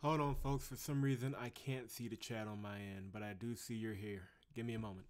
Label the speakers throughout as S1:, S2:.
S1: Hold on, folks. For some reason, I can't see the chat on my end, but I do see you're here. Give me a moment.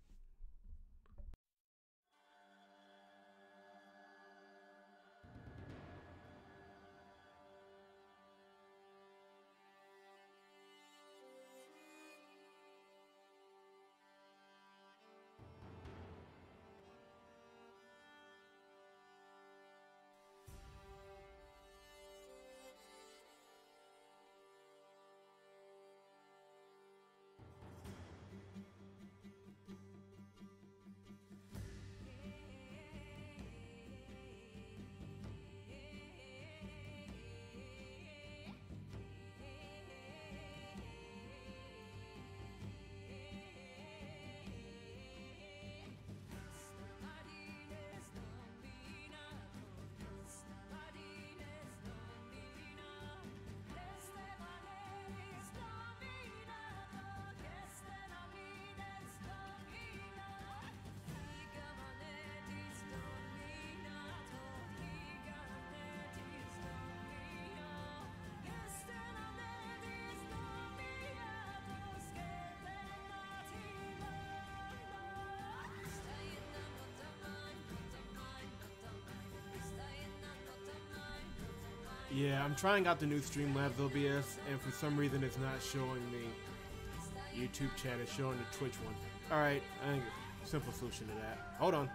S1: Yeah, I'm trying out the new Streamlabs OBS, and for some reason it's not showing the YouTube chat, it's showing the Twitch one. Alright, I think simple solution to that. Hold on.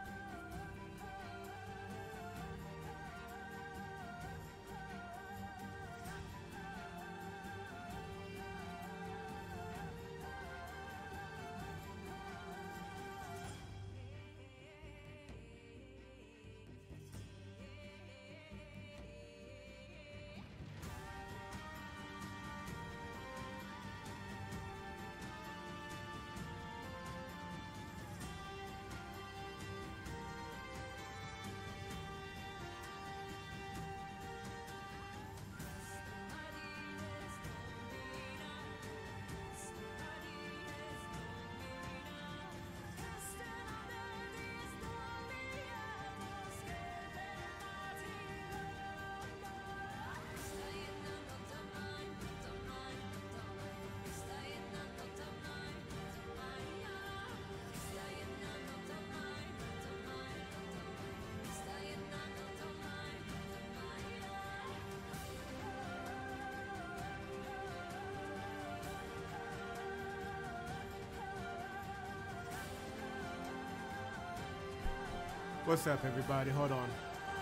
S1: What's up, everybody? Hold on.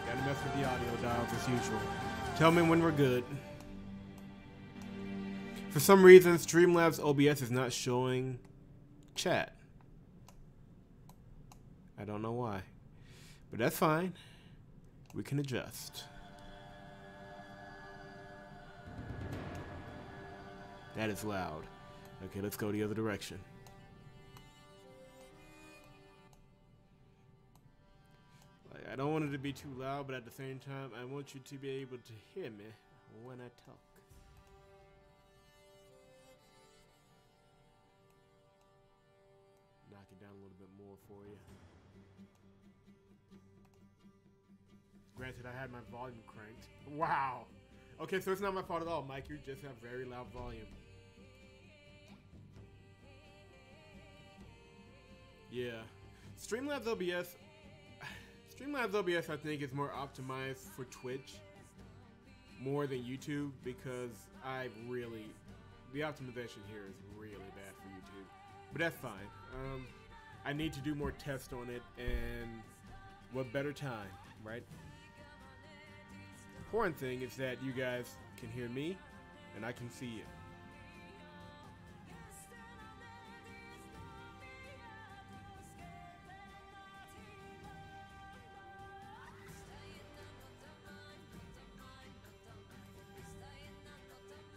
S1: Gotta mess with the audio dials as usual. Tell me when we're good. For some reason, Streamlabs OBS is not showing chat. I don't know why. But that's fine. We can adjust. That is loud. Okay, let's go the other direction. I don't want it to be too loud, but at the same time, I want you to be able to hear me when I talk. Knock it down a little bit more for you. Granted, I had my volume cranked. Wow! Okay, so it's not my fault at all, Mike. You just have very loud volume. Yeah. Streamlabs OBS... Streamlabs OBS, I think, is more optimized for Twitch more than YouTube because the optimization here is really bad for YouTube. But that's fine. I need to do more tests on it, and what better time, right? The important thing is that you guys can hear me, and I can see you.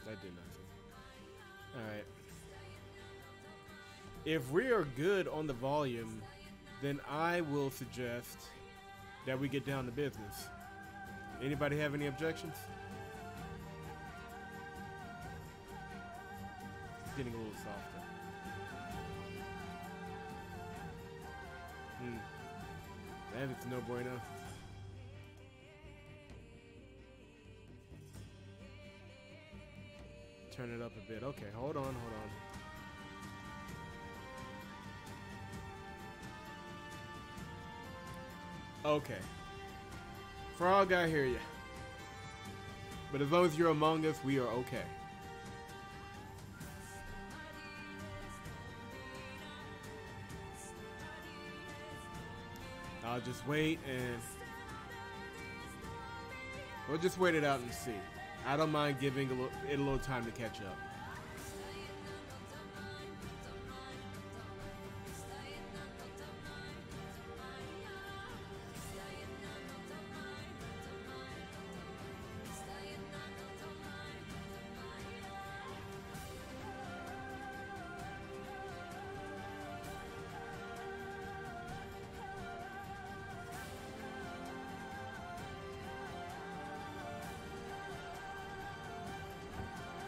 S1: That did nothing. Alright. If we are good on the volume, then I will suggest that we get down to business. Anybody have any objections? It's getting a little softer. That is no bueno. turn it up a bit. Okay, hold on, hold on. Okay. Frog, I hear you. But as long as you're among us, we are okay. I'll just wait and we'll just wait it out and see. I don't mind giving it a little time to catch up.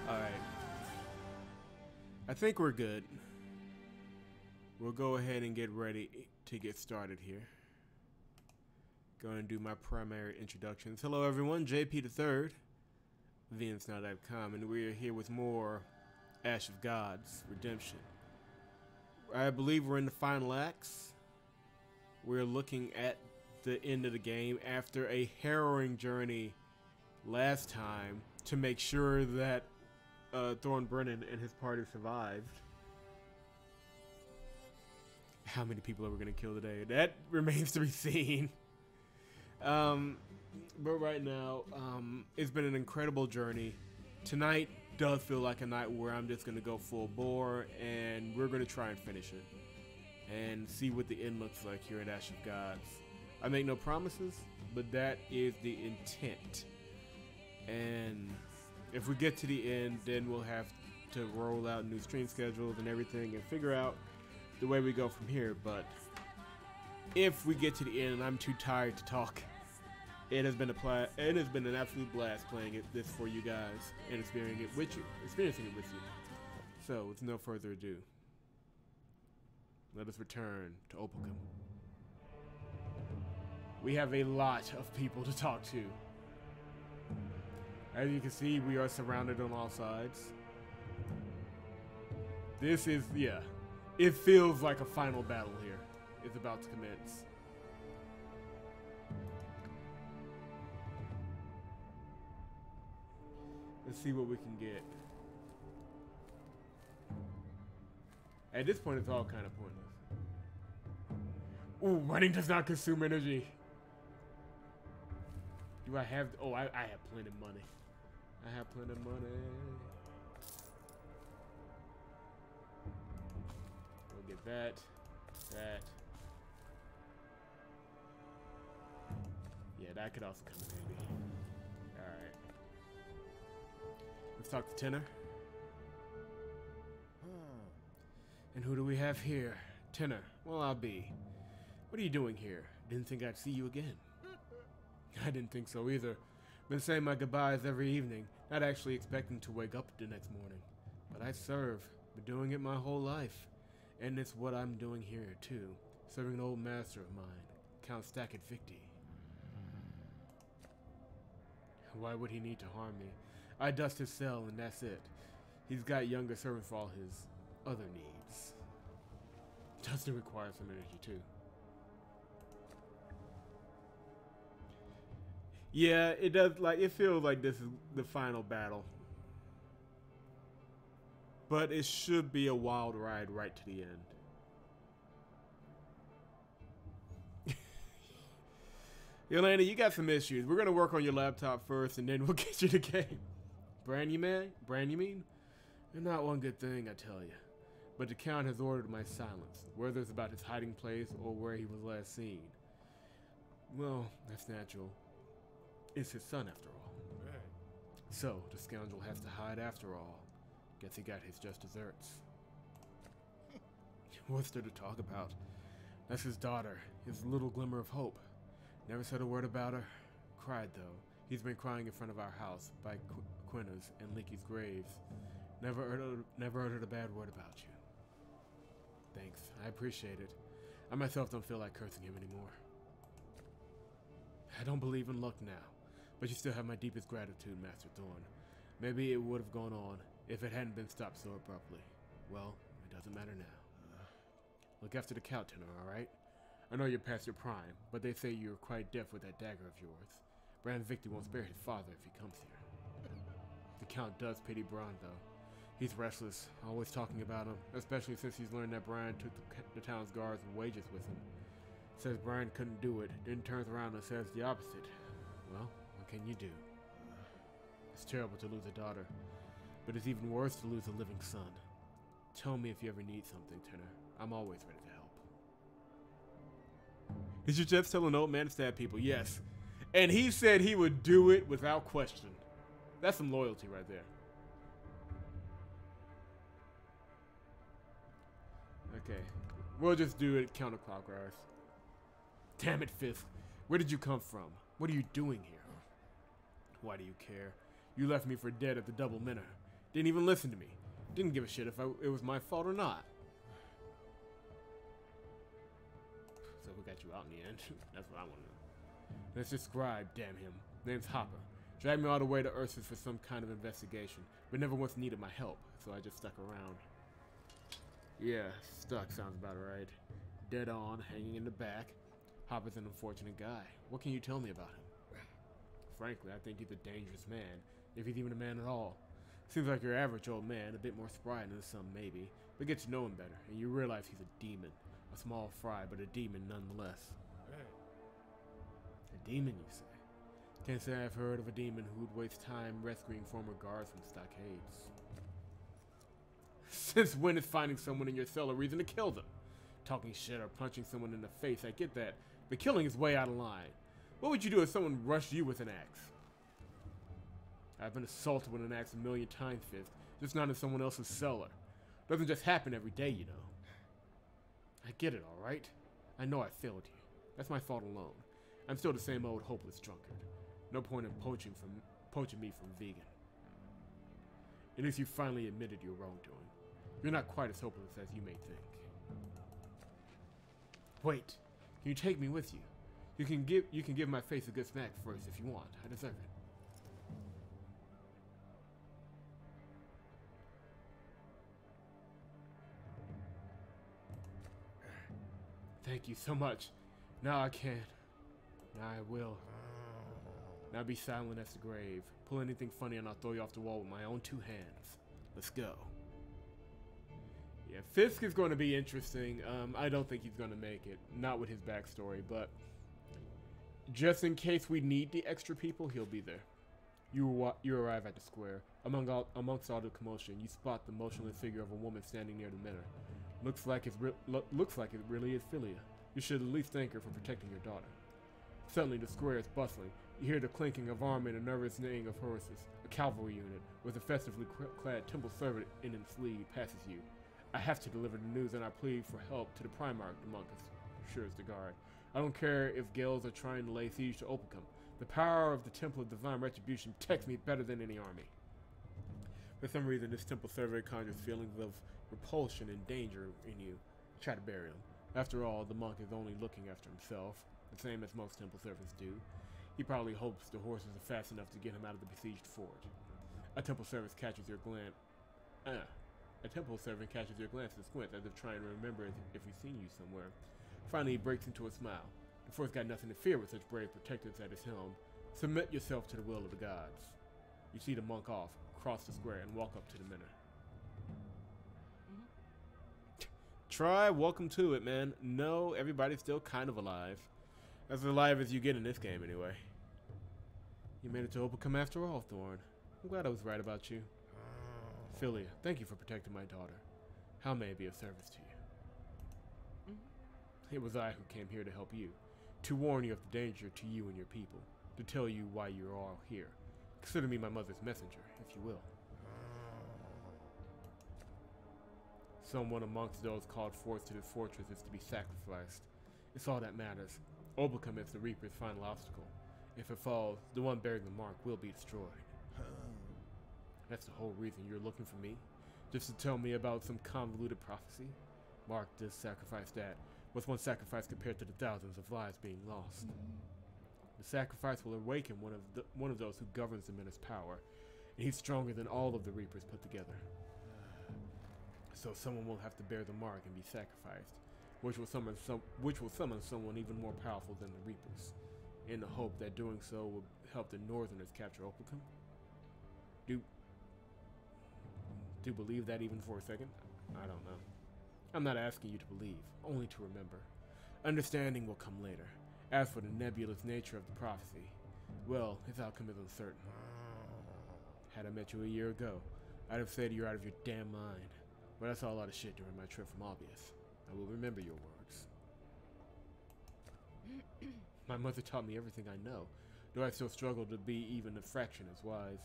S1: Alright. I think we're good. We'll go ahead and get ready to get started here. Going to do my primary introductions. Hello everyone, JP3, VNSNow.com, and we are here with more Ash of Gods Redemption. I believe we're in the final acts. We're looking at the end of the game after a harrowing journey last time to make sure that Thorn Brennan and his party survived. How many people are we going to kill today? That remains to be seen. But right now, it's been an incredible journey. Tonight does feel like a night where I'm just going to go full bore, and we're going to try and finish it and see what the end looks like here at Ash of Gods. I make no promises, but that is the intent. And if we get to the end, then we'll have to roll out new stream schedules and everything and figure out the way we go from here. But if we get to the end and I'm too tired to talk, it has been an absolute blast playing this for you guys and experiencing it with you. So, with no further ado, let us return to Opalcom. We have a lot of people to talk to. As you can see, we are surrounded on all sides. This is, yeah, it feels like a final battle here is about to commence. Let's see what we can get. At this point, it's all kind of pointless. Ooh, running does not consume energy. Do I have... Oh, I have plenty of money. I have plenty of money. We'll get that. That. Yeah, that could also come in handy. Alright. Let's talk to Tenor. And who do we have here? Tenor. Well, I'll be. What are you doing here? Didn't think I'd see you again. I didn't think so either. Been saying my goodbyes every evening, not actually expecting to wake up the next morning. But I serve. Been doing it my whole life. And it's what I'm doing here, too. Serving an old master of mine, Count Stackett Victi. Why would he need to harm me? I dust his cell and that's it. He's got younger servants for all his other needs. Doesn't require some energy, too. Yeah, it does. Like, it feels like this is the final battle. But it should be a wild ride right to the end. Yolanda, you got some issues. We're going to work on your laptop first, and then we'll get you the game. Brand you mean? And not one good thing, I tell you. But the Count has ordered my silence, whether it's about his hiding place or where he was last seen. Well, that's natural. It's his son, after all. Right. So, the scoundrel has to hide after all. Guess he got his just desserts. What's there to talk about? That's his daughter, his little glimmer of hope. Never said a word about her. Cried, though. He's been crying in front of our house by Quina's and Leaky's graves. Never uttered a bad word about you. Thanks. I appreciate it. I myself don't feel like cursing him anymore. I don't believe in luck now. But you still have my deepest gratitude, Master Thorn. Maybe it would have gone on if it hadn't been stopped so abruptly. Well, it doesn't matter now. Look after the cow, Tenor, alright? I know you're past your prime, but they say you're quite deaf with that dagger of yours. Bran Victor won't spare his father if he comes here. The Count does pity Bran, though. He's restless, always talking about him, especially since he's learned that Bran took the town's guards and wages with him. Says Bran couldn't do it, then turns around and says the opposite. Well, what can you do? It's terrible to lose a daughter, but it's even worse to lose a living son. Tell me if you ever need something, Tenor. I'm always ready to help. Did you just tell an old man to stab people? Yes. And he said he would do it without question. That's some loyalty right there. Okay. We'll just do it counterclockwise. Damn it, Fifth. Where did you come from? What are you doing here? Why do you care? You left me for dead at the Double Minnow. Didn't even listen to me. Didn't give a shit if it was my fault or not. So we got you out in the end. That's what I want to know. Let's just scribe, damn him. Name's Hopper. Dragged me all the way to Ursus for some kind of investigation, but never once needed my help, so I just stuck around. Yeah, stuck sounds about right. Dead on, hanging in the back. Hopper's an unfortunate guy. What can you tell me about him? Frankly, I think he's a dangerous man, if he's even a man at all. Seems like your average old man, a bit more spry than some maybe, but get to know him better, and you realize he's a demon. A small fry, but a demon nonetheless. A demon, you say? Can't say I've heard of a demon who'd waste time rescuing former guards from stockades. Since when is finding someone in your cell a reason to kill them? Talking shit or punching someone in the face, I get that, but killing is way out of line. What would you do if someone rushed you with an axe? I've been assaulted with an axe a million times, Fifth, just not in someone else's cellar. Doesn't just happen every day, you know. I get it, alright? I know I failed you. That's my fault alone. I'm still the same old hopeless drunkard. No point in poaching me from vegan. At least you finally admitted your wrongdoing. You're not quite as hopeless as you may think. Wait, can you take me with you? You can give my face a good smack first if you want. I deserve it. Thank you so much. Now I can. Now I will. Now be silent as the grave. Pull anything funny and I'll throw you off the wall with my own two hands. Let's go. Yeah, Fisk is going to be interesting. I don't think he's going to make it. Not with his backstory, but just in case we need the extra people, he'll be there. You arrive at the square. Amongst all the commotion, you spot the motionless figure of a woman standing near the mirror. Looks like it really is Philia. You should at least thank her for protecting your daughter. Suddenly, the square is bustling. You hear the clinking of armor and a nervous neighing of horses. A cavalry unit with a festively clad temple servant in its lead passes you. I have to deliver the news and I plead for help to the Primarch, the monk assures the guard. I don't care if Gales are trying to lay siege to Opicum. The power of the Temple of Divine Retribution protects me better than any army. For some reason, this temple servant conjures feelings of repulsion and danger in you. Try to bury him. After all, the monk is only looking after himself, the same as most temple servants do. He probably hopes the horses are fast enough to get him out of the besieged fort. A temple servant catches your glance. A temple servant catches your glance and squints as if trying to remember if he's seen you somewhere. Finally, he breaks into a smile. The fort's got nothing to fear with such brave protectors at his helm. Submit yourself to the will of the gods. You see the monk off, cross the square, and walk up to the minnow. Try, welcome to it, man. No, everybody's still kind of alive. As alive as you get in this game, anyway. You made it to Opicum after all, Thorn. I'm glad I was right about you. Philia, thank you for protecting my daughter. How may I be of service to you? It was I who came here to help you. To warn you of the danger to you and your people. To tell you why you're all here. Consider me my mother's messenger, if you will. Someone amongst those called forth to the fortress is to be sacrificed. It's all that matters. Opicum is the Reaper's final obstacle. If it falls, the one bearing the mark will be destroyed. That's the whole reason you're looking for me? Just to tell me about some convoluted prophecy? Mark this, sacrifice that. What's one sacrifice compared to the thousands of lives being lost? The sacrifice will awaken one of those who governs the Minute's power. and he's stronger than all of the Reapers put together. So someone will have to bear the mark and be sacrificed, which will summon someone even more powerful than the Reapers, in the hope that doing so will help the Northerners capture Oplicum. Do believe that even for a second? I don't know. I'm not asking you to believe, only to remember. Understanding will come later. As for the nebulous nature of the prophecy, well, its outcome is uncertain. Had I met you a year ago, I'd have said you're out of your damn mind. But I saw a lot of shit during my trip from Obvious. I will remember your words. My mother taught me everything I know, though I still struggle to be even a fraction as wise.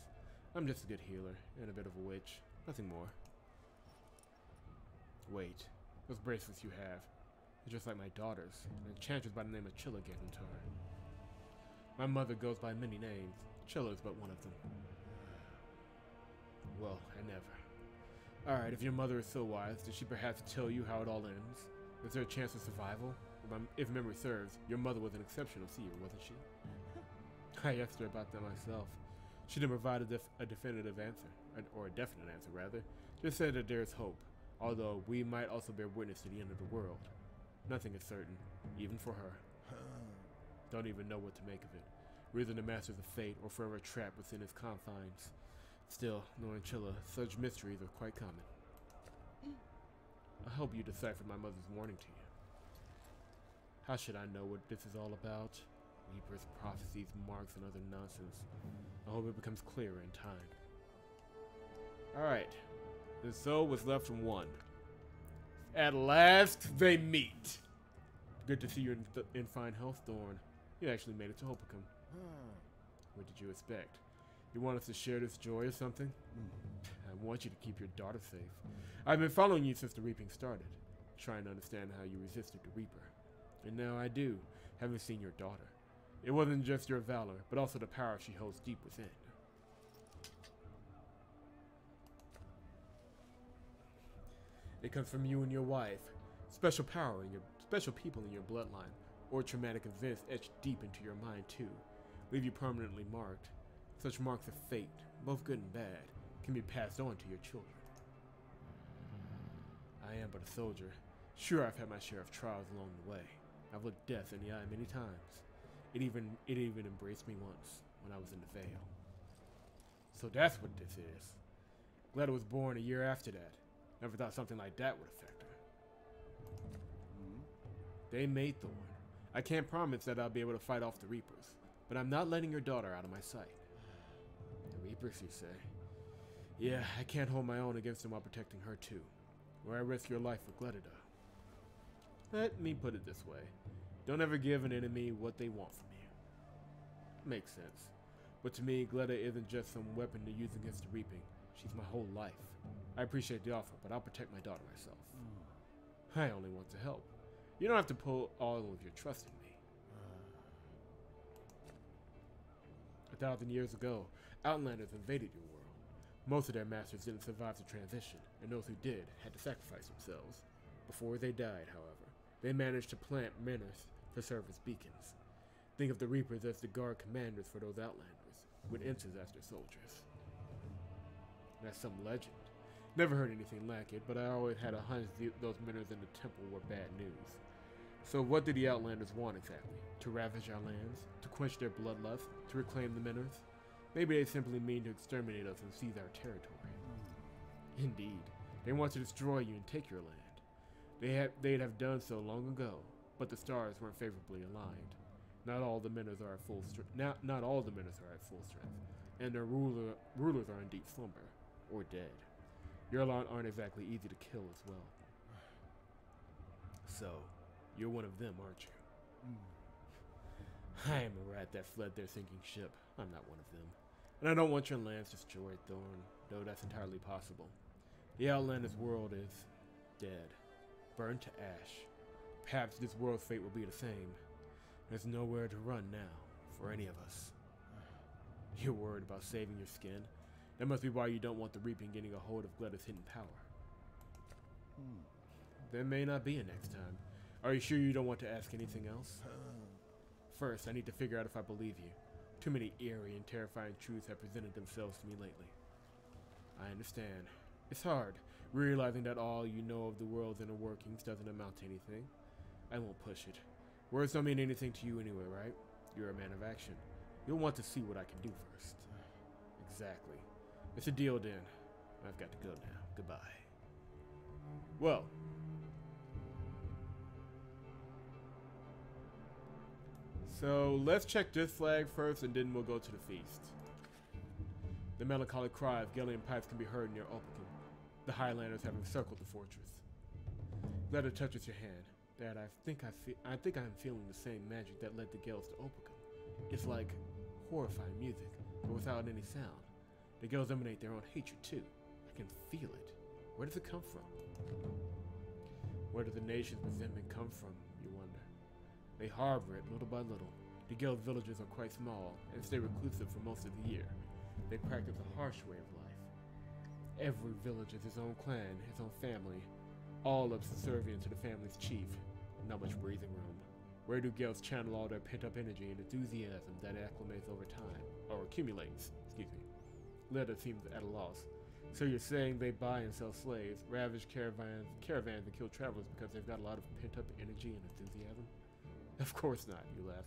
S1: I'm just a good healer, and a bit of a witch. Nothing more. Wait, those bracelets you have, they're just like my daughter's. An enchantress by the name of Chilla gave them to her. My mother goes by many names. Chilla is but one of them. Well, I never. Alright, if your mother is so wise, did she perhaps tell you how it all ends? Is there a chance of survival? If memory serves, your mother was an exceptional seer, wasn't she? I asked her about that myself. She didn't provide a definitive answer, or a definite answer, rather. Just said that there is hope, although we might also bear witness to the end of the world. Nothing is certain, even for her. Don't even know what to make of it. We're either the masters of fate or forever trapped within its confines. Still, knowing Chilla, such mysteries are quite common. I hope you deciphered my mother's warning to you. How should I know what this is all about? Reapers, prophecies, marks, and other nonsense. I hope it becomes clearer in time. Alright. The soul was left from one. At last, they meet. Good to see you in fine health, Thorn. You actually made it to Oplicum. What did you expect? You want us to share this joy or something? I want you to keep your daughter safe. I've been following you since the reaping started, trying to understand how you resisted the Reaper. And now I do, having seen your daughter. It wasn't just your valor, but also the power she holds deep within. It comes from you and your wife. Special power and special people in your bloodline, or traumatic events etched deep into your mind too, leave you permanently marked. Such marks of fate, both good and bad, can be passed on to your children. I am but a soldier. Sure, I've had my share of trials along the way. I've looked death in the eye many times. It even embraced me once, when I was in the Vale. So that's what this is. Gleda was born a year after that. Never thought something like that would affect her. They made Thorn. I can't promise that I'll be able to fight off the Reapers, but I'm not letting your daughter out of my sight. The Reapers, you say? Yeah, I can't hold my own against them while protecting her too. Or I risk your life for Gleda. Let me put it this way. Don't ever give an enemy what they want from you. Makes sense. But to me, Gleda isn't just some weapon to use against the reaping. She's my whole life. I appreciate the offer, but I'll protect my daughter myself. I only want to help. You don't have to put all of your trust in me. 1,000 years ago, Outlanders invaded your world. Most of their masters didn't survive the transition, and those who did had to sacrifice themselves. Before they died, however, they managed to plant menors to serve as beacons. Think of the Reapers as the guard commanders for those Outlanders, with Ensigns as their soldiers. That's some legend. Never heard anything like it, but I always had a hunch those menors in the temple were bad news. So what did the Outlanders want exactly? To ravage our lands? To quench their bloodlust? To reclaim the menors? Maybe they simply mean to exterminate us and seize our territory. Indeed, they want to destroy you and take your land. They'd have done so long ago, but the stars weren't favorably aligned. Not all the menors are at full strength. Not all the menors are at full strength, and their rulers are in deep slumber or dead. Your lot aren't exactly easy to kill as well. So, you're one of them, aren't you? I am a rat that fled their sinking ship. I'm not one of them. And I don't want your lands destroyed, Thorn, though that's entirely possible. The Outlanders' world is dead, burned to ash. Perhaps this world's fate will be the same. There's nowhere to run now, for any of us. You're worried about saving your skin? That must be why you don't want the Reaping getting a hold of Gleda's hidden power. There may not be a next time. Are you sure you don't want to ask anything else? First, I need to figure out if I believe you. Too many eerie and terrifying truths have presented themselves to me lately. I understand. It's hard, realizing that all you know of the world's inner workings doesn't amount to anything. I won't push it. Words don't mean anything to you anyway, right? You're a man of action. You'll want to see what I can do first. Exactly. It's a deal then. I've got to go now. Goodbye. Well. So, let's check this flag first, and then we'll go to the feast. The melancholy cry of Gellian pipes can be heard near Opicum. The Highlanders have encircled the fortress. Glad it touches your hand. Dad, I think I'm feeling the same magic that led the Gales to Opicum. It's like horrifying music, but without any sound. The Gales emanate their own hatred too. I can feel it. Where does it come from? Where does the nation's resentment come from, you wonder? They harbor it little by little. The Gales villages are quite small and stay reclusive for most of the year. They practice a harsh way of life. Every village has its own clan, its own family, all subservient to the family's chief. Not much breathing room. Where do Gales channel all their pent-up energy and enthusiasm that acclimates over time, or accumulates, excuse me. Leda seems at a loss. So you're saying they buy and sell slaves, ravage caravans and kill travelers because they've got a lot of pent-up energy and enthusiasm? Of course not, you laugh.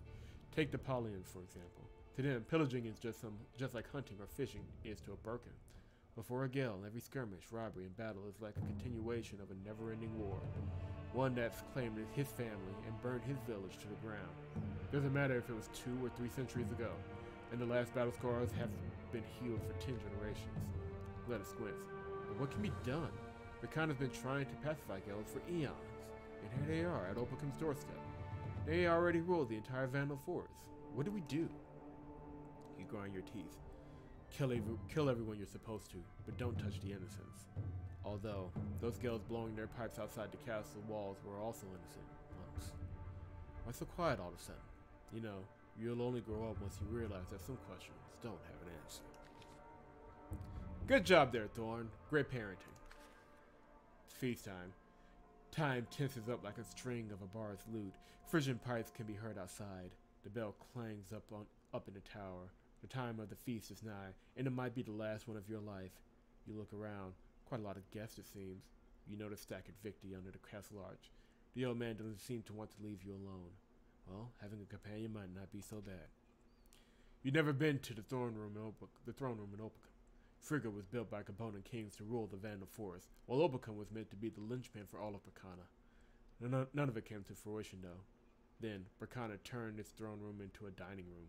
S1: Take the Paulians, for example. To them, pillaging is just like hunting or fishing is to a Birkin. Before a Gale, every skirmish, robbery, and battle is like a continuation of a never-ending war. One that's claimed his family and burned his village to the ground. Doesn't matter if it was 2 or 3 centuries ago, and the last battle scars have been healed for 10 generations. Let us squint. But what can be done? The Khan has been trying to pacify Gales for eons, and here they are at Opicum's doorstep. They already ruled the entire Vandal forest. What do we do? You grind your teeth. Kill everyone you're supposed to, but don't touch the innocents. Although, those Gales blowing their pipes outside the castle walls were also innocent once. Why so quiet all of a sudden? You know, you'll only grow up once you realize that some questions don't have an answer. Good job there, Thorn. Great parenting. It's feast time. Time tenses up like a string of a bar's lute. Frisian pipes can be heard outside. The bell clangs up in the tower. The time of the feast is nigh, and it might be the last one of your life. You look around. Quite a lot of guests, it seems. You notice Stackett Victy under the castle arch. The old man doesn't seem to want to leave you alone. Well, having a companion might not be so bad. You've never been to the throne room in Opicum. Frigga was built by component kings to rule the Vandal forest, while Opicum was meant to be the linchpin for all of Bracana. None of it came to fruition, though. Then, Bracana turned its throne room into a dining room.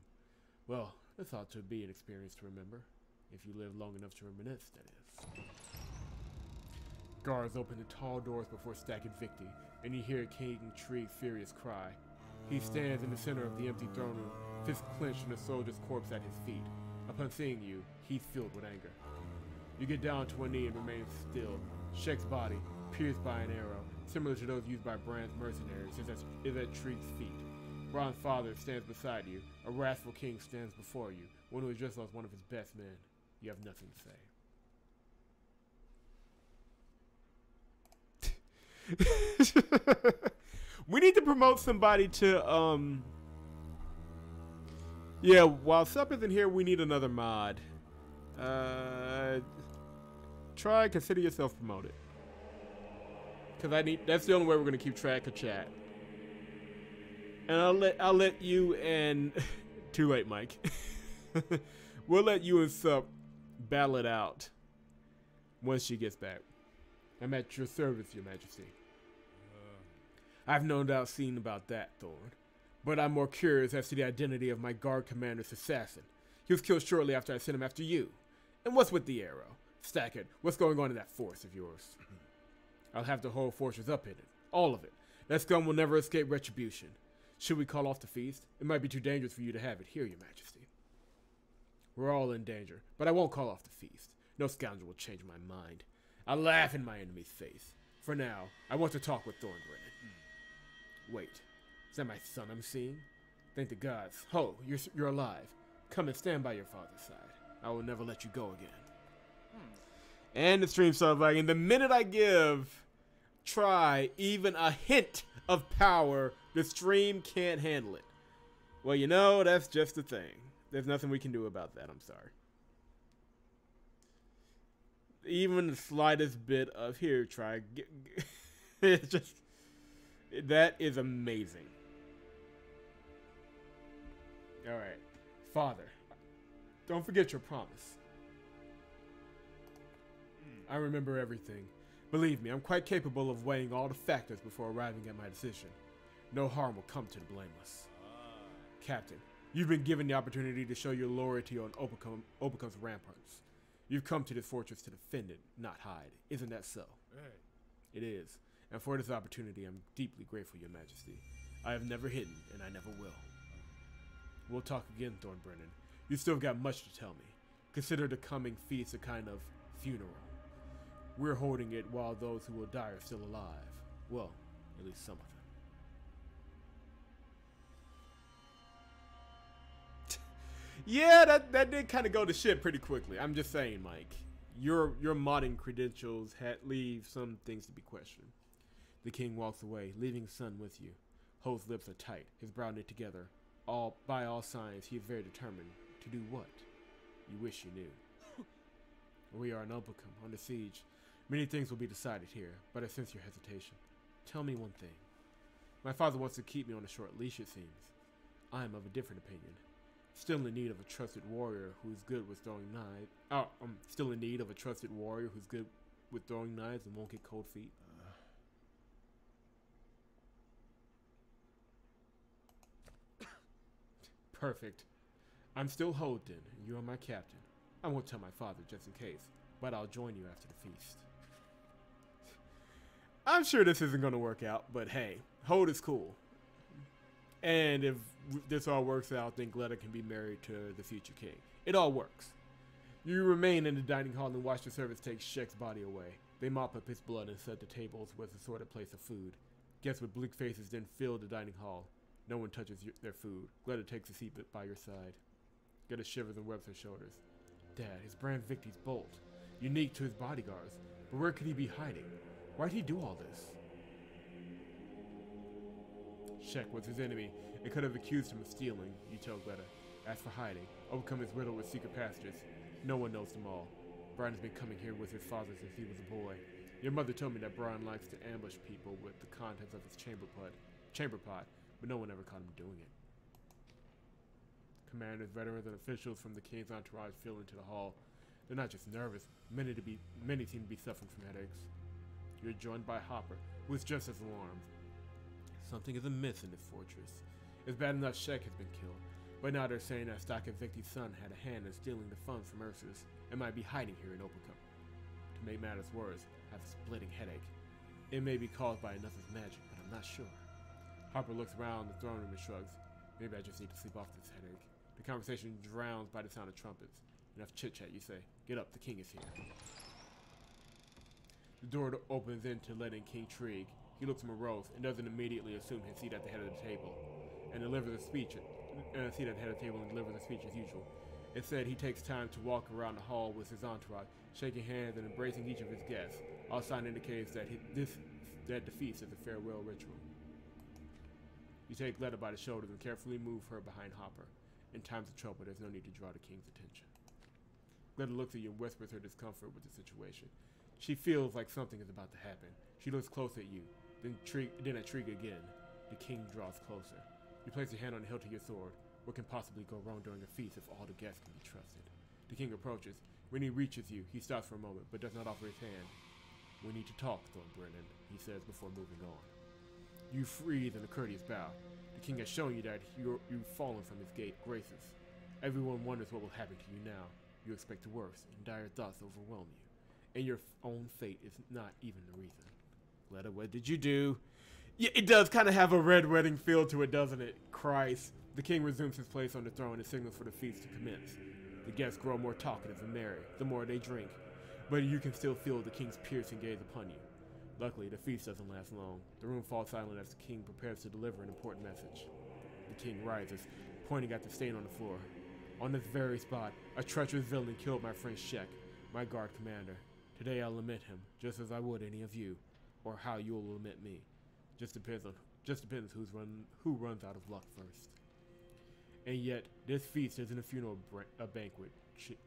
S1: Well, it's ought to be an experience to remember. If you live long enough to reminisce, that is. Guards open the tall doors before Stackett Victy, and you hear King Tree's furious cry. He stands in the center of the empty throne room, fist clenched and a soldier's corpse at his feet. Upon seeing you, he's filled with anger. You get down to one knee and remain still. Shek's body, pierced by an arrow, similar to those used by Bran's mercenaries, is at Tree's feet. Bran's father stands beside you. A wrathful king stands before you, one who has just lost one of his best men. You have nothing to say. We need to promote somebody to yeah, while Sup isn't here, we need another mod. Consider yourself promoted. Cause that's the only way we're gonna keep track of chat. And I'll let you and too late, Mike. We'll let you and Sup battle it out once she gets back. I'm at your service, Your Majesty. I've no doubt seen about that, Thorn. But I'm more curious as to the identity of my guard commander's assassin. He was killed shortly after I sent him after you. And what's with the arrow? Stackett, what's going on in that force of yours? I'll have the whole fortress up in it. All of it. That scum will never escape retribution. Should we call off the feast? It might be too dangerous for you to have it here, Your Majesty. We're all in danger, but I won't call off the feast. No scoundrel will change my mind. I'll laugh in my enemy's face. For now, I want to talk with Thorngren. Wait, is that my son I'm seeing? Thank the gods. Ho, you're alive. Come and stand by your father's side. I will never let you go again. And the stream started lagging. The minute I give Try even a hint of power, the stream can't handle it. Well, you know, that's just the thing. There's nothing we can do about that. I'm sorry. even the slightest bit of here, try. It's just, that is amazing. All right, Father, don't forget your promise. I remember everything. Believe me, I'm quite capable of weighing all the factors before arriving at my decision. No harm will come to the blameless. Captain, you've been given the opportunity to show your loyalty on Obacum's ramparts. You've come to this fortress to defend it, not hide. Isn't that so? Right. It is. And for this opportunity, I'm deeply grateful, Your Majesty. I have never hidden, and I never will. We'll talk again, Thornbrennan. You still got much to tell me. Consider the coming feast a kind of funeral. We're holding it while those who will die are still alive. Well, at least some of them. Yeah, that did kind of go to shit pretty quickly. I'm just saying, Mike. Your modding credentials leave some things to be questioned. The king walks away, leaving his son with you. Ho's lips are tight, his brow knit together. By all signs, he is very determined to do what? You wish you knew. We are in Obacum, under siege. Many things will be decided here, but I sense your hesitation. Tell me one thing. My father wants to keep me on a short leash, it seems. I am of a different opinion. Still in need of a trusted warrior who's good with throwing knives. I'm still in need of a trusted warrior who's good with throwing knives and won't get cold feet. Perfect. I'm still Holden, and you are my captain. I won't tell my father just in case, but I'll join you after the feast. I'm sure this isn't going to work out, but hey, Hold is cool. And if this all works out, then Gletta can be married to the future king. It all works. You remain in the dining hall and watch the servants take Shek's body away. They mop up his blood and set the tables with a sorted place of food. Guests with bleak faces then fill the dining hall. No one touches their food. Gletta takes a seat by your side. Gletta shivers and rubs her shoulders. Dad, his brand Victy's bolt. Unique to his bodyguards. But where could he be hiding? Why'd he do all this? Shek was his enemy and could have accused him of stealing, you tell Gletta. As for hiding, Obacum is riddled with secret passages. No one knows them all. Brian has been coming here with his father since he was a boy. Your mother told me that Brian likes to ambush people with the contents of his chamber pot, but no one ever caught him doing it. Commanders, veterans, and officials from the king's entourage fill into the hall. They're not just nervous. Many seem to be suffering from headaches. You're joined by Hopper, who is just as alarmed. Something is amiss in this fortress. It's bad enough Shek has been killed, but now they're saying that Stock and Victy's son had a hand in stealing the funds from Ursus and might be hiding here in Obacum. To make matters worse, I have a splitting headache. It may be caused by another's magic, but I'm not sure. Harper looks around the throne room and shrugs. Maybe I just need to sleep off this headache. The conversation drowns by the sound of trumpets. Enough chit-chat, you say. Get up, the king is here. The door opens in to let in King Trig. He looks morose and doesn't immediately assume his seat at the head of the table and delivers a speech. As usual. Instead, he takes time to walk around the hall with his entourage, shaking hands and embracing each of his guests. All sign indicates that the feast is a farewell ritual. You take Gletta by the shoulders and carefully move her behind Hopper. In times of trouble, there's no need to draw the king's attention. Gletta looks at you and whispers her discomfort with the situation. She feels like something is about to happen. She looks close at you, then at Trig again. The king draws closer. You place your hand on the hilt of your sword. What can possibly go wrong during a feast if all the guests can be trusted? The king approaches. When he reaches you, he stops for a moment, but does not offer his hand. We need to talk, Thornbrennan, he says before moving on. You freeze in a courteous bow. The king has shown you that you've fallen from his graces. Everyone wonders what will happen to you now. You expect the worst, and dire thoughts overwhelm you. And your own fate is not even the reason. Gletta, what did you do? Yeah, it does kind of have a red wedding feel to it, doesn't it? Christ. The king resumes his place on the throne and signals for the feast to commence. The guests grow more talkative and merry, the more they drink. But you can still feel the king's piercing gaze upon you. Luckily, the feast doesn't last long. The room falls silent as the king prepares to deliver an important message. The king rises, pointing at the stain on the floor. On this very spot, a treacherous villain killed my friend Shek, my guard commander. Today I'll lament him, just as I would any of you, or how you'll lament me. Just depends who runs out of luck first. And yet, this feast isn't a funeral, a banquet,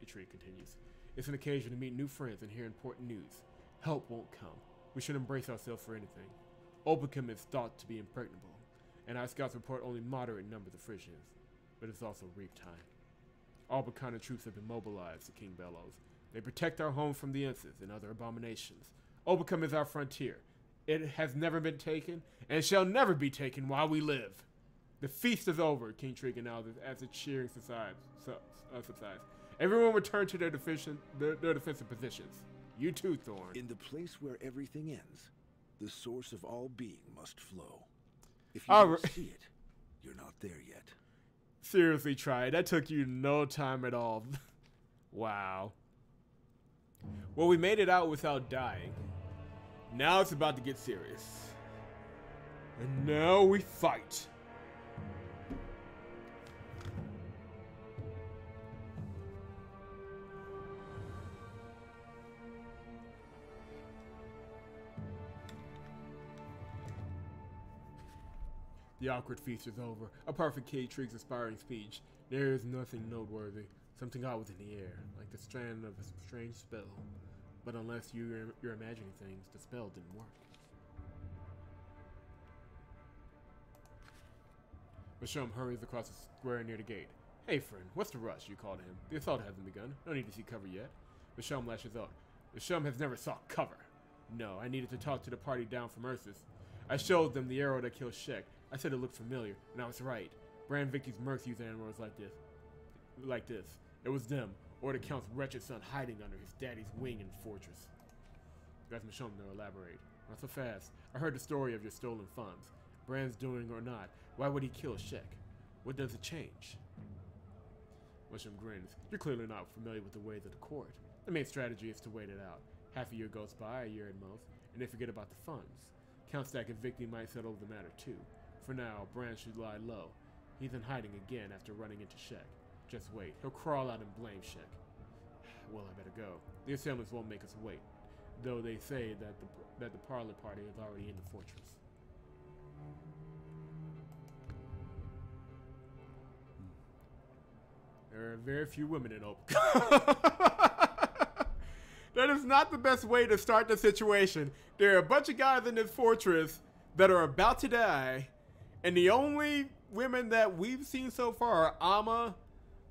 S1: Trig continues. It's an occasion to meet new friends and hear important news. Help won't come. We should embrace ourselves for anything. Opicum is thought to be impregnable, and our scouts report only moderate numbers of Frisians, but it's also reap time. All Bacana troops have been mobilized, the king bellows. They protect our homes from the Enses and other abominations. Opicum is our frontier. It has never been taken, and shall never be taken while we live. The feast is over, King Trig announced as the cheering subsides. Everyone return to their defensive positions. You too, Thorn.
S2: In the place where everything ends, the source of all being must flow. If you don't see it, you're not there yet.
S1: Seriously, Try. That took you no time at all. Wow. Well, we made it out without dying. Now it's about to get serious. And now we fight. The awkward feast is over. Apart from King Trig's inspiring speech, there is nothing noteworthy. Something odd was in the air, like the strand of a strange spell. But unless you're imagining things, the spell didn't work. Mashum hurries across the square near the gate. Hey friend, what's the rush, you call to him. The assault hasn't begun. No need to see cover yet. Mashum lashes out. Mashum has never sought cover. No, I needed to talk to the party down from Ursus. I showed them the arrow that killed Shek. I said it looked familiar, and I was right. Bran Vicky's mercs use animals like this. It was them, or the Count's wretched son hiding under his daddy's wing in the fortress. That's Mashum to elaborate. Not so fast. I heard the story of your stolen funds. Bran's doing or not, why would he kill Shek? What does it change? Mashum grins. You're clearly not familiar with the ways of the court. The main strategy is to wait it out. Half a year goes by, a year at most, and they forget about the funds. Count Stack and Vicky might settle the matter too. For now, Bran should lie low. He's in hiding again after running into Shek. Just wait. He'll crawl out and blame Shek. Well, I better go. The assailants won't make us wait, though they say that the parlor party is already in the fortress. There are very few women in Open. That is not the best way to start the situation. There are a bunch of guys in this fortress that are about to die, and the only women that we've seen so far are Amma,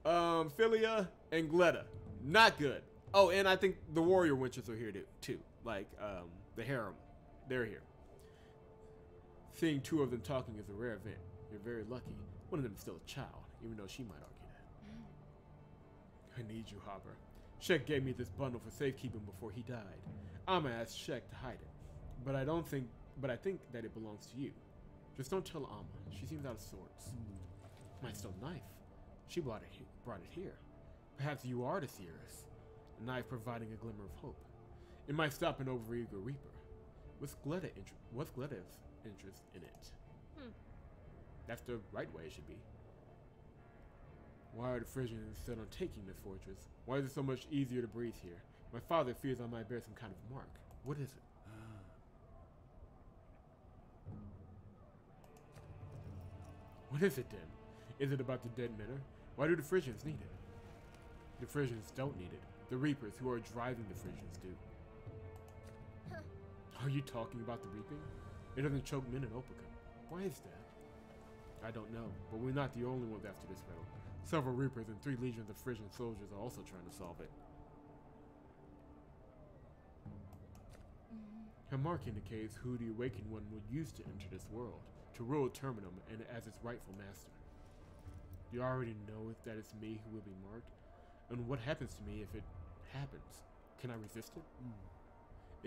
S1: Philia, and Gletta. Not good. Oh, and I think the warrior wenches are here too. Like, the harem. They're here. Seeing two of them talking is a rare event. You're very lucky. One of them is still a child, even though she might argue that. I need you, Hopper. Shek gave me this bundle for safekeeping before he died. Amma asked Shek to hide it. But I think that it belongs to you. Just don't tell Amma. She seems out of sorts. My stone knife. She brought it here. Perhaps you are the seeress. A knife providing a glimmer of hope. It might stop an overeager reaper. What's Gletta's interest in it? That's the right way it should be. Why are the Frisians set on taking this fortress? Why is it so much easier to breathe here? My father fears I might bear some kind of mark. What is it? What is it then? Is it about the dead Minner? Why do the Frisians need it? The Frisians don't need it. The Reapers who are driving the Frisians do. Are you talking about the reaping? It doesn't choke men in Opicum. Why is that? I don't know, but we're not the only ones after this riddle. Several Reapers and 3 legions of Frisian soldiers are also trying to solve it. Her mark indicates who the Awakened One would use to enter this world, to rule Terminum and as its rightful master. You already know that it's me who will be marked, and what happens to me if it happens? Can I resist it?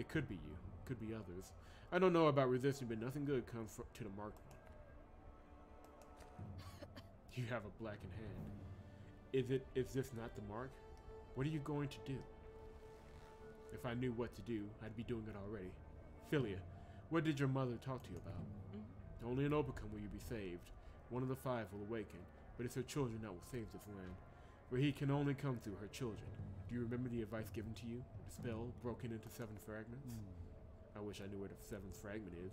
S1: It could be you, could be others. I don't know about resisting, but nothing good comes to the marked one. You have a blackened hand. Is this not the mark? What are you going to do? If I knew what to do, I'd be doing it already. Philia, what did your mother talk to you about? Only in Opicum will you be saved. One of the 5 will awaken, but it's her children that will save this land. Where he can only come through her children. Do you remember the advice given to you? The spell broken into 7 fragments? I wish I knew where the 7th fragment is.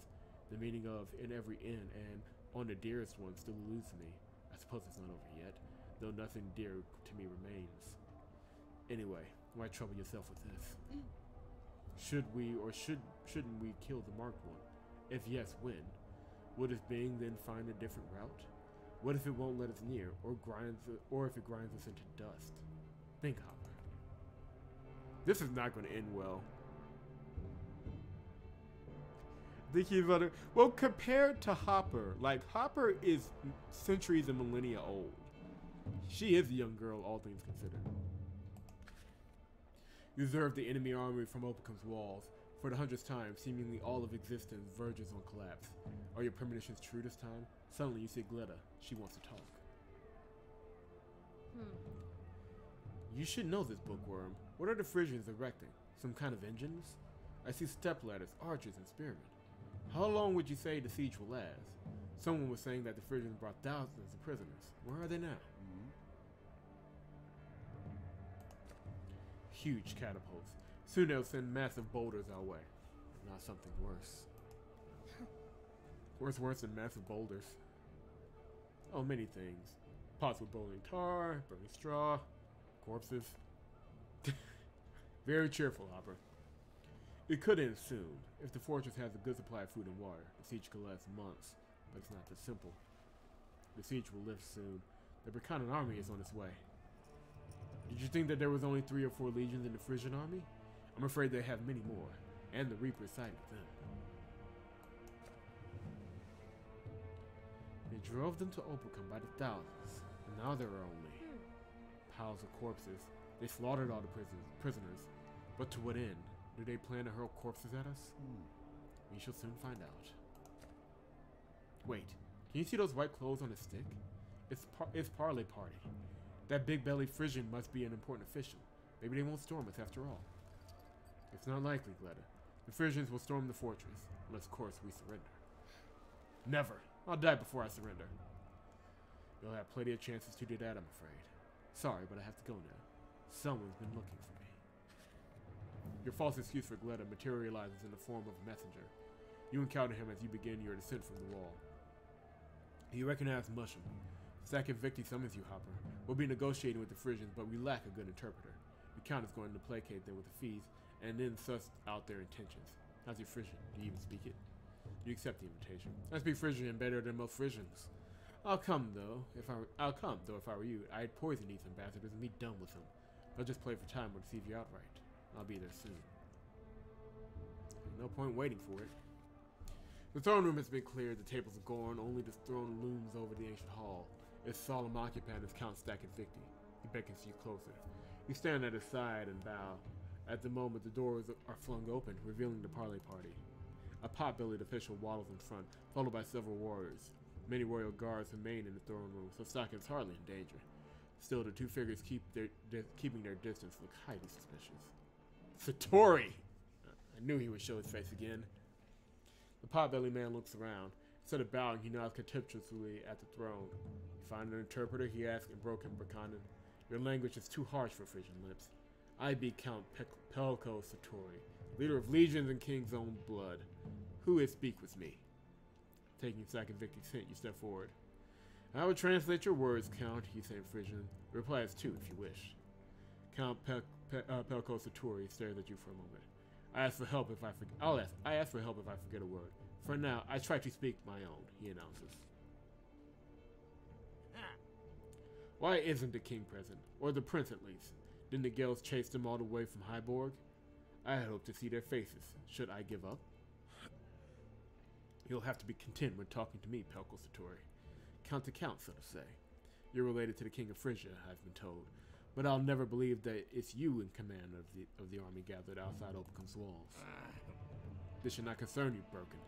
S1: The meaning of in every inn and on the dearest one still eludes me. I suppose it's not over yet, though nothing dear to me remains. Anyway, Why trouble yourself with this? Should we or shouldn't we kill the marked one? If yes, when? Would his being then find a different route? What if it won't let us near, or if it grinds us into dust? Think, Hopper. This is not going to end well. Think he's better. Well, compared to Hopper, like Hopper is centuries and millennia old. She is a young girl, all things considered. You observe the enemy army from Opicum's walls. For the 100th time, seemingly all of existence verges on collapse. Are your premonitions true this time? Suddenly you see Gletta. She wants to talk. You should know this, bookworm. What are the Frisians erecting? Some kind of engines? I see step ladders, archers, and spearmen. How long would you say the siege will last? Someone was saying that the Frisians brought thousands of prisoners. Where are they now? Huge catapults. Soon they'll send massive boulders our way. Not something worse. What's worse than massive boulders? Oh, many things. Pots with boiling tar, burning straw, corpses. Very cheerful, Hopper. It could end soon. If the fortress has a good supply of food and water, the siege could last months. But it's not that simple. The siege will lift soon. The Berkanan army is on its way. Did you think that there was only 3 or 4 legions in the Frisian army? I'm afraid they have many more, and the Reapers side with them. They drove them to Opicum by the thousands, and now there are only piles of corpses. They slaughtered all the prisoners, but to what end? Do they plan to hurl corpses at us? We shall soon find out. Wait, can you see those white clothes on a stick? It's Parley Party. That big-bellied Frisian must be an important official. Maybe they won't storm us after all. It's not likely, Gletta. The Frisians will storm the fortress, unless, of course, we surrender. Never. I'll die before I surrender. You'll have plenty of chances to do that, I'm afraid. Sorry, but I have to go now. Someone's been looking for me. Your false excuse for Gletta materializes in the form of a messenger. You encounter him as you begin your descent from the wall. You recognize Musham. Second Victi summons you, Hopper. We'll be negotiating with the Frisians, but we lack a good interpreter. The Count is going to placate them with the fees, and then suss out their intentions. How's your Frisian? Do you even speak it? You accept the invitation. I speak Frisian better than most Frisians. I'll come though if I were you. I'd poison these ambassadors and be done with them. I'll just play for time or deceive you outright. I'll be there soon. No point waiting for it. The throne room has been cleared, the tables are gone, only the throne looms over the ancient hall. Its solemn occupant is Count Second Victi. He beckons you closer. You stand at his side and bow. At the moment, the doors are flung open, revealing the Parley Party. A pot-bellied official waddles in front, followed by several warriors. Many royal guards remain in the throne room, so Second is hardly in danger. Still, the two figures keeping their distance look highly suspicious. Satori! I knew he would show his face again. The pot-bellied man looks around. Instead of bowing, he nods contemptuously at the throne. You find an interpreter? He asked in broken Berkanan. Your language is too harsh for Frisian lips. I be Count Pelko Satori, leader of legions in King's own blood. Who is speak with me? Taking Second Victi's hint, you step forward. I will translate your words, Count, he said in Frisian. The reply is two, if you wish. Count Pelko Satori stares at you for a moment. I ask for help if I forget. I ask for help if I forget a word. For now, I try to speak my own, he announces. Why isn't the king present? Or the prince, at least? Didn't the Gales chase them all the way from Hyborg? I had hoped to see their faces. Should I give up? You'll have to be content when talking to me, Pelko Satori. Count to count, so to say. You're related to the king of Frisia, I've been told. But I'll never believe that it's you in command of the army gathered outside Opicum's walls. This should not concern you, Birkin.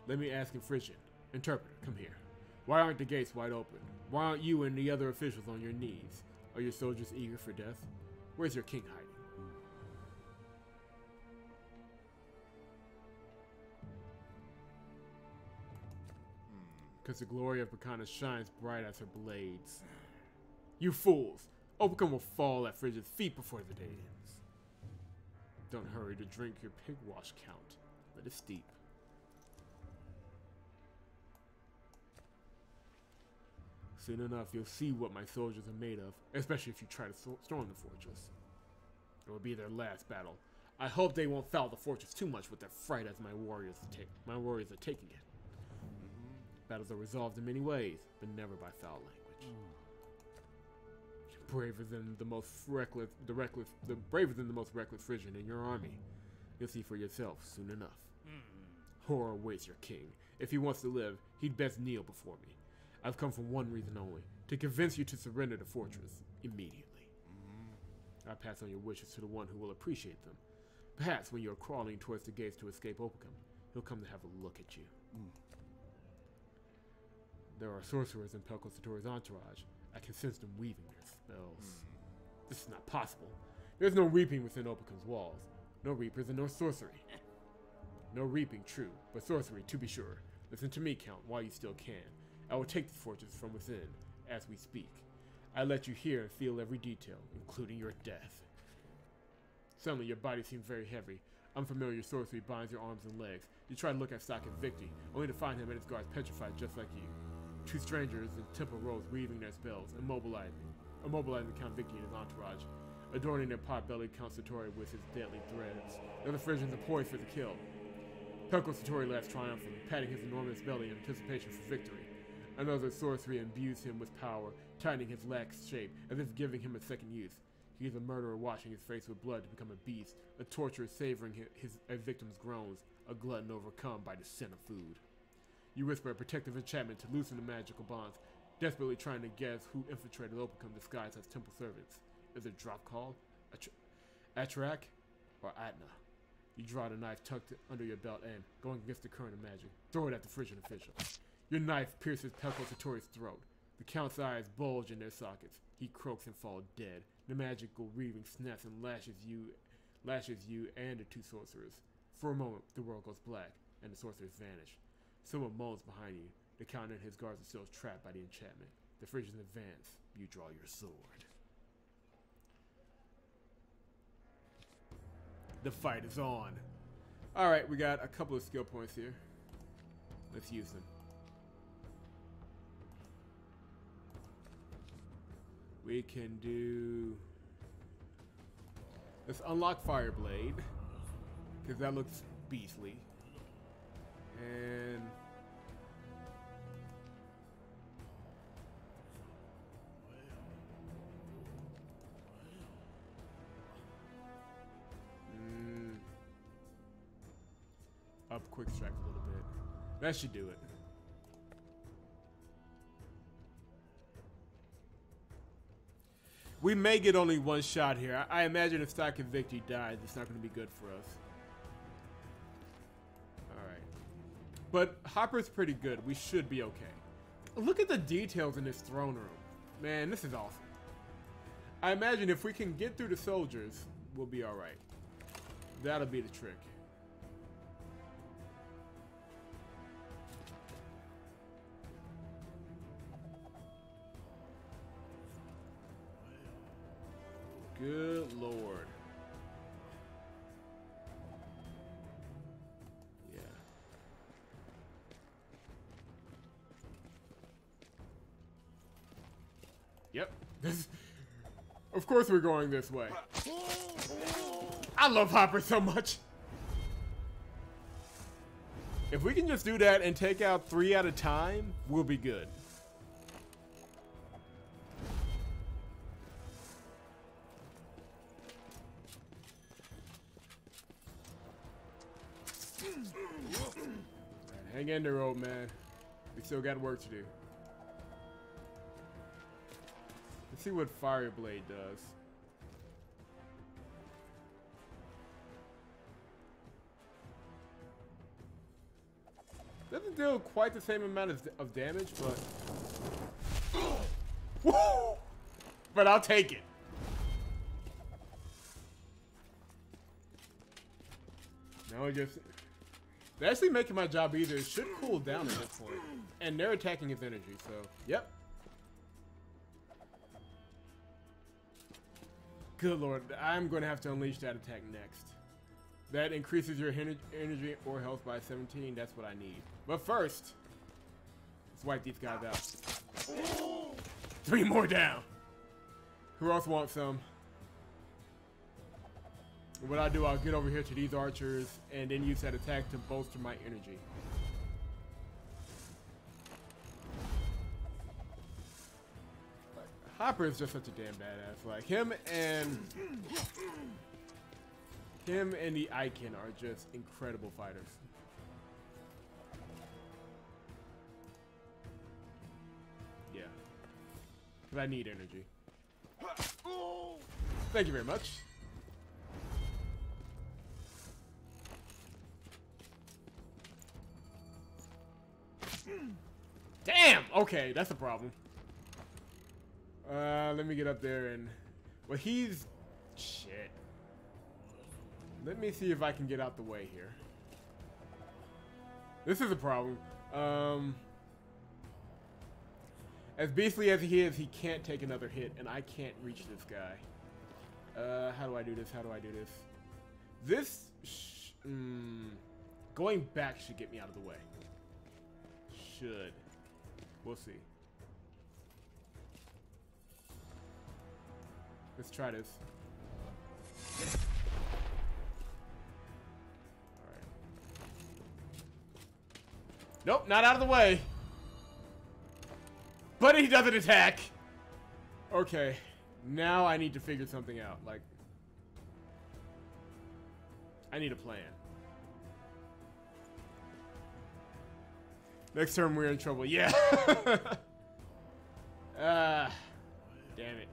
S1: Let me ask in Frisian. Interpreter, come here. Why aren't the gates wide open? Why aren't you and the other officials on your knees? Are your soldiers eager for death? Where's your king hiding? Because the glory of Berkana shines bright as her blades. You fools! Opicum will fall at Frisia's feet before the day ends. Don't hurry to drink your pig wash, Count. Let it steep. Soon enough, you'll see what my soldiers are made of, especially if you try to storm the fortress. It will be their last battle. I hope they won't foul the fortress too much with their fright as my warriors are taking it. Battles are resolved in many ways, but never by foul language. Braver than the most reckless Frisian in your army. You'll see for yourself soon enough. Horror awaits your king. If he wants to live, he'd best kneel before me. I've come for one reason only, to convince you to surrender the fortress immediately. I pass on your wishes to the one who will appreciate them. Perhaps when you're crawling towards the gates to escape Opicum, he'll come to have a look at you. There are sorcerers in Pelko Satori's entourage. I can sense them weaving their spells. This is not possible. There's no reaping within Opicum's walls. No reapers and no sorcery. No reaping, true, but sorcery, to be sure. Listen to me, Count, while you still can. I will take the fortress from within, as we speak. I let you hear and feel every detail, including your death. Suddenly, your body seems very heavy. Unfamiliar sorcery binds your arms and legs. You try to look at Sakin Victi, only to find him and his guards petrified just like you. Two strangers in temple robes weaving their spells, immobilizing Count Victi and his entourage, adorning their pot-bellied Count Satori with his deadly threads. The other Frisians are poised for the kill. Pelko Satori laughs triumphantly, patting his enormous belly in anticipation for victory. Another sorcery imbues him with power, tightening his lax shape as if giving him a second youth. He is a murderer washing his face with blood to become a beast, a torturer savoring a victim's groans, a glutton overcome by the scent of food. You whisper a protective enchantment to loosen the magical bonds, desperately trying to guess who infiltrated Opicum disguised as temple servants. Is it Dropcall, Atrak, or Atna? You draw the knife tucked under your belt and, going against the current of magic, throw it at the Frisian official. Your knife pierces Pelko Satori's throat. The Count's eyes bulge in their sockets. He croaks and falls dead. The magical weaving snaps and lashes you and the two sorcerers. For a moment, the world goes black, and the sorcerers vanish. Someone moans behind you. The Count and his guards are still trapped by the enchantment. The Frisians advance. You draw your sword. The fight is on. Alright, we got a couple of skill points here. Let's use them. We can do... Let's unlock Fireblade, because that looks beastly. And... up quick strike a little bit. That should do it. We may get only one shot here. I imagine if Sakin Victi dies, it's not going to be good for us. Alright. But Hopper's pretty good. We should be okay. Look at the details in this throne room. Man, this is awesome. I imagine if we can get through the soldiers, we'll be alright. That'll be the trick. Good Lord. Yeah. Yep. Of course we're going this way. I love Hopper so much. If we can just do that and take out 3 at a time, we'll be good. Hang in there, old man. We still got work to do. Let's see what Fireblade does. Doesn't deal quite the same amount of damage, but... Woo! But I'll take it. Now it just... They're actually making my job easier. It should cool down at this point. And they're attacking his energy, so... Yep. Good Lord. I'm going to have to unleash that attack next. That increases your energy or health by 17. That's what I need. But first... Let's wipe these guys out. 3 more down. Who else wants some? What I do, I'll get over here to these archers and then use that attack to bolster my energy. Hopper is just such a damn badass. Like him and the Icon are just incredible fighters. Yeah. But I need energy. Thank you very much. Damn! Okay, that's a problem. Let me get up there and... Well, he's... Shit. Let me see if I can get out the way here. This is a problem. As beastly as he is, he can't take another hit, and I can't reach this guy. How do I do this? How do I do this? Going back should get me out of the way. Should. We'll see. Let's try this. Alright. Nope, not out of the way. But he doesn't attack. Okay. Now I need to figure something out. Like, I need a plan. Next turn we're in trouble. Yeah. Damn it.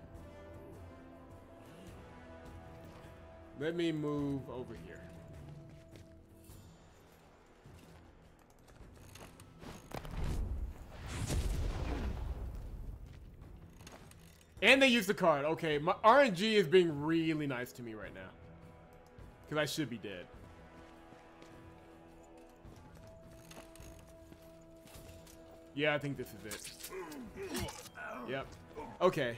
S1: Let me move over here. And they use the card. Okay, my RNG is being really nice to me right now. Because I should be dead. Yeah, I think this is it. Yep. Okay.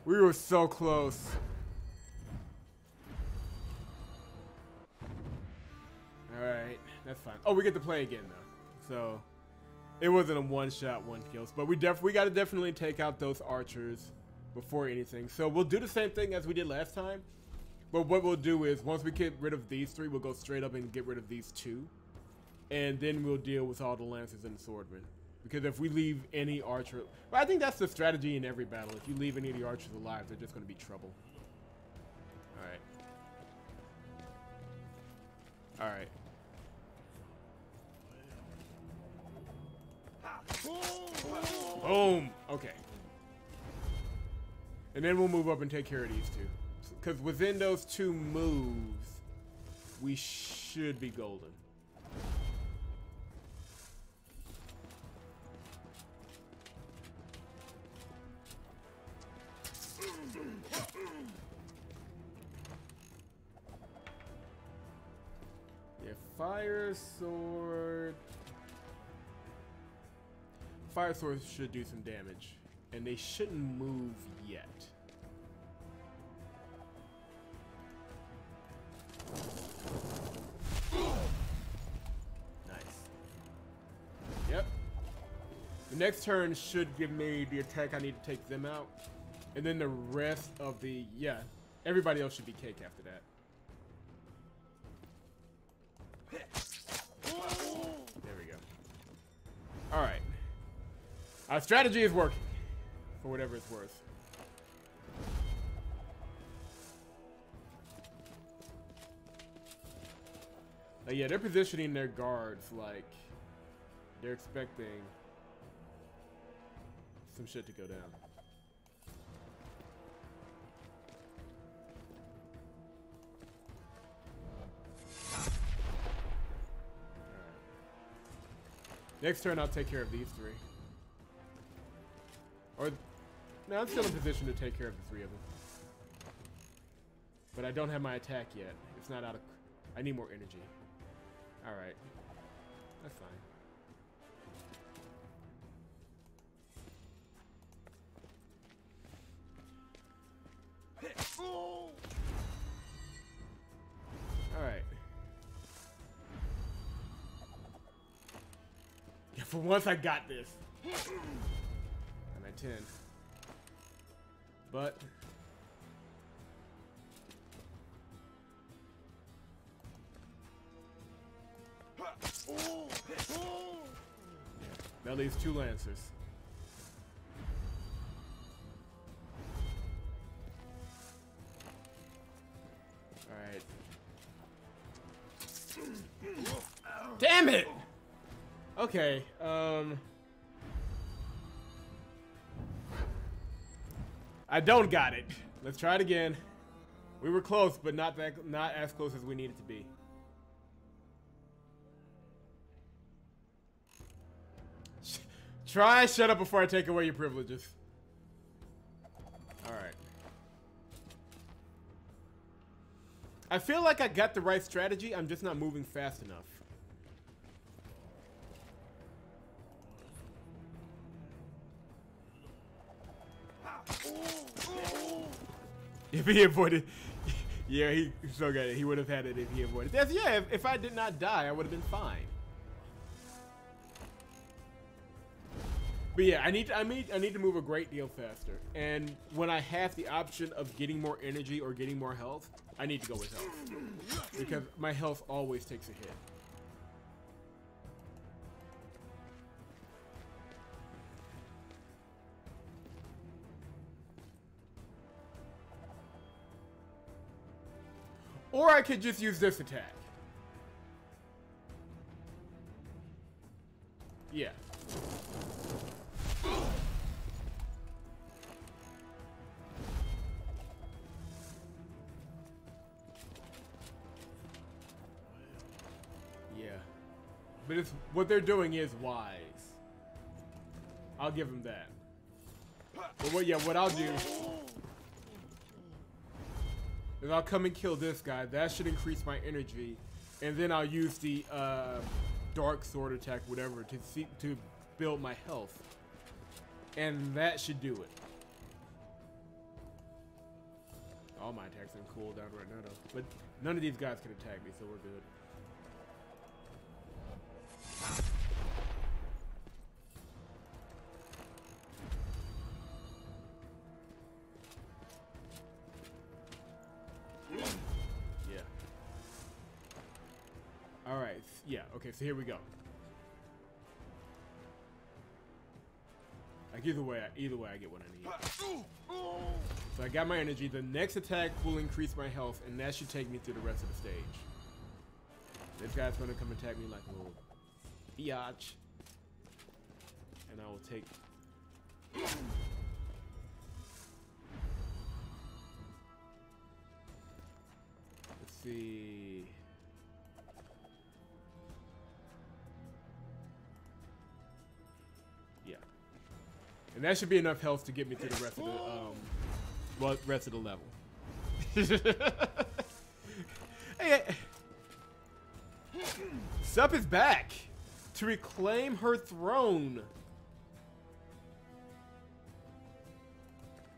S1: We were so close. Alright, that's fine. Oh, we get to play again, though. So, it wasn't a one-shot, one-kills. But we got to definitely take out those archers before anything. So, we'll do the same thing as we did last time. But what we'll do is, once we get rid of these three, we'll go straight up and get rid of these two. And then we'll deal with all the lancers and the swordmen. Because if we leave any archer... Well, I think that's the strategy in every battle. If you leave any of the archers alive, they're just going to be trouble. Alright. Alright. Boom! Okay. And then we'll move up and take care of these two. Because within those two moves, we should be golden. Yeah, fire sword. Fire sword should do some damage, and they shouldn't move yet. Nice. Yep. The next turn should give me the attack I need to take them out. And then the rest of the... Yeah. Everybody else should be cake after that. There we go. Alright. Our strategy is working. For whatever it's worth. Yeah, they're positioning their guards like they're expecting some shit to go down. Alright. Next turn, I'll take care of these three. Or, no, I'm still in position to take care of the three of them. But I don't have my attack yet. It's not out of... I need more energy. Alright. That's fine. Alright. Yeah, for once I got this. I'm at 10. But... That leaves 2 Lancers. Alright. Damn it! Okay, I don't got it. Let's try it again. We were close, but not as close as we needed to be. Try shut up before I take away your privileges. Alright. I feel like I got the right strategy, I'm just not moving fast enough. If he avoided... Yeah, he still got it. He would have had it if he avoided. Yeah, if I did not die, I would have been fine. But yeah, I need to move a great deal faster. And when I have the option of getting more energy or getting more health, I need to go with health. Because my health always takes a hit. Or I could just use this attack. Yeah. Yeah. But it's, what they're doing is wise. I'll give them that. But what I'll do is I'll come and kill this guy. That should increase my energy. And then I'll use the dark sword attack, whatever, to build my health. And that should do it. All my attacks are cool down right now though. But none of these guys can attack me, so we're good. Alright, yeah, okay, so here we go. Like either way I get what I need. So I got my energy. The next attack will increase my health, and that should take me through the rest of the stage. This guy's gonna come attack me like a little biatch. And I will take... Let's see... And that should be enough health to get me through the rest of the, rest of the level. Hey, Sup is back to reclaim her throne.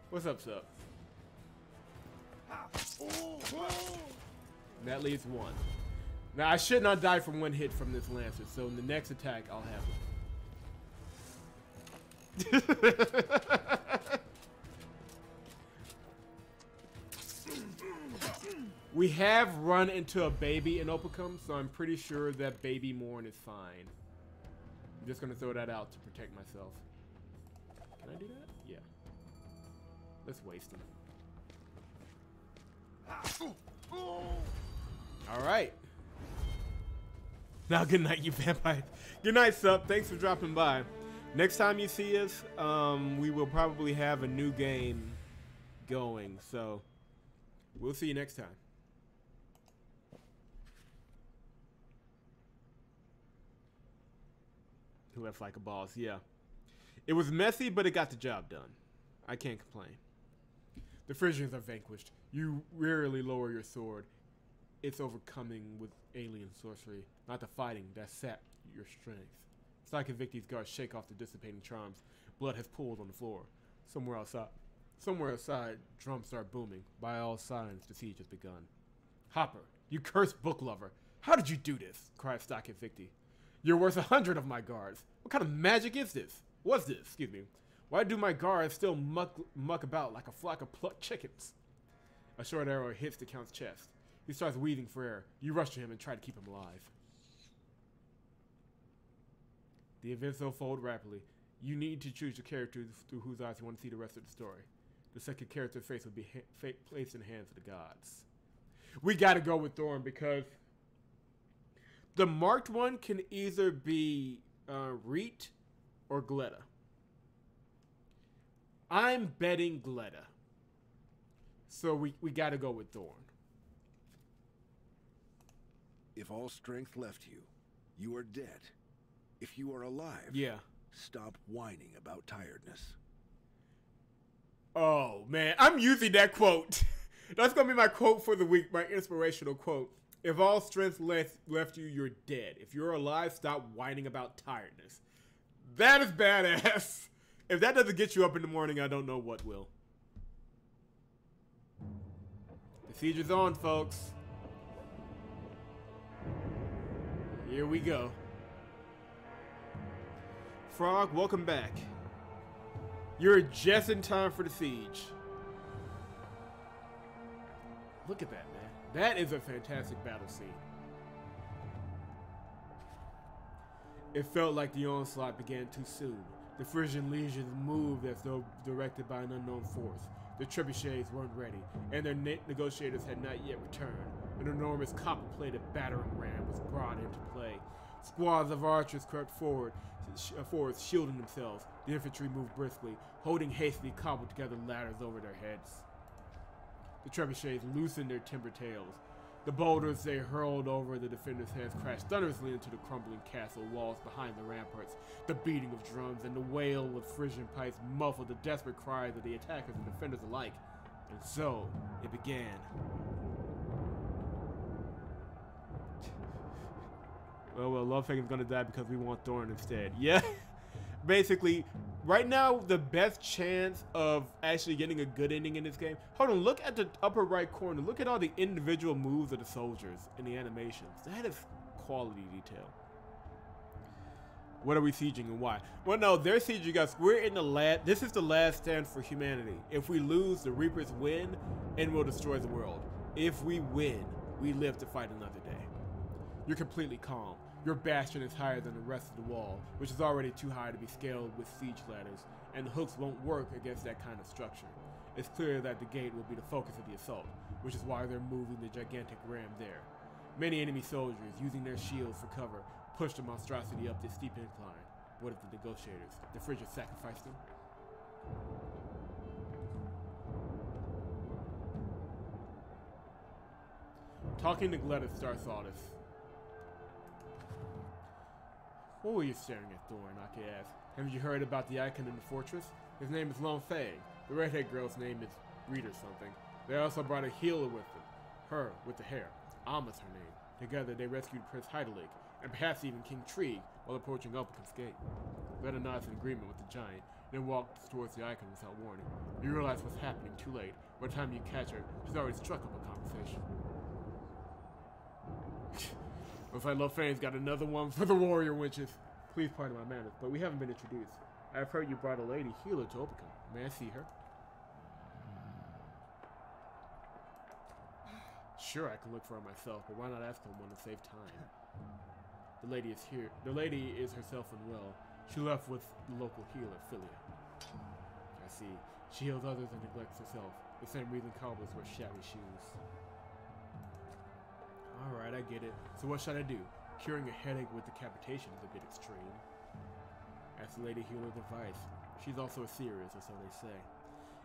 S1: What's up, Sup? And that leaves 1. Now, I should not die from 1 hit from this Lancer, so in the next attack, I'll have it. We have run into a baby in Opacum, so I'm pretty sure that baby Morn is fine. I'm just gonna throw that out to protect myself. Can I do that? Yeah. Let's waste him. Alright. Now good night, you vampire. Good night, Sup. Thanks for dropping by. Next time you see us, we will probably have a new game going, so we'll see you next time. Who left like a boss? Yeah. It was messy, but it got the job done. I can't complain. The Frisians are vanquished. You rarely lower your sword. It's overcoming with alien sorcery, not the fighting that sapped your strength. Psyche Victi's guards shake off the dissipating charms. Blood has pooled on the floor. Somewhere outside, drums start booming. By all signs, the siege has begun. Hopper, you cursed book lover. How did you do this? Cried Psyche Victi. You're worth 100 of my guards. What kind of magic is this? What's this? Excuse me. Why do my guards still muck about like a flock of plucked chickens? A short arrow hits the Count's chest. He starts weaving for air. You rush to him and try to keep him alive. The events unfold rapidly. You need to choose your character through whose eyes you want to see the rest of the story. The second character's face will be placed in the hands of the gods. We gotta go with Thorn because the marked one can either be Reet or Gletta. I'm betting Gletta. So we gotta go with Thorn.
S2: If all strength left you, you are dead. If you are alive,
S1: yeah,
S2: stop whining about tiredness.
S1: Oh man, I'm using that quote. That's gonna be my quote for the week, my inspirational quote. If all strength left you, you're dead. If you're alive, stop whining about tiredness. That is badass. If that doesn't get you up in the morning, I don't know what will. The siege is on, folks. Here we go. Frog, welcome back. You're just in time for the siege. Look at that, man. That is a fantastic battle scene. It felt like the onslaught began too soon. The Frisian legions moved as though directed by an unknown force. The trebuchets weren't ready, and their negotiators had not yet returned. An enormous copper-plated battering ram was brought into play. Squads of archers crept forward, shielding themselves. The infantry moved briskly, holding hastily cobbled together ladders over their heads. The trebuchets loosened their timber tails. The boulders they hurled over the defenders' heads crashed thunderously into the crumbling castle walls behind the ramparts. The beating of drums and the wail of Frisian pipes muffled the desperate cries of the attackers and defenders alike. And so, it began. Well, Lovefaken's gonna die because we want Thorn instead. Yeah. Basically, right now, the best chance of actually getting a good ending in this game. Hold on, look at the upper right corner. Look at all the individual moves of the soldiers and the animations. That is quality detail. What are we sieging and why? Well, no, they're sieging us. We're in the last. This is the last stand for humanity. If we lose, the Reapers win and will destroy the world. If we win, we live to fight another day. You're completely calm. Your bastion is higher than the rest of the wall, which is already too high to be scaled with siege ladders, and the hooks won't work against that kind of structure. It's clear that the gate will be the focus of the assault, which is why they're moving the gigantic ram there. Many enemy soldiers, using their shields for cover, push the monstrosity up this steep incline. What if the negotiators, the Frisians, sacrifice them? Talking to Gletta starts all this. What were you staring at, Thorn? Ake asked. Haven't you heard about the icon in the fortress? His name is Long Fang. The redhead girl's name is Reed or something. They also brought a healer with them. Her, with the hair. Alma's her name. Together they rescued Prince Heidelik, and perhaps even King Trig, while approaching Uppercut's gate. Gletta nods in agreement with the giant, then walks towards the icon without warning. You realize what's happening too late. By the time you catch her, she's already struck up a conversation. Looks like Lofang's got another one for the warrior witches. Please pardon my manners, but we haven't been introduced. I've heard you brought a lady healer to Opicum. May I see her? Sure, I can look for her myself, but why not ask someone to save time? The lady is here. The lady is herself unwell. She left with the local healer, Philia. I see. She heals others and neglects herself. The same reason cobblers wear shabby shoes. Alright, I get it. So what should I do? Curing a headache with decapitation is a bit extreme. Ask the lady healer's advice. She's also a serious, or so they say.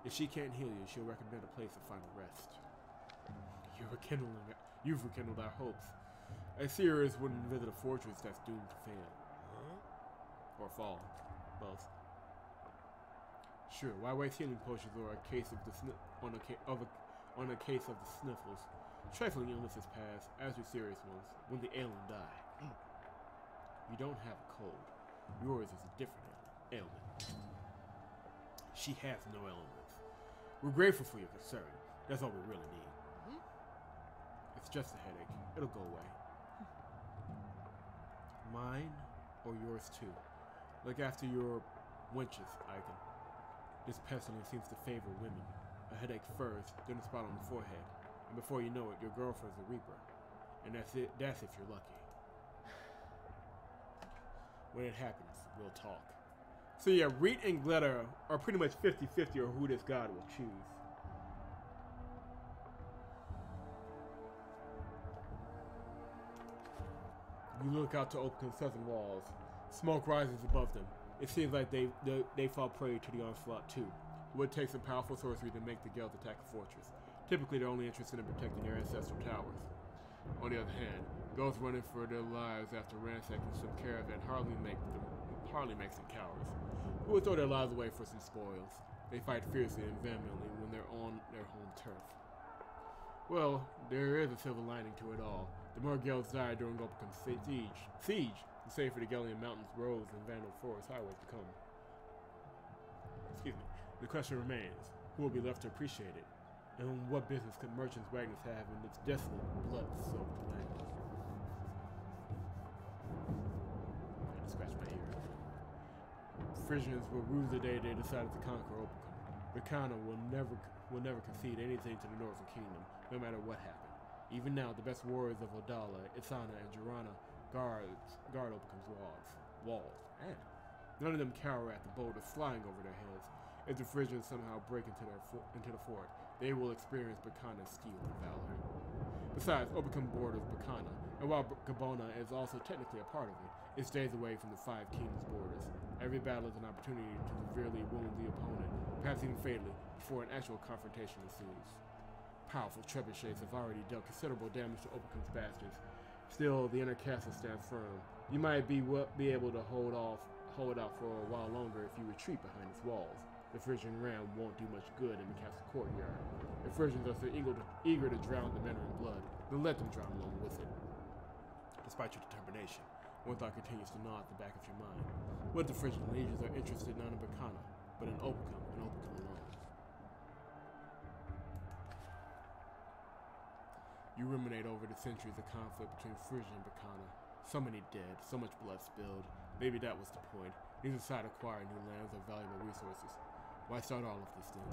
S1: If she can't heal you, she'll recommend a place of final rest. You've rekindled our hopes. A serious wouldn't visit a fortress that's doomed to fail. Or fall. Both. Sure, why waste healing potions or a case of the on a case of the sniffles? Trifling illnesses pass, as do serious ones, when the ailing die. You don't have a cold. Yours is a different ailment. She has no ailments. We're grateful for your concern. That's all we really need. It's just a headache. It'll go away. Mine or yours too? Look after your wenches, Icon. This pestilence seems to favor women. A headache first, then a spot on the forehead. And before you know it, your girlfriend's a Reaper. And that's it. That's if you're lucky. When it happens, we'll talk. So yeah, Reet and Gletta are pretty much 50-50 on who this god will choose. You look out to Opicum's southern walls. Smoke rises above them. It seems like they fall prey to the onslaught too. It would take some powerful sorcery to make the Geld attack a fortress. Typically, they're only interested in protecting their ancestral towers. On the other hand, those running for their lives after ransacking some caravan hardly makes them cowards, who would throw their lives away for some spoils. They fight fiercely and vehemently when they're on their home turf. Well, there is a silver lining to it all. The more Gelds died during Opicum's siege, the safer the Gellian Mountains, roads, and Vandal Forest highways become. Excuse me. The question remains, who will be left to appreciate it? And what business could merchants' wagons have in its desolate, blood-soaked land? I had to scratch my ear. Frisians will rue the day they decided to conquer Opicum. Bacana will never concede anything to the Northern Kingdom, no matter what happened. Even now, the best warriors of Odala, Isana, and Jirana guard Opicum's walls. And none of them cower at the boulders flying over their heads. If the Frisians somehow break into the fort, they will experience Bacana's steel and valor. Besides, Opicum borders Bacana, and while Gabona is also technically a part of it, it stays away from the Five Kingdoms borders. Every battle is an opportunity to severely wound the opponent, perhaps even fatally, before an actual confrontation ensues. Powerful trebuchets have already dealt considerable damage to Opicum's bastions. Still, the inner castle stands firm. You might be able to hold out for a while longer if you retreat behind its walls. The Frisian ram won't do much good in the castle courtyard. The Frisians are so eager to drown the men in blood, then let them drown along with it. Despite your determination, one thought continues to gnaw at the back of your mind. What if the Frisian legions are interested not in Bacana, but in Opicum and Opicum alone? You ruminate over the centuries of conflict between Frisia and Bacana. So many dead, so much blood spilled. Maybe that was the point. Neither side acquired new lands or valuable resources. Why start all of this then?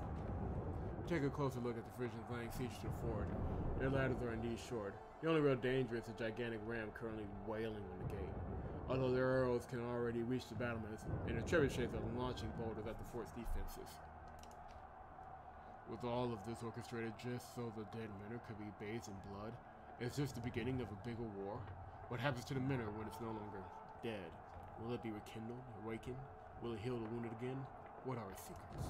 S1: Take a closer look at the Frisians laying siege to the fort. Their ladders are indeed short. The only real danger is a gigantic ram currently wailing on the gate. Although their arrows can already reach the battlements, and their trebuchets are launching boulders at the fort's defenses. With all of this orchestrated just so the dead Menor could be bathed in blood, is this the beginning of a bigger war? What happens to the Menor when it's no longer dead? Will it be rekindled, awakened? Will it heal the wounded again? What are its secrets?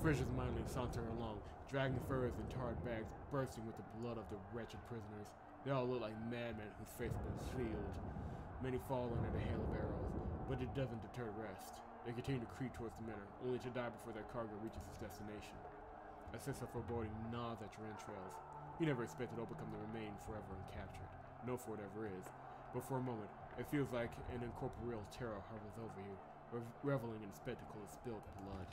S1: Frisians mindly saunter along, dragging furs and tarred bags bursting with the blood of the wretched prisoners. They all look like madmen whose faces have been sealed. Many fall under the hail of arrows, but it doesn't deter the rest. They continue to creep towards the Menor, only to die before their cargo reaches its destination. A sense of foreboding gnaws at your entrails. You never expected Opicum to remain forever uncaptured. No fort ever is. But for a moment, it feels like an incorporeal terror hovers over you, reveling in the spectacle of spilled blood.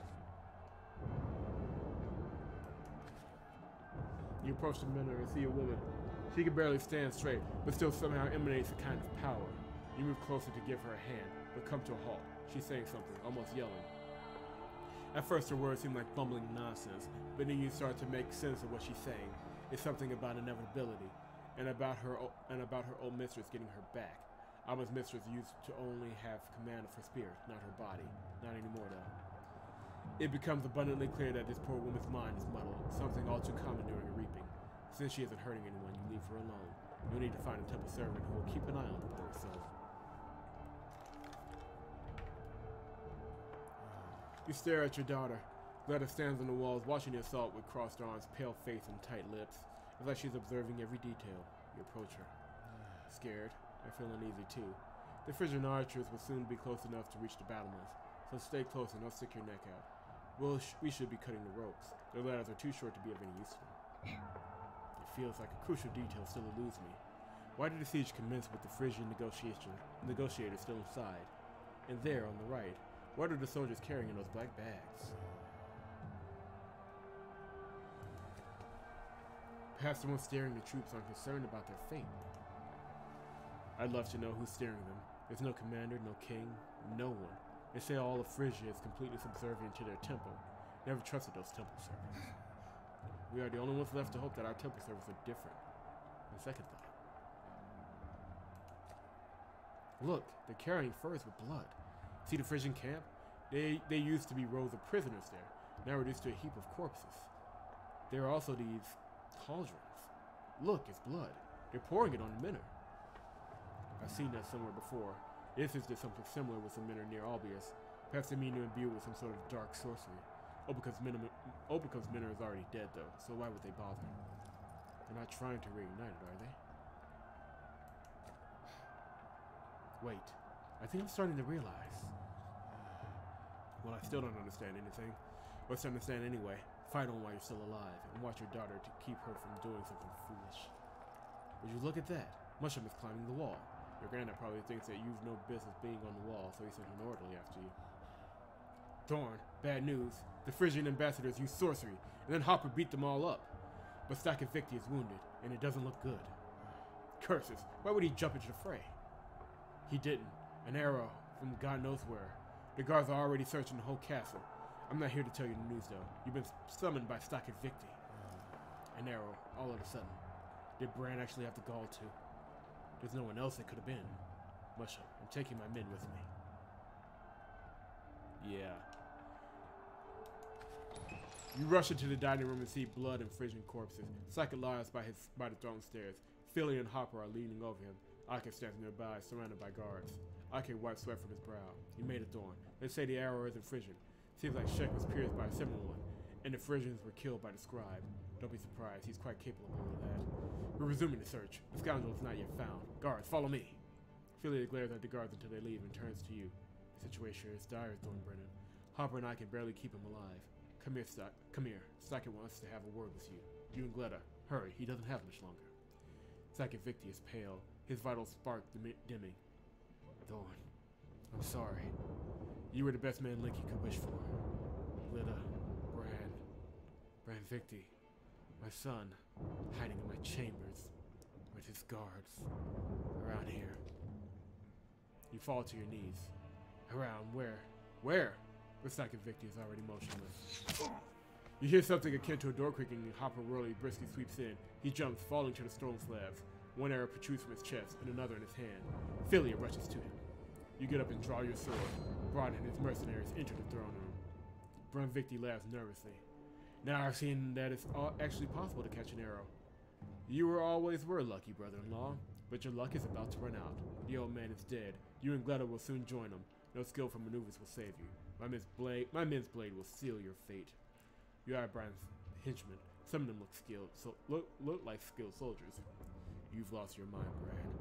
S1: You approach the Menor and see a woman. She can barely stand straight, but still somehow emanates a kind of power. You move closer to give her a hand, but come to a halt. She's saying something, almost yelling. At first her words seem like bumbling nonsense, but then you start to make sense of what she's saying. It's something about inevitability, and about her old mistress getting her back. Alma's mistress used to only have command of her spirit, not her body. Not anymore, though. It becomes abundantly clear that this poor woman's mind is muddled, something all too common during a reaping. Since she isn't hurting anyone, you leave her alone. You'll need to find a temple servant who will keep an eye on the poor soul. You stare at your daughter. Gletta stands on the walls, watching the assault with crossed arms, pale face, and tight lips. It's like she's observing every detail. You approach her. Scared. I feel uneasy too. The Frisian archers will soon be close enough to reach the battlements, so stay close and don't stick your neck out. We should be cutting the ropes. Their ladders are too short to be of any use to them. It feels like a crucial detail still eludes me. Why did the siege commence with the Frisian negotiators still inside? And there, on the right, what are the soldiers carrying in those black bags? Perhaps the ones steering the troops aren't concerned about their fate. I'd love to know who's steering them. There's no commander, no king, no one. They say all of Frisia is completely subservient to their temple. Never trusted those temple servants. We are the only ones left to hope that our temple servants are different. On second thought. Look, they're carrying furs with blood. See the Frisian camp? They used to be rows of prisoners there, now reduced to a heap of corpses. There are also these cauldrons. Look, it's blood. They're pouring it on the Minor. I've seen that somewhere before. This is just something similar with some Minor near Albius. Perhaps they mean to imbue it with some sort of dark sorcery. Because Minor is already dead, though, so why would they bother? They're not trying to reunite it, are they? Wait, I think I'm starting to realize. Well, I still don't understand anything. What's to understand anyway? Fight on while you're still alive, and watch your daughter to keep her from doing something foolish. Would you look at that? Mushroom is climbing the wall. Your granddad probably thinks that you've no business being on the wall, so he sent an orderly after you. Thorn, bad news. The Frisian ambassadors used sorcery, and then Hopper beat them all up. But Victi is wounded, and it doesn't look good. Curses, why would he jump into the fray? He didn't. An arrow from God knows where. The guards are already searching the whole castle. I'm not here to tell you the news, though. You've been summoned by Victi. An arrow, all of a sudden. Did Bran actually have the gall to? There's no one else it could have been. Musha, I'm taking my men with me. Yeah. You rush into the dining room and see blood and Frisian corpses. Sackett lies by the throne stairs. Philly and Hopper are leaning over him. Ake stands nearby, surrounded by guards. Ake wipes sweat from his brow. You made it, Thorn. They say the arrow isn't Frisian. Seems like Shek was pierced by a similar one, and the Frisians were killed by the scribe. Don't be surprised, he's quite capable of that. We're resuming the search. The scoundrel is not yet found. Guards, follow me. Philly glares at the guards until they leave and turns to you. The situation is dire, Thornbrennan. Hopper and I can barely keep him alive. Come here, Come here. Sackett wants to have a word with you. You and Gletta. Hurry, he doesn't have much longer. Sackett Victi is pale, his vital spark dimming. Thorn, I'm sorry. You were the best man Linky could wish for. Gletta, Bran Victi, my son, hiding in my chambers with his guards. Around here. You fall to your knees. Around where? Where? The Sackett Victi is already motionless. You hear something akin to a door creaking, and Hopper Whirly briskly sweeps in. He jumps, falling to the stone slabs. One arrow protrudes from his chest, and another in his hand. Philia rushes to him. You get up and draw your sword. Bron and his mercenaries enter the throne room. Bran Victi laughs nervously. Now I've seen that it's actually possible to catch an arrow. You always were lucky, brother-in-law, but your luck is about to run out. The old man is dead. You and Gletta will soon join him. No skillful maneuvers will save you. My men's blade will seal your fate. You are Bran's henchmen. Some of them look skilled, look like skilled soldiers. You've lost your mind, Bran.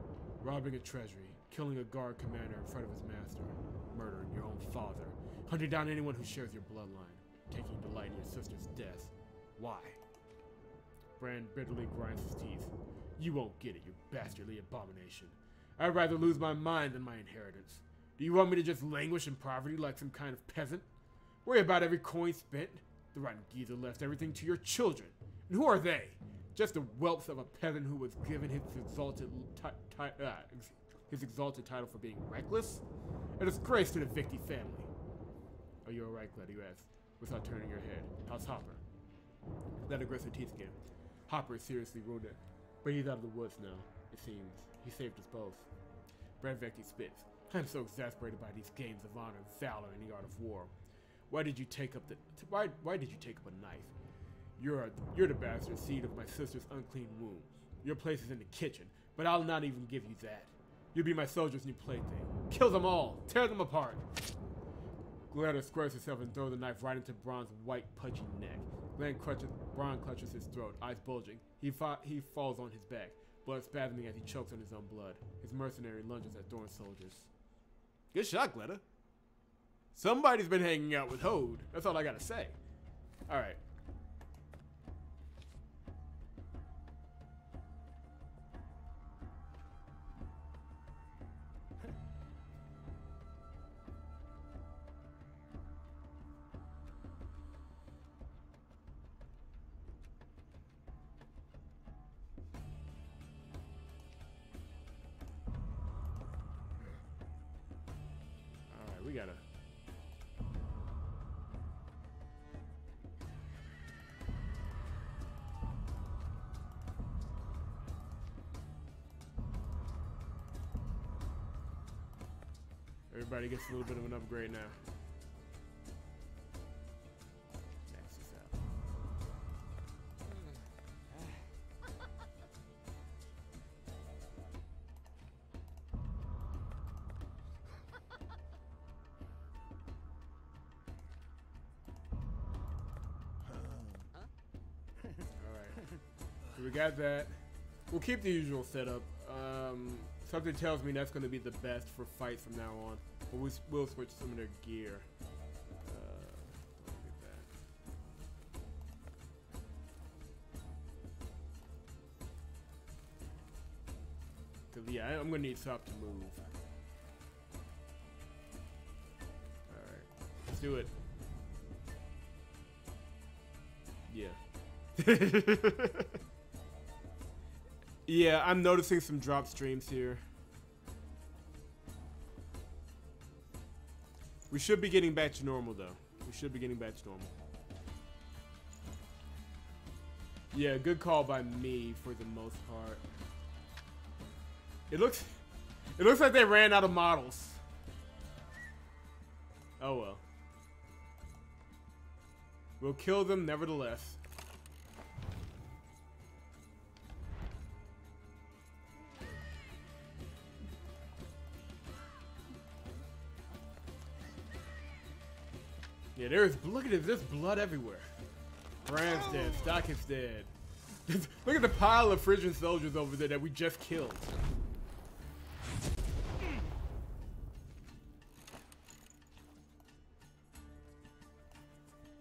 S1: Robbing a treasury, killing a guard commander in front of his master, murdering your own father, hunting down anyone who shares your bloodline, taking delight in your sister's death. Why? Bran bitterly grinds his teeth. You won't get it, you bastardly abomination. I'd rather lose my mind than my inheritance. Do you want me to just languish in poverty like some kind of peasant? Worry about every coin spent? The rotten geezer left everything to your children. And who are they? Just the whelps of a peasant who was given his exalted title for being reckless? A disgrace to the Victi family. Are you alright, Gletta, you ask, without turning your head. How's Hopper? Gletta grits her teeth again. Hopper is seriously wounded, but he's out of the woods now, it seems. He saved us both. Bran Victi spits. I'm so exasperated by these games of honor, valor, and the art of war. Why did you take up a knife? You're the bastard seed of my sister's unclean womb. Your place is in the kitchen, but I'll not even give you that. You'll be my soldier's new plaything. Kill them all! Tear them apart! Gletta squares herself and throws the knife right into Bron's white, pudgy neck. Bron clutches his throat, eyes bulging. He falls on his back, blood spasming as he chokes on his own blood. His mercenary lunges at Thorn's soldiers. Good shot, Gletta. Somebody's been hanging out with Hode. That's all I gotta say. Alright. We gotta. Everybody gets a little bit of an upgrade now. Max this out. Alright. So we got that. We'll keep the usual setup. Something tells me that's going to be the best for fights from now on. But we'll switch some of their gear. Look at that. Cause yeah, I'm going to need Sop to move. Alright, let's do it. Yeah. Yeah, I'm noticing some drop streams here. We should be getting back to normal, though. We should be getting back to normal. Yeah, good call by me for the most part. It looks like they ran out of models. Oh well. We'll kill them nevertheless. Yeah, look at it, there's blood everywhere. Bram's dead, Stockett's dead. Look at the pile of Frisian soldiers over there that we just killed.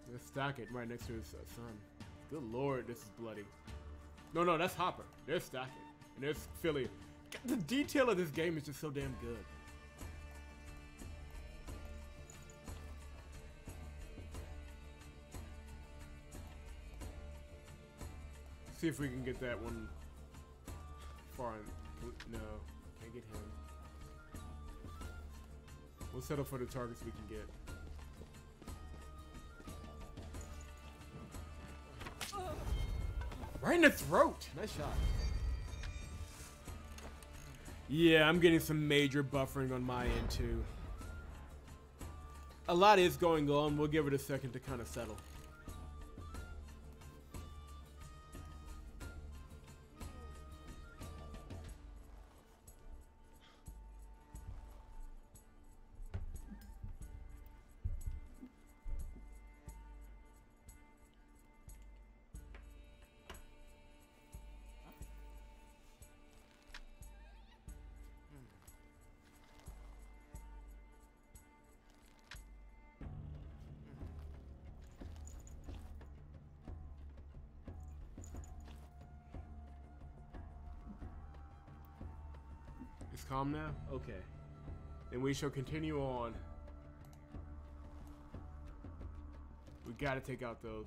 S1: There's Stockett right next to his son. Good lord, this is bloody. No, that's Hopper. There's Stockett. And there's Philly. The detail of this game is just so damn good. See if we can get that one far in. No, can't get him. We'll settle for the targets we can get. Right in the throat! Nice shot. Yeah, I'm getting some major buffering on my end too. A lot is going on. We'll give it a second to kind of settle. It's calm now? Okay. Then we shall continue on. We gotta take out those,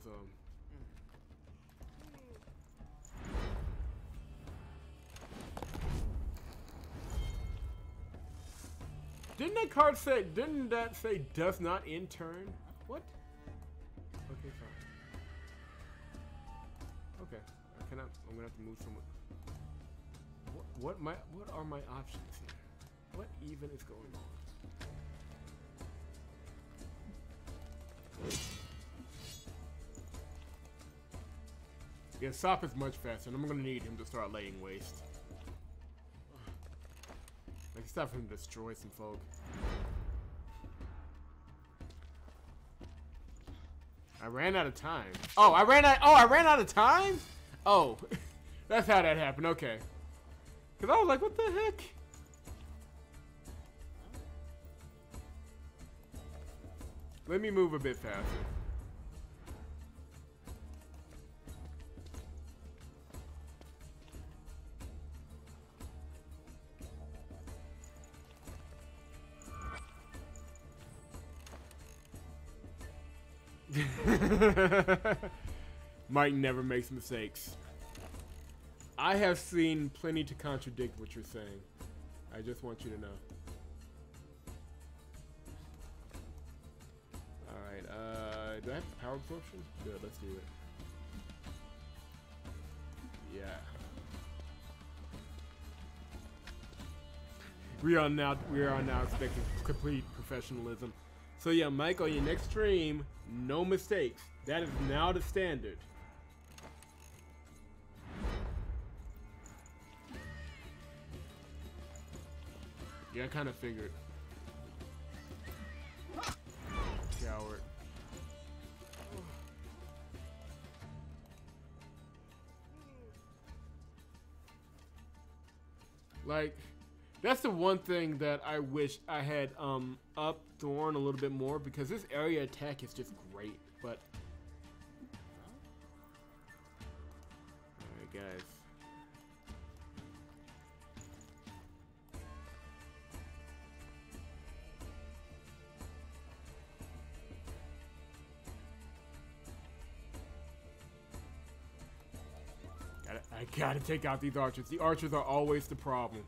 S1: Didn't that say does not in turn? What? Okay, fine. Okay. I'm gonna have to move somewhere. What are my options here? What even is going on? Yeah, Sop is much faster, and I'm gonna need him to start laying waste. Like, it's time for him to destroy some folk. I ran out of time. Oh, I ran out of time? Oh, that's how that happened. Okay. Because I was like, what the heck? Let me move a bit faster. Mike never makes mistakes. I have seen plenty to contradict what you're saying. I just want you to know. Alright, do I have power absorption? Good, let's do it. Yeah. We are now expecting complete professionalism. So yeah, Mike, on your next stream, no mistakes. That is now the standard. Yeah, I kind of figured. Coward. Like, that's the one thing that I wish I had up Thorn a little bit more, because this area attack is just great. But alright, guys. I gotta take out these archers. The archers are always the problem.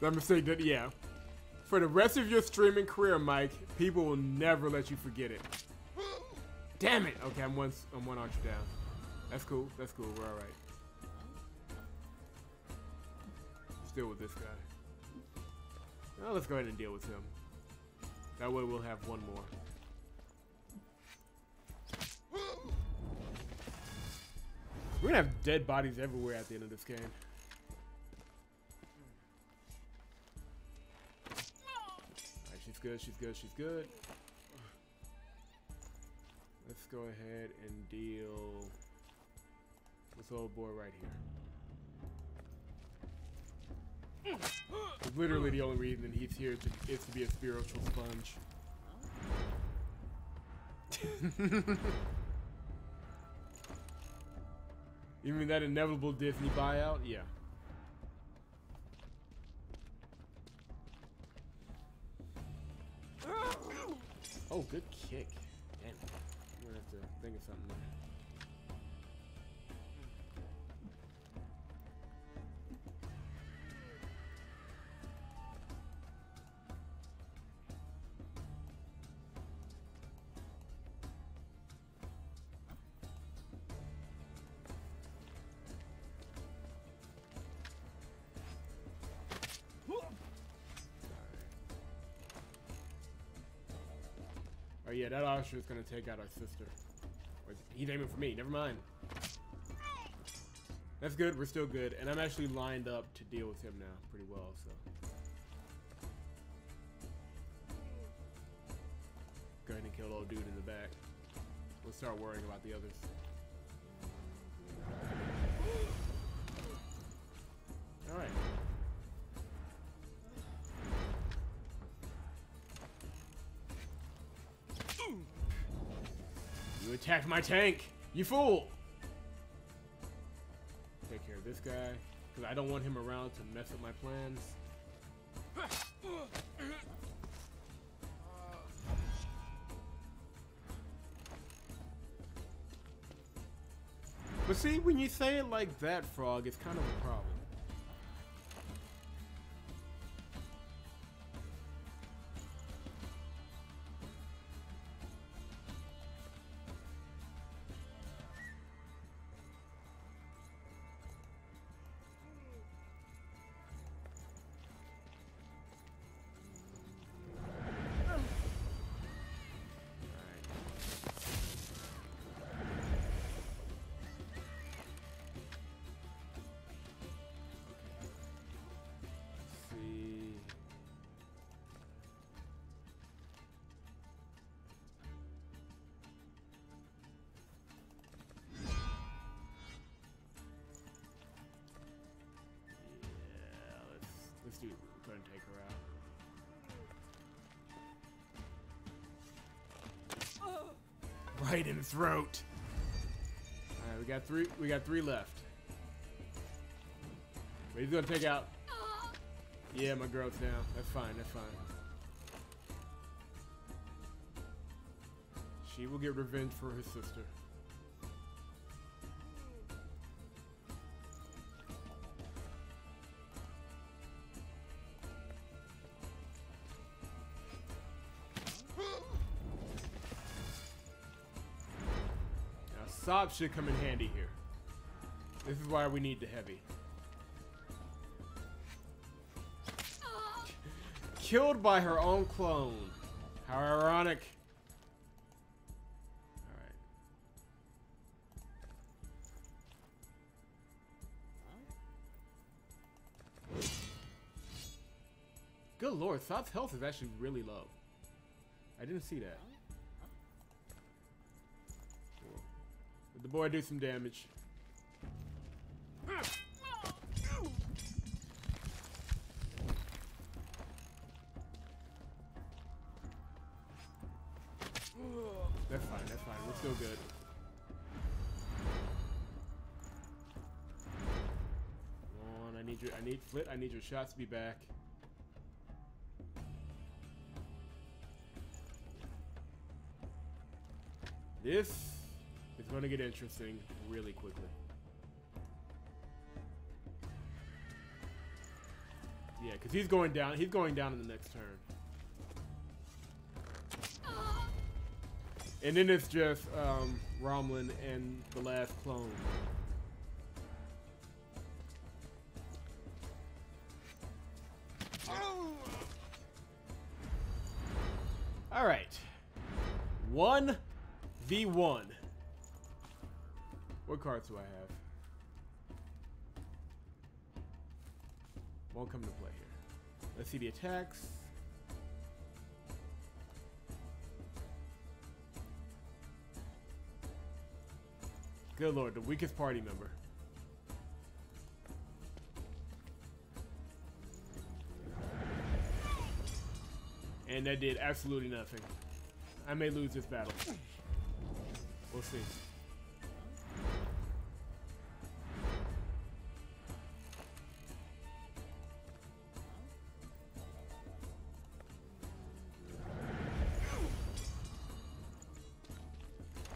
S1: That mistake did, yeah. For the rest of your streaming career, Mike, people will never let you forget it. Damn it! Okay, I'm one archer down. That's cool. That's cool. We're all right. Still with this guy. Well, let's go ahead and deal with him. That way we'll have one more. We're gonna have dead bodies everywhere at the end of this game. Alright, she's good, she's good, she's good. Let's go ahead and deal with this old boy right here. Literally the only reason he's here is to be a spiritual sponge. You mean that inevitable Disney buyout? Yeah. Oh, good kick. Damn. I'm gonna have to think of something there. Oh yeah, that archer is gonna take out our sister. He's aiming for me, never mind. That's good, we're still good. And I'm actually lined up to deal with him now pretty well, so. Go ahead and kill the old dude in the back. We'll start worrying about the others. Alright. You attacked my tank! You fool! Take care of this guy, because I don't want him around to mess up my plans. But see, when you say it like that, Frog, it's kind of a problem. Let's do it. Go ahead and take her out. Right in the throat. Alright, we got three left. But he's gonna take out. Yeah, my girl's down. That's fine, that's fine. She will get revenge for her sister. Sob should come in handy here. This is why we need the heavy. Killed by her own clone. How ironic. Alright. Good lord, Sob's health is actually really low. I didn't see that. Cool. Did the boy do some damage? That's fine, we're still good. Come on, I need Flit, I need your shots to be back. This is going to get interesting really quickly. Yeah, because he's going down in the next turn. And then it's just Romlin and the last clone. All right. 1v1. What cards do I have? Won't come to play here. Let's see the attacks. Good lord, the weakest party member. And that did absolutely nothing. I may lose this battle. We'll see.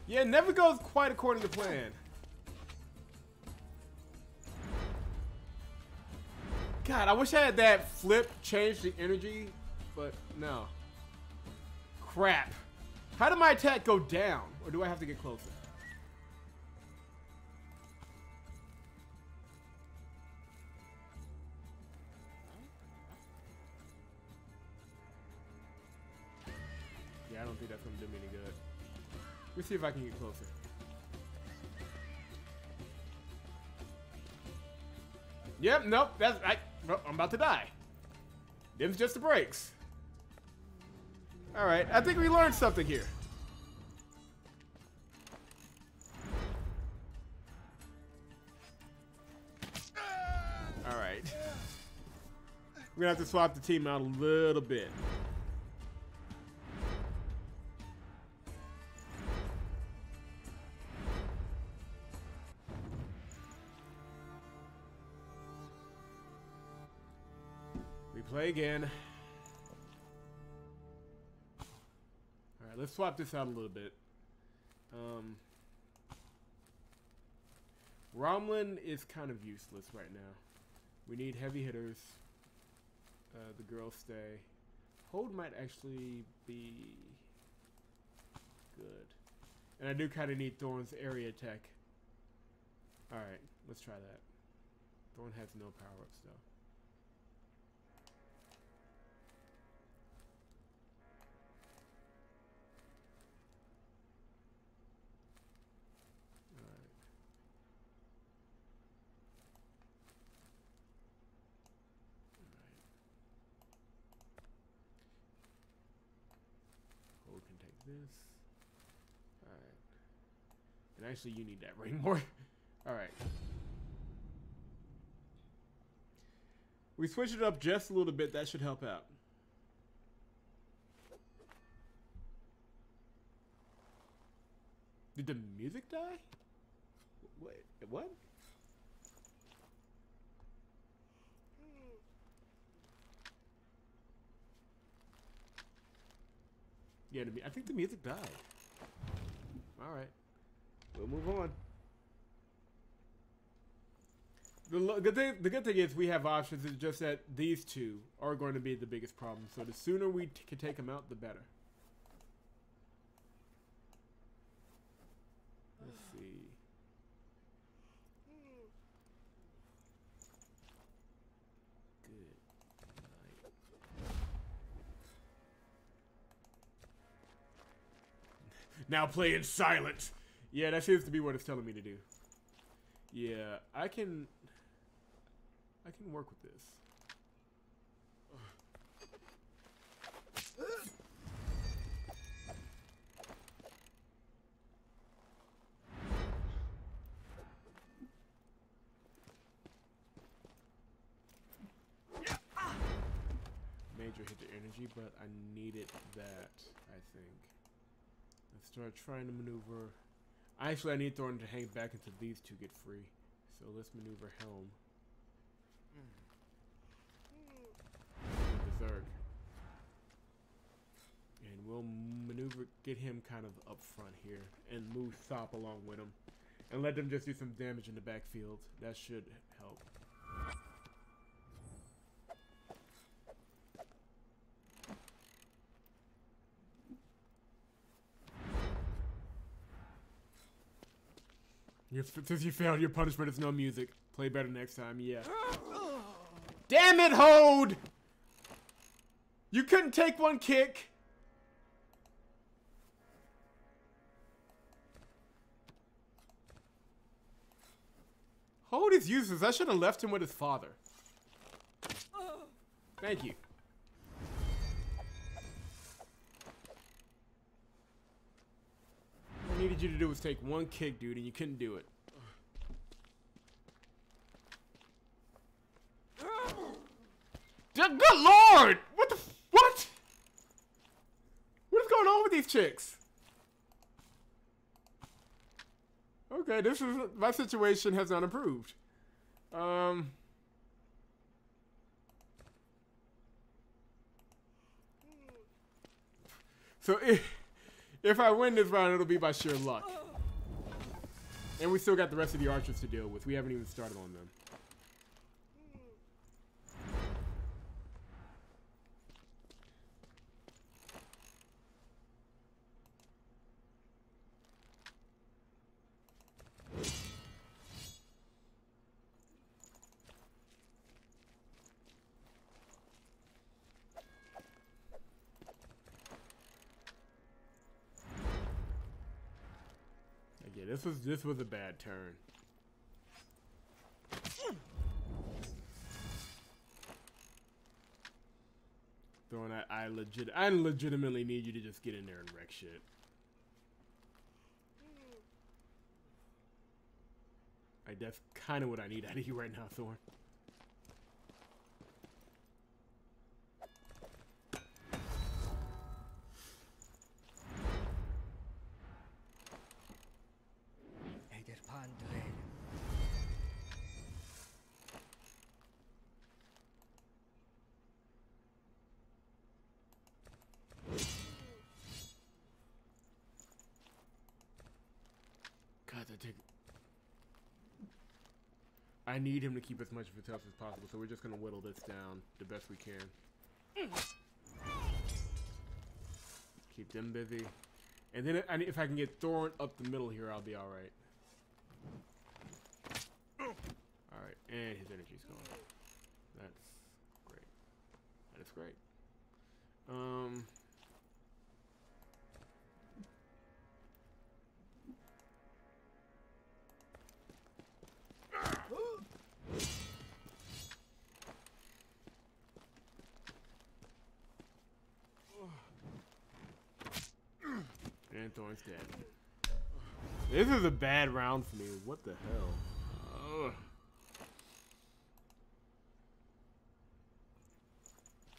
S1: Yeah, it never goes quite according to plan. God, I wish I had that flip change the energy, but no. Crap. How did my attack go down? Or do I have to get closer? Yeah, I don't think that's going to do me any good. Let's see if I can get closer. Yep, nope, I'm about to die. Them's just the breaks. Alright, I think we learned something here. Alright. We're gonna have to swap the team out a little bit. We play again. Alright, let's swap this out a little bit. Romlin is kind of useless right now. We need heavy hitters. The girls stay. Hold might actually be good. And I do kind of need Thorn's area attack. Alright, let's try that. Thorn has no power-ups though. This. Alright. And actually you need that ring more. Alright. We switched it up just a little bit. That should help out. Did the music die? Wait, what? Yeah, I think the music died. Alright. We'll move on. The good thing is we have options. It's just that these two are going to be the biggest problem. So the sooner we can take them out, the better. Let's see. Now play in silence. Yeah, that seems to be what it's telling me to do. Yeah, I can work with this. Major hit to energy, but I needed that, I think. Let's start trying to maneuver. Actually, I need Thorn to hang back until these two get free. So let's maneuver Helm. Berserk. And we'll maneuver, get him kind of up front here. And move Thop along with him. And let them just do some damage in the backfield. That should help. Since you failed, your punishment is no music. Play better next time, yeah. Damn it, Hold! You couldn't take one kick! Hold is useless. I should have left him with his father. Thank you. All I needed you to do was take one kick, dude, and you couldn't do it. Good lord! What? What is going on with these chicks? Okay, this is my situation has not improved. So if I win this round, it'll be by sheer luck. And we still got the rest of the archers to deal with. We haven't even started on them. Yeah, this was a bad turn. Throwing that, I legitimately need you to just get in there and wreck shit. That's kind of what I need out of you right now, Thorn. I need him to keep as much of his health as possible, so we're just gonna whittle this down the best we can. Keep them busy. And then if I can get Thorn up the middle here, I'll be alright. Alright, and his energy's gone. That's great. That is great. And Thorn's dead. This is a bad round for me. What the hell? Ugh.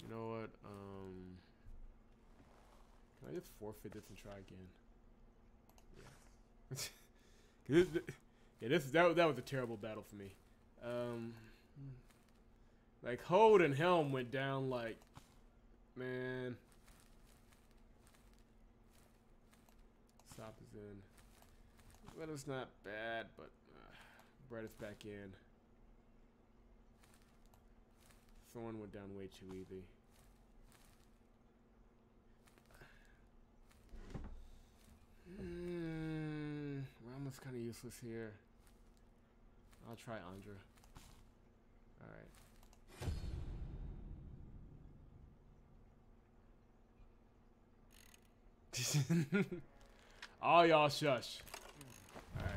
S1: You know what? Can I just forfeit this and try again? Yeah. That was a terrible battle for me. Like Hold and Helm went down like, man. Stop is in. Weather's not bad, but Brett is back in. Thorn went down way too easy. Rama's kind of useless here. I'll try Andra. Alright. All y'all shush. Alright.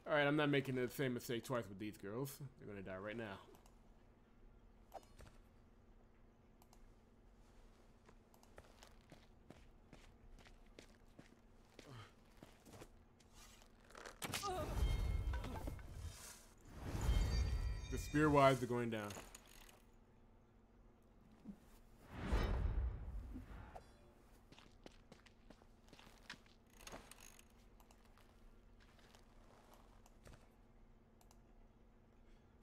S1: Alright, I'm not making the same mistake twice with these girls. They're gonna die right now. The spear wives are going down.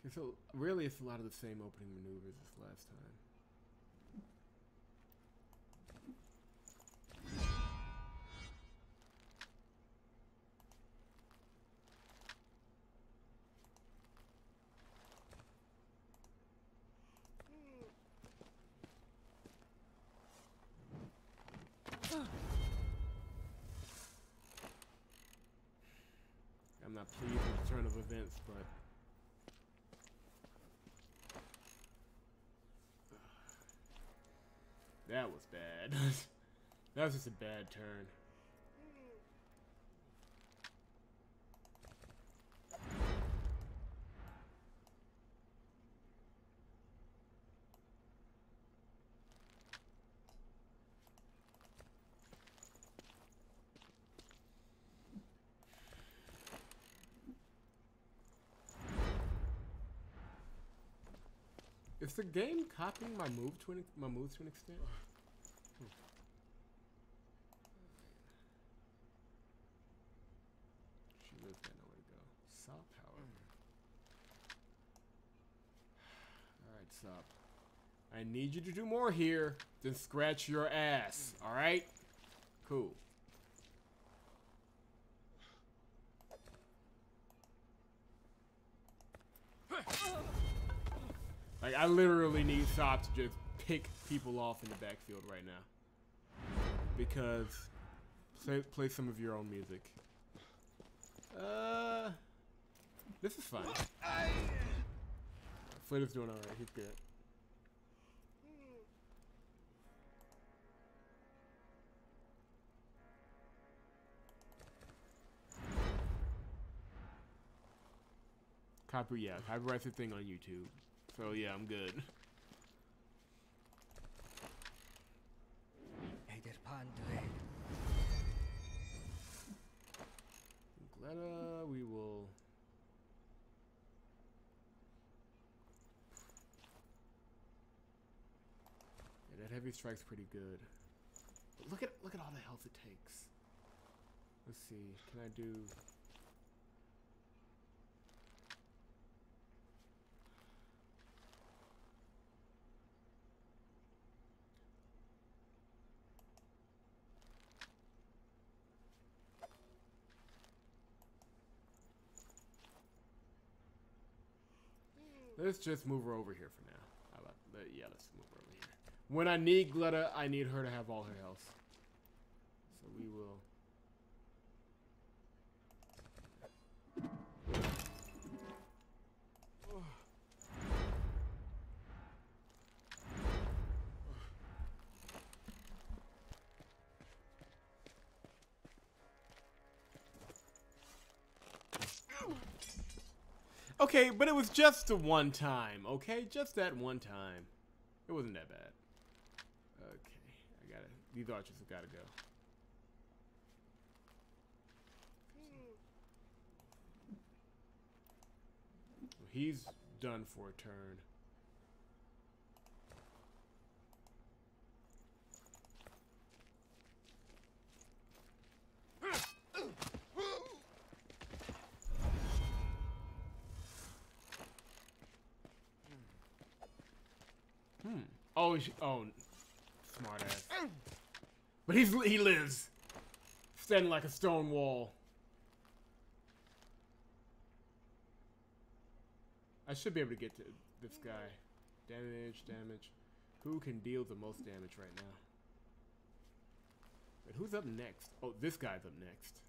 S1: Okay, so really it's a lot of the same opening maneuvers as last time. I'm not pleased with the turn of events, but that was bad. That was just a bad turn. Is the game copying my moves to an extent? She lives got nowhere to go. Sop, however. Alright, Sop. I need you to do more here than scratch your ass. Alright? Cool. Like, I literally need Sop to just pick people off in the backfield right now. Because play some of your own music. This is fine. Flit is doing alright, he's good. Copyright's a thing on YouTube. So yeah, I'm good. Gletta, we will. Yeah, that heavy strike's pretty good. But look at all the health it takes. Let's see, can I do? Let's just move her over here for now. How about that? Yeah, let's move her over here. When I need Gletta, I need her to have all her health. So we will. Okay, but it was just the one time, okay? Just that one time. It wasn't that bad. Okay, these archers have gotta go. He's done for a turn. Oh, smart ass. But he lives. Standing like a stone wall. I should be able to get to this guy. Damage. Who can deal the most damage right now? Wait, who's up next? Oh, this guy's up next.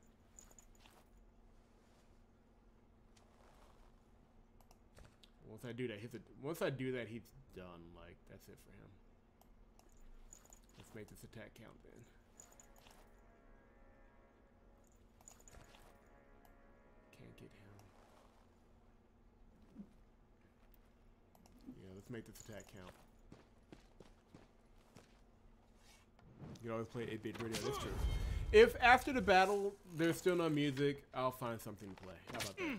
S1: Once I do that, he's done. Like, that's it for him. Let's make this attack count then. Can't get him. Yeah, let's make this attack count. You can always play 8-bit radio, that's true. If after the battle there's still no music, I'll find something to play. How about that?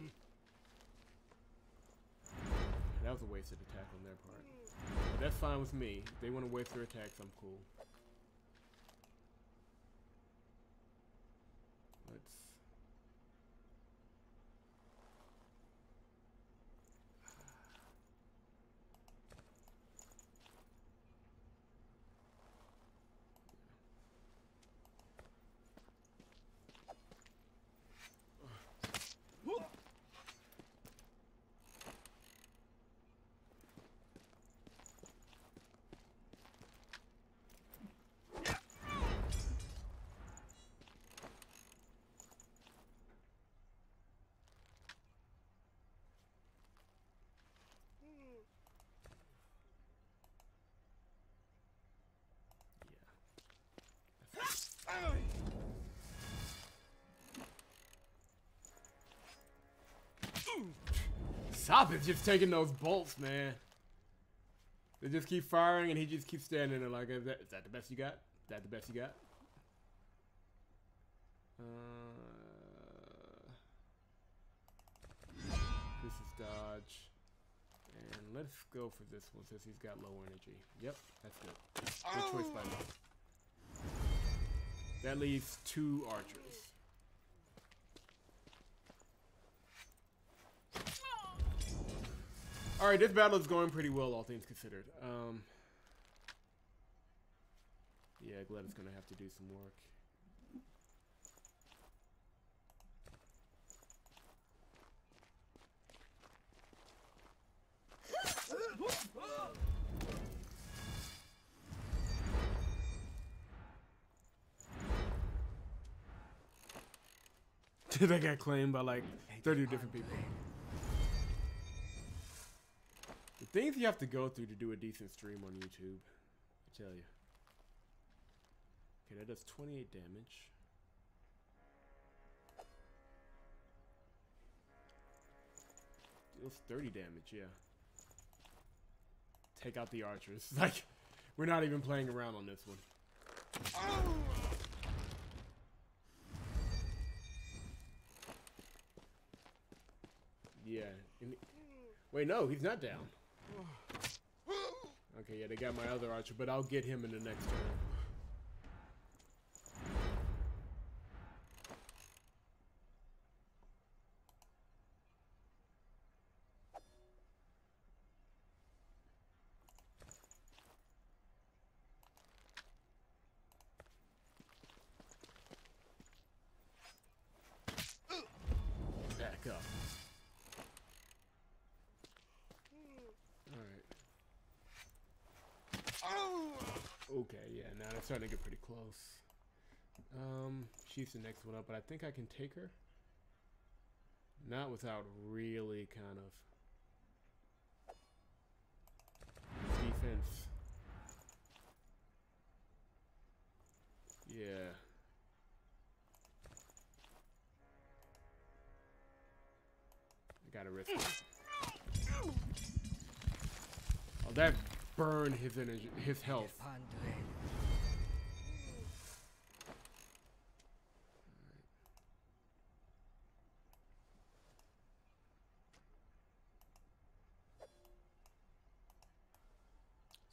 S1: That was a wasted attack on their part. But that's fine with me. If they want to waste their attacks, I'm cool. Let's... Stop it, just taking those bolts, man. They just keep firing and he just keeps standing there like, is that the best you got? Is that the best you got? This is dodge. And let's go for this one since he's got low energy. Yep, that's good. Good choice by me. That leaves 2 archers. Alright, this battle is going pretty well, all things considered. Yeah, Glenn is going to have to do some work. That got claimed by like 30 different people. The things you have to go through to do a decent stream on YouTube, I tell you. Okay, that does 28 damage. Deals 30 damage, yeah. Take out the archers. Like, we're not even playing around on this one. Yeah. Wait, no, he's not down. Okay, yeah, they got my other archer, but I'll get him in the next turn. Back up. Okay, yeah, now they're starting to get pretty close. She's the next one up, but I think I can take her. Not without really kind of defense. Yeah. I gotta risk it. Oh, that burned his energy, his health.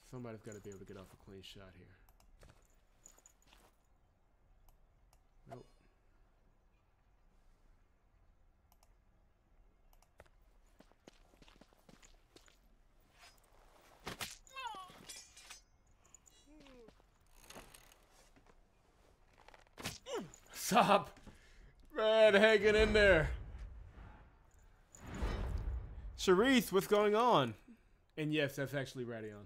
S1: Somebody's got to be able to get off a clean shot here. Nope. Stop! Man, hanging in there. Charisse, what's going on? And yes, that's actually Radion.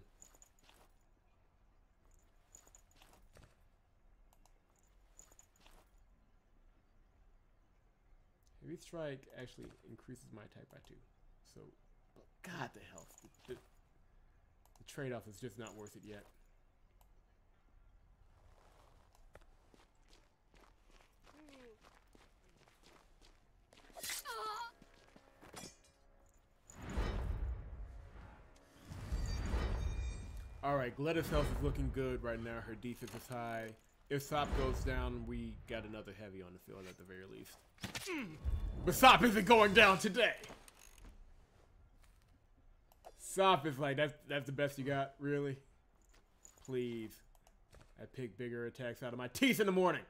S1: Heavy Strike actually increases my attack by 2. So, God, the health. The trade-off is just not worth it yet. Alright, Gletta's health is looking good right now. Her defense is high. If Sop goes down, we got another heavy on the field at the very least. But Sop isn't going down today! Sop is like, that's the best you got? Really? Please. I pick bigger attacks out of my teeth in the morning!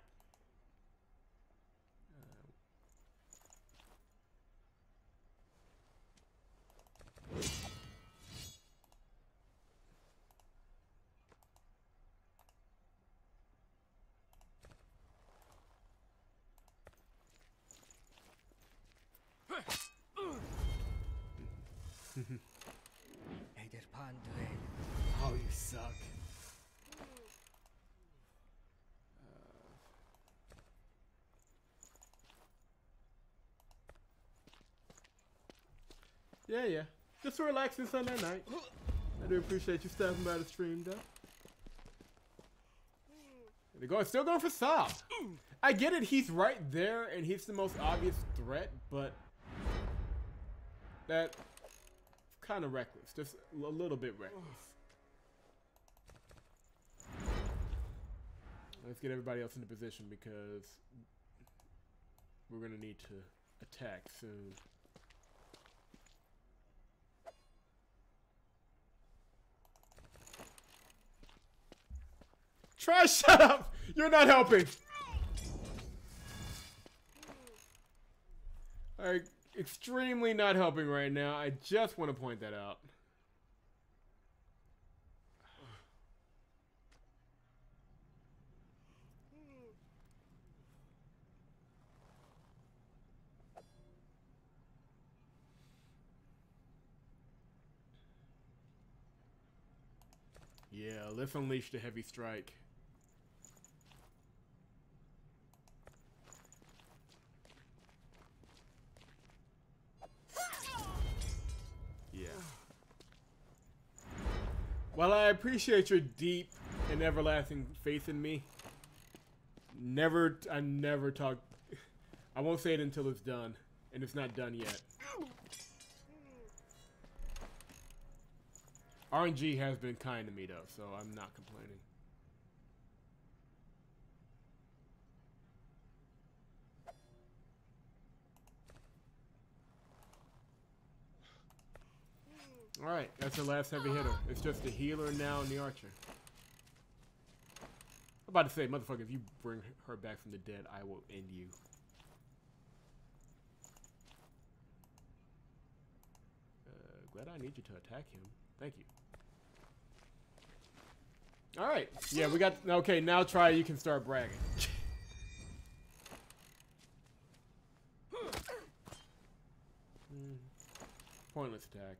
S1: Oh, you suck. Yeah. Just a relaxing Sunday night. I do appreciate you stopping by the stream, though. They're still going for Sop. I get it, he's right there, and he's the most obvious threat, but that's kind of reckless. Just a little bit reckless. Let's get everybody else into position because we're going to need to attack soon. Try, shut up! You're not helping! Alright, extremely not helping right now. I just want to point that out. Yeah, let's unleash the heavy strike. Yeah. While I appreciate your deep and everlasting faith in me, I never talk. I won't say it until it's done, and it's not done yet. RNG has been kind to me though, so I'm not complaining. Alright, that's the last heavy hitter. It's just the healer now and the archer. I'm about to say, motherfucker, if you bring her back from the dead, I will end you. Glad I need you to attack him. Thank you. Alright, yeah, we got... Okay, now try, you can start bragging. Pointless attack.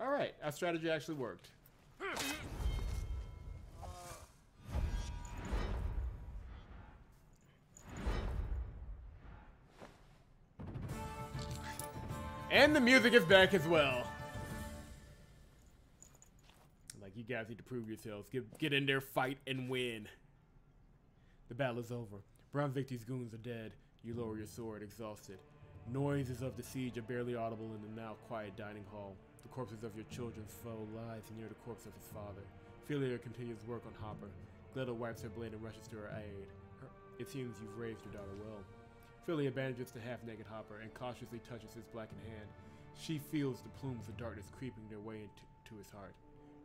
S1: Alright, our strategy actually worked. And the music is back as well. Like, you guys need to prove yourselves. Get in there, fight, and win. The battle is over. Brown Victor's goons are dead. You lower your sword, exhausted. Noises of the siege are barely audible in the now quiet dining hall. The corpses of your children's foe lies near the corpse of his father. Philia continues work on Hopper. Gletta wipes her blade and rushes to her aid. It seems you've raised your daughter well. Philia bandages the half-naked Hopper and cautiously touches his blackened hand. She feels the plumes of darkness creeping their way into his heart.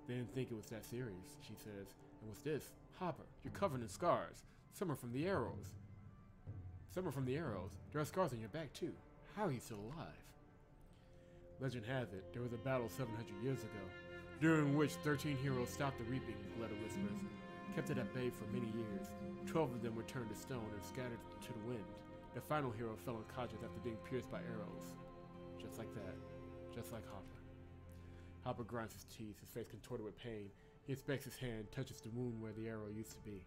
S1: They didn't think it was that serious, she says. And what's this? Hopper, you're covered in scars. Some are from the arrows. There are scars on your back, too. How are you still alive? Legend has it, there was a battle 700 years ago, during which 13 heroes stopped the reaping, Gletta whispers. Kept it at bay for many years. 12 of them were turned to stone and scattered to the wind. The final hero fell unconscious after being pierced by arrows. Just like that. Just like Hopper. Hopper grinds his teeth, his face contorted with pain. He inspects his hand, touches the wound where the arrow used to be.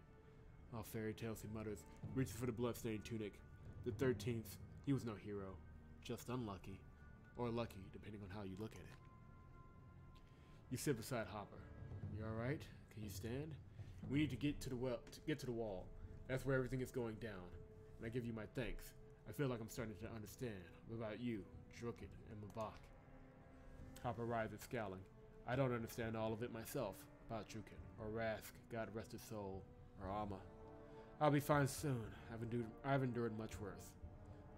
S1: All fairy tales, he mutters, reaches for the bloodstained tunic. The 13th, he was no hero. Just unlucky. Or lucky, depending on how you look at it. You sit beside Hopper. You alright? Can you stand? We need to get to the wall. That's where everything is going down. And I give you my thanks. I feel like I'm starting to understand. What about you, Drukit, and Mabak? Hopper rises, scowling. I don't understand all of it myself. Balchukin, or Rask, God rest his soul, or Alma. I'll be fine soon. I've endured much worse.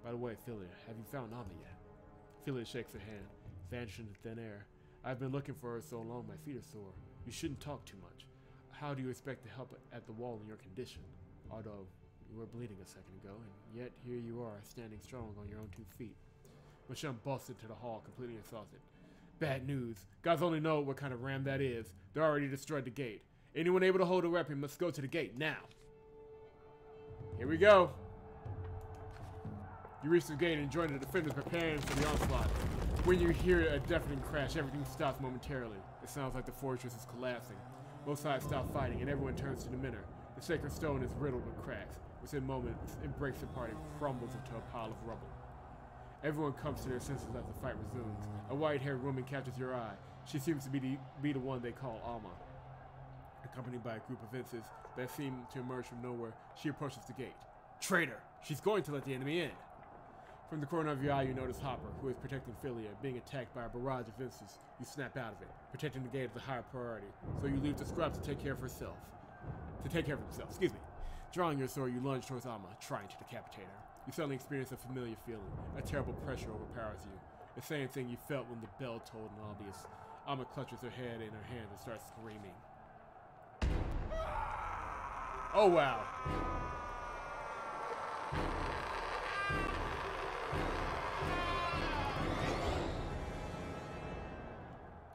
S1: By the way, Philia, have you found Alma yet? Philia shakes her hand, vanishing into thin air. I've been looking for her so long my feet are sore. You shouldn't talk too much. How do you expect to help at the wall in your condition? Although, you were bleeding a second ago, and yet here you are, standing strong on your own 2 feet. Masham busts into the hall, completely exhausted. Bad news. Gods only know what kind of ram that is. They already destroyed the gate. Anyone able to hold a weapon must go to the gate now. Here we go. You reach the gate and join the defenders preparing for the onslaught. When you hear a deafening crash, everything stops momentarily. It sounds like the fortress is collapsing. Both sides stop fighting and everyone turns to the minnow. The sacred stone is riddled with cracks. Within moments, it breaks apart and crumbles into a pile of rubble. Everyone comes to their senses as the fight resumes. A white-haired woman catches your eye. She seems to be the one they call Alma. Accompanied by a group of Vinces that seem to emerge from nowhere, she approaches the gate. Traitor! She's going to let the enemy in! From the corner of your eye, you notice Hopper, who is protecting Philia, being attacked by a barrage of Vinces. You snap out of it. Protecting the gate is a higher priority, so you leave the scrub to take care of himself. Excuse me. Drawing your sword, you lunge towards Alma, trying to decapitate her. You suddenly experience a familiar feeling. A terrible pressure overpowers you. The same thing you felt when the bell tolled in Albius. Alma clutches her head in her hands and starts screaming. Oh, wow.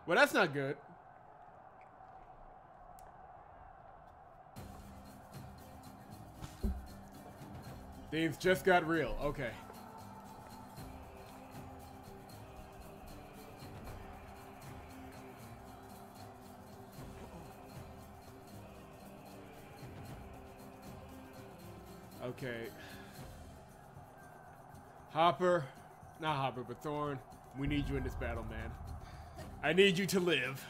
S1: Well, that's not good. Things just got real. Okay. Okay. Hopper. Not Hopper, but Thorn. We need you in this battle, man. I need you to live.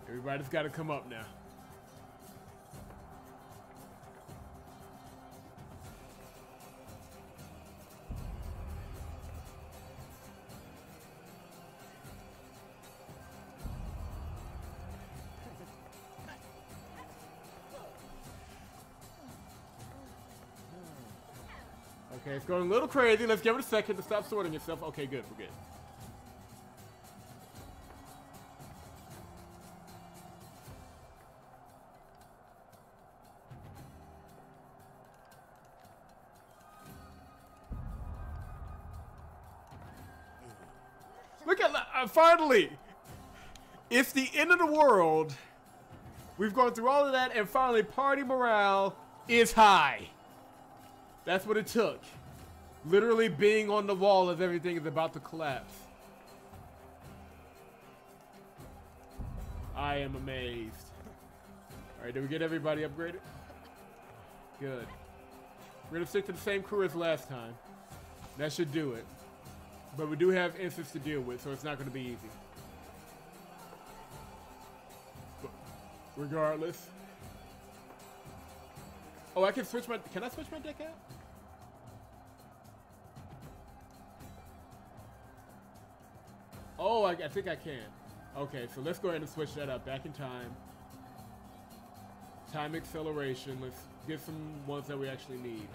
S1: Everybody's got to come up now. Okay, it's going a little crazy. Let's give it a second to stop sorting itself. Okay, good. We're good. Look at finally! It's the end of the world. We've gone through all of that, and finally, party morale is high. That's what it took. Literally being on the wall as everything is about to collapse. I am amazed. Alright, did we get everybody upgraded? Good. We're going to stick to the same crew as last time. That should do it. But we do have instances to deal with, so it's not going to be easy. But regardless. Oh, I can switch my... Can I switch my deck out? Oh, I think I can. Okay, so let's go ahead and switch that up. Back in time. Time acceleration. Let's get some ones that we actually need.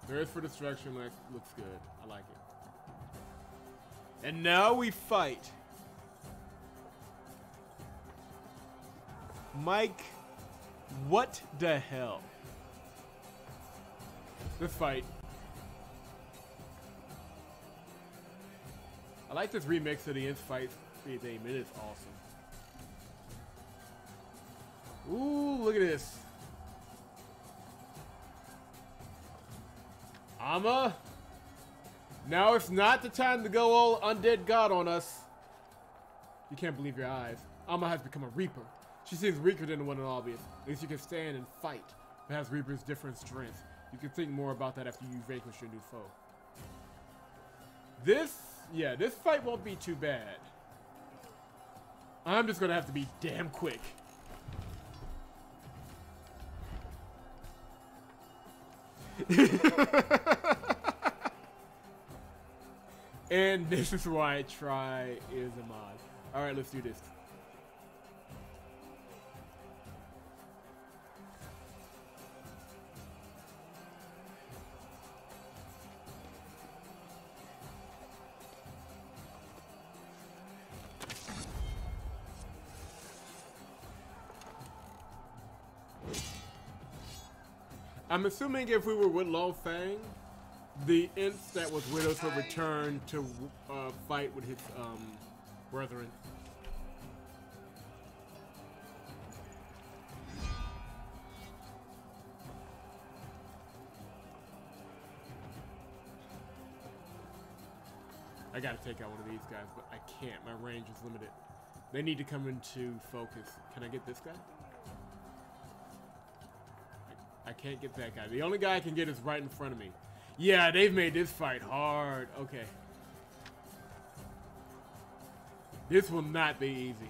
S1: There is for destruction. Looks good. I like it. And now we fight. Mike, what the hell? Let's fight. I like this remix of the Ins fight theme. It is awesome. Ooh, look at this. Alma, now it's not the time to go all undead god on us. You can't believe your eyes. Alma has become a Reaper. She seems weaker than the one in Albius. At least you can stand and fight. Perhaps Reapers differ in strength. You can think more about that after you vanquish your new foe. This fight won't be too bad. I'm just gonna have to be damn quick. And this is why try is a mod. Alright, let's do this. I'm assuming if we were with Long Fang, the imps that was Widows would return to fight with his brethren. I gotta take out one of these guys, but I can't. My range is limited. They need to come into focus. Can I get this guy? I can't get that guy. The only guy I can get is right in front of me. Yeah, they've made this fight hard. Okay. This will not be easy.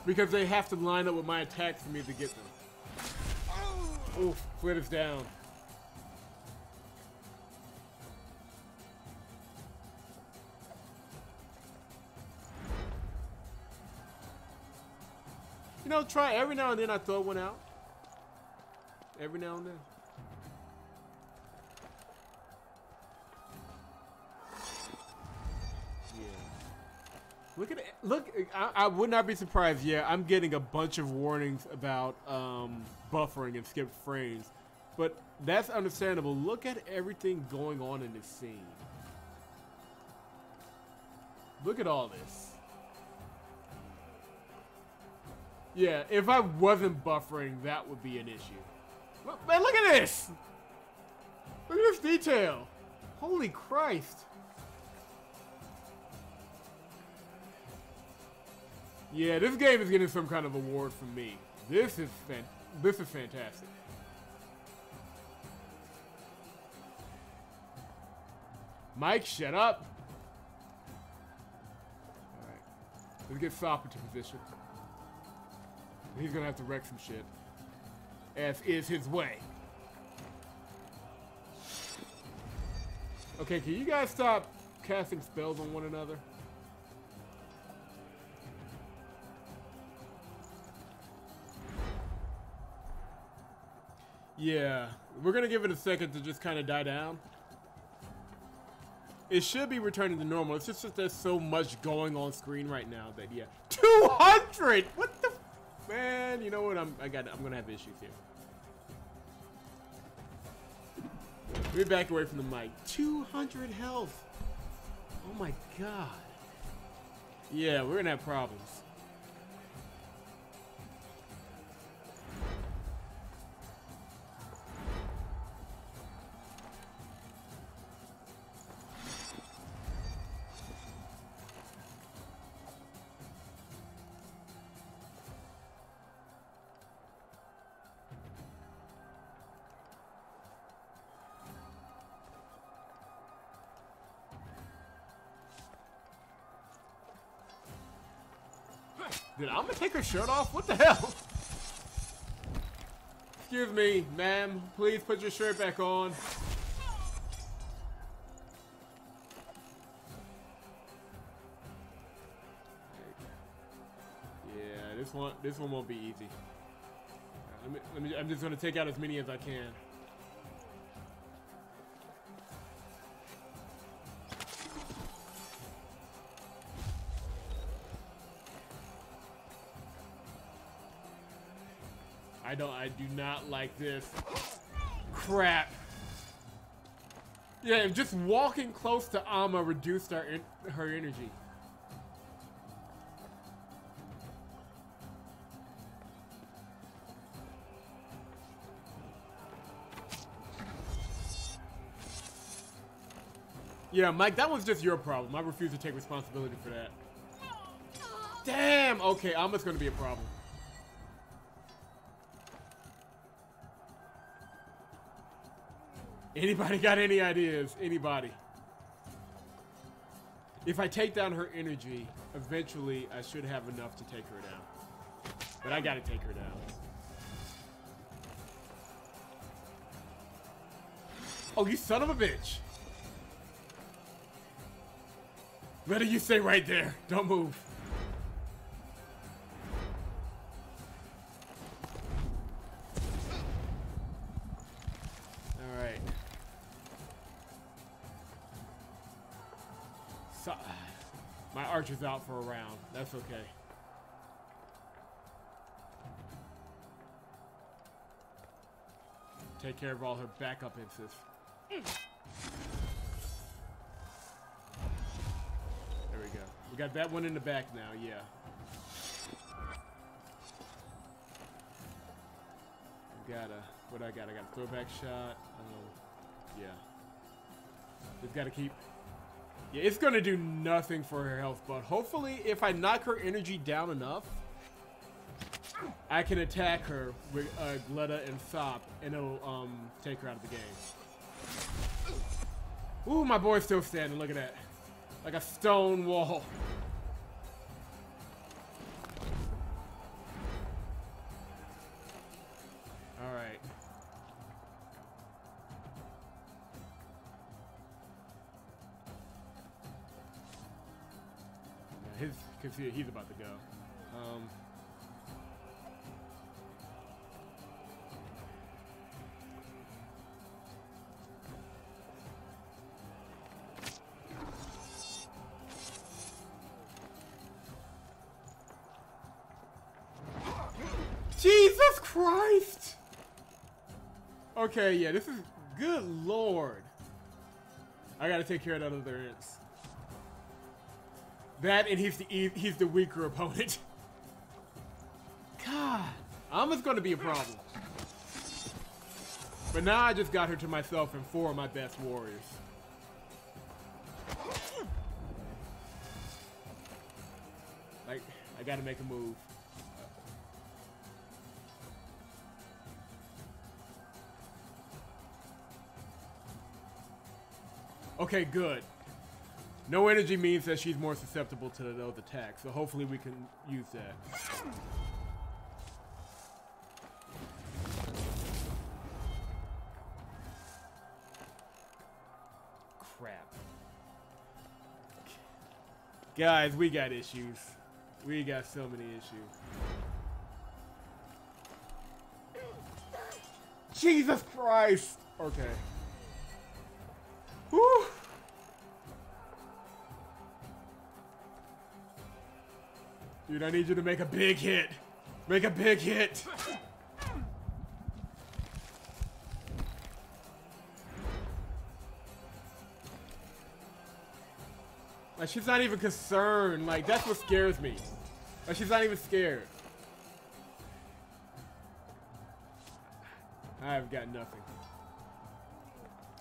S1: Because they have to line up with my attacks for me to get them. Oof, split us down. You know, try every now and then I throw one out. Every now and then. Yeah. Look at it. Look, I would not be surprised. Yeah, I'm getting a bunch of warnings about buffering and skipped frames. But that's understandable. Look at everything going on in this scene. Look at all this. Yeah, if I wasn't buffering, that would be an issue. Look, man, look at this! Look at this detail! Holy Christ! Yeah, this game is getting some kind of award from me. This is fantastic. Mike, shut up! Alright. Let's get Sop into position. He's gonna have to wreck some shit. As is his way. Okay, can you guys stop casting spells on one another? Yeah, we're gonna give it a second to just kind of die down. It should be returning to normal. It's just that there's so much going on screen right now that, yeah. 200! What the? Man, you know what? I'm gonna have issues here. Let me back away from the mic. 200 health. Oh my god. Yeah, we're gonna have problems. Dude, I'm gonna take her shirt off? What the hell? Excuse me, ma'am. Please put your shirt back on. Yeah, this one won't be easy. I'm just gonna take out as many as I can. I do not like this. Crap. Yeah, just walking close to Amma reduced her energy. Yeah, Mike, that was just your problem. I refuse to take responsibility for that. Damn! Okay, almost gonna be a problem. Anybody got any ideas? Anybody? If I take down her energy, eventually I should have enough to take her down. But I gotta take her down. Oh, you son of a bitch! Better you stay right there. Don't move. Alright. So, my archer's out for a round. That's okay. Take care of all her backup instances. There we go. We got that one in the back now, yeah. We got a, what I got? I got a throwback shot. Yeah. We've got to keep, yeah, it's going to do nothing for her health, but hopefully if I knock her energy down enough, I can attack her with Gletta and Sop, and it'll take her out of the game. Ooh, my boy's still standing. Look at that. Like a stone wall. Alright. He's about to go. Jesus Christ! Okay, yeah, this is good lord. I gotta take care of that other ants. That and he's the weaker opponent. God, Alma's gonna be a problem. But now I just got her to myself and 4 of my best warriors. Like, I gotta make a move. Okay, good. No energy means that she's more susceptible to those attacks, so hopefully we can use that. Crap. Guys, we got issues. We got so many issues. Jesus Christ! Okay. Whew. Dude, I need you to make a big hit. Make a big hit. Like, she's not even concerned. Like, that's what scares me. Like, she's not even scared. I've got nothing.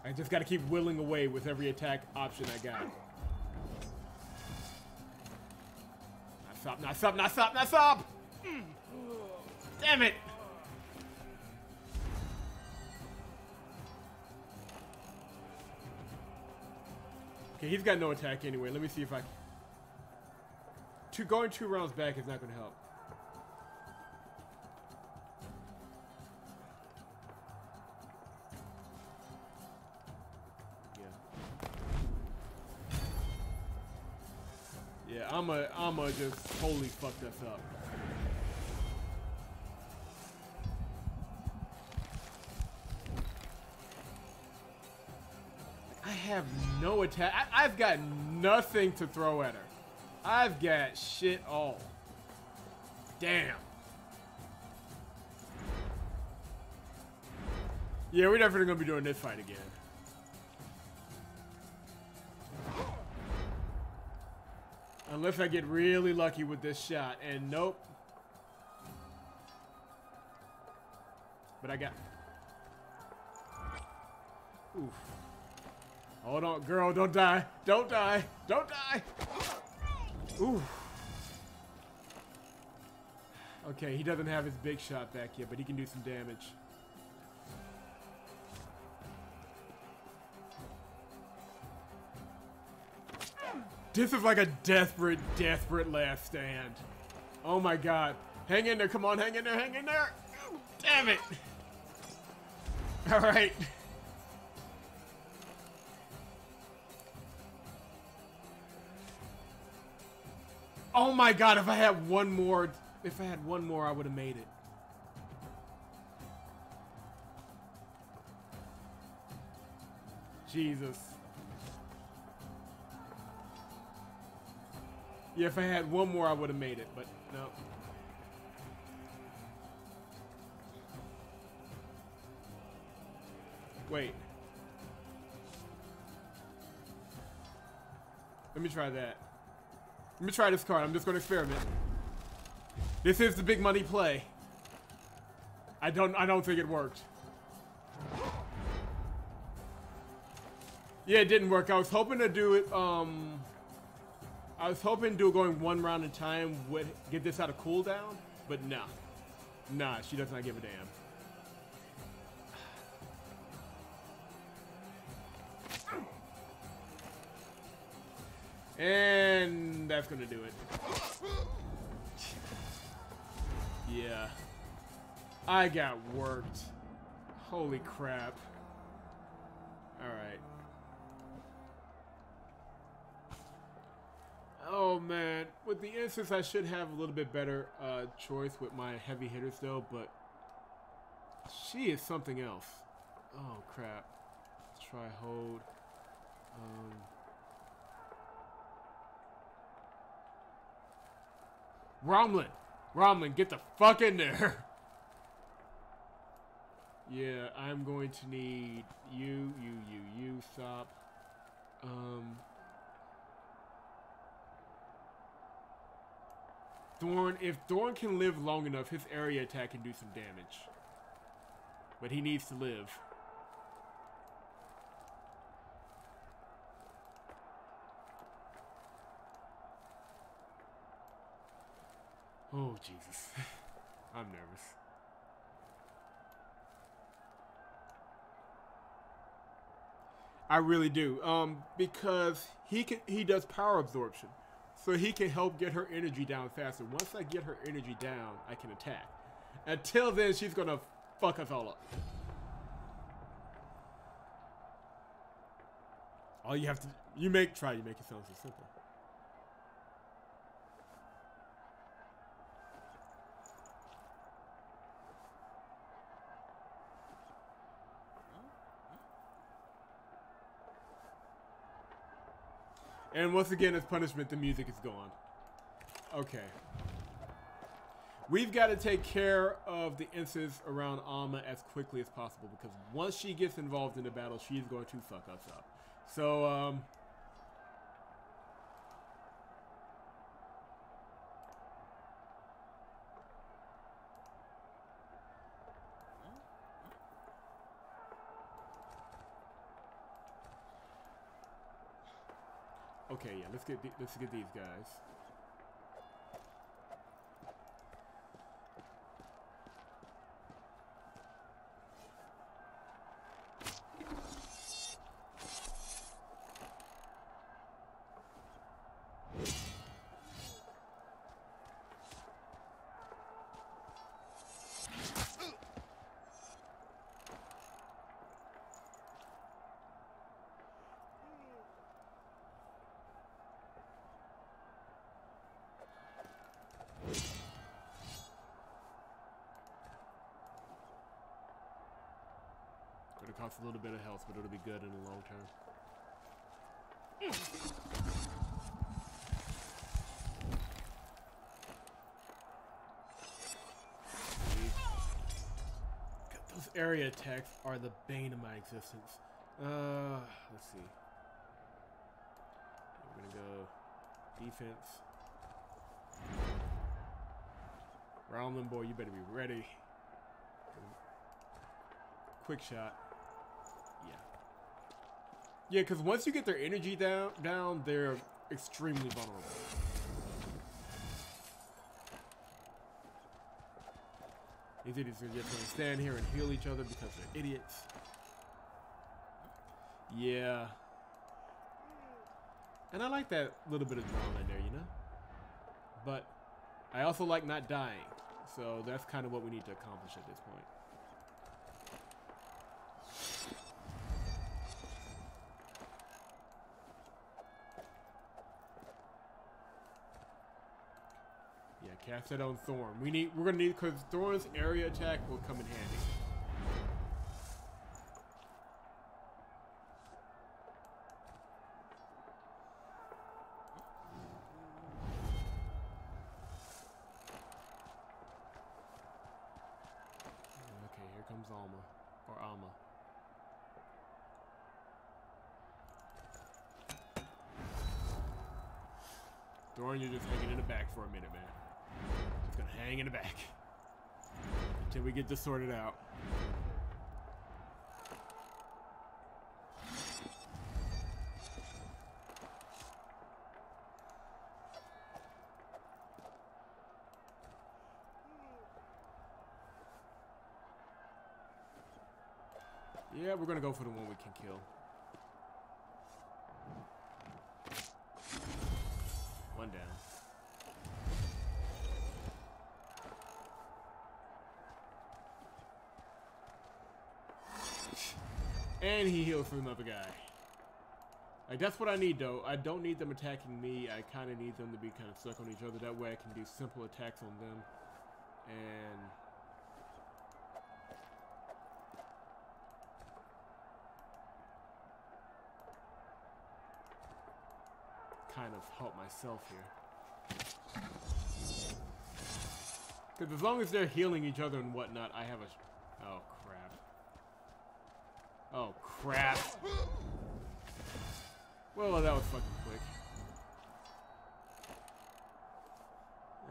S1: I just gotta keep willing away with every attack option I got. Not stop, not stop, not stop, not stop! Damn it! Okay, he's got no attack anyway. Let me see if I can. Going 2 rounds back is not gonna help. Yeah, I'ma just totally fuck this up. I have no attack. I've got nothing to throw at her. I've got shit all. Damn. Yeah, we're definitely gonna be doing this fight again. Unless I get really lucky with this shot, and nope. But I got... Oof. Hold on, girl, don't die. Don't die. Don't die. Oof. Okay, he doesn't have his big shot back yet, but he can do some damage. This is like a desperate, desperate last stand. Oh my god. Hang in there, come on, hang in there, hang in there! Damn it! Alright. Oh my god, if I had one more, I would have made it. Jesus. Yeah, if I had one more, I would have made it, but no. Wait. Let me try that. Let me try this card. I'm just going to experiment. This is the big money play. I don't think it worked. Yeah, it didn't work. I was hoping to do it, I was hoping to do it going one round at a time would get this out of cooldown, but nah. Nah, she does not give a damn. And that's gonna do it. Yeah. I got worked. Holy crap. Alright. Oh man, with the instance I should have a little bit better choice with my heavy hitters though, but she is something else. Oh crap. Let's try hold. Romlin, get the fuck in there. Yeah, I'm going to need you, stop. Thorn, if Thorn can live long enough, his area attack can do some damage. But he needs to live. Oh, Jesus. I'm nervous. I really do. Because he does power absorption. So he can help get her energy down faster. Once I get her energy down, I can attack. Until then, she's gonna fuck us all up. All you have to you make it sound so simple. And once again, as punishment, the music is gone. Okay. We've got to take care of the instances around Alma as quickly as possible, because once she gets involved in the battle, she's going to fuck us up. So, okay, yeah, let's get these guys. It costs a little bit of health, but it'll be good in the long term. God, those area attacks are the bane of my existence. Let's see. We're gonna go defense. Roundland boy, you better be ready. Quick shot. Yeah, because once you get their energy down, they're extremely vulnerable. These idiots are just gonna stand here and heal each other because they're idiots. Yeah. And I like that little bit of drama in there, you know? But I also like not dying. So that's kind of what we need to accomplish at this point. Yeah, cast that on Thorn. We're gonna need, because Thorn's area attack will come in handy. Okay, here comes Alma. Or Alma. Thorn, you're just hanging in the back for a minute, man. Just gonna hang in the back. Until we get this sorted out. Yeah, we're gonna go for the one we can kill. One down. And he heals for another guy. Like, that's what I need, though. I don't need them attacking me. I kind of need them to be kind of stuck on each other. That way I can do simple attacks on them. And kind of help myself here. Because as long as they're healing each other and whatnot, I have a... Oh, crap. Oh, crap. Well, that was fucking quick.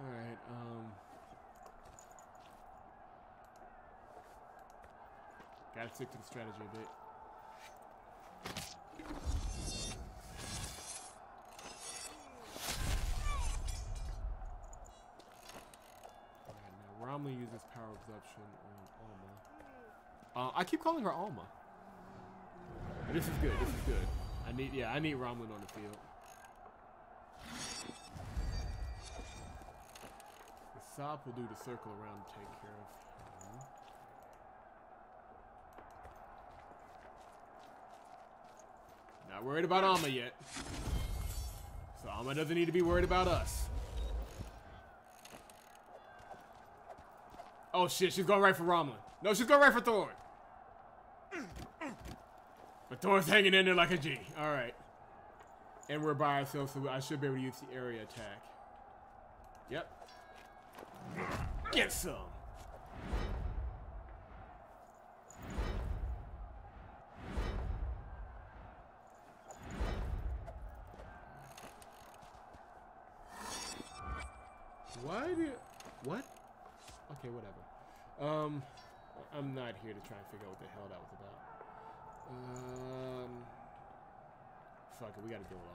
S1: Alright, gotta stick to the strategy a bit. Romley uses power absorption on Alma. I keep calling her Alma. But this is good. This is good. I need Romlin on the field. The Sop will do the circle around to take care of him. Not worried about Alma yet. So Alma doesn't need to be worried about us. Oh shit, she's going right for Romlin. No, she's going right for Thorn. But Thorn's hanging in there like a G. Alright. And we're by ourselves, so I should be able to use the area attack. Yep. Get some. Why do... What? Okay, whatever. I'm not here to try and figure out what the hell that was about. Fuck it, we gotta deal with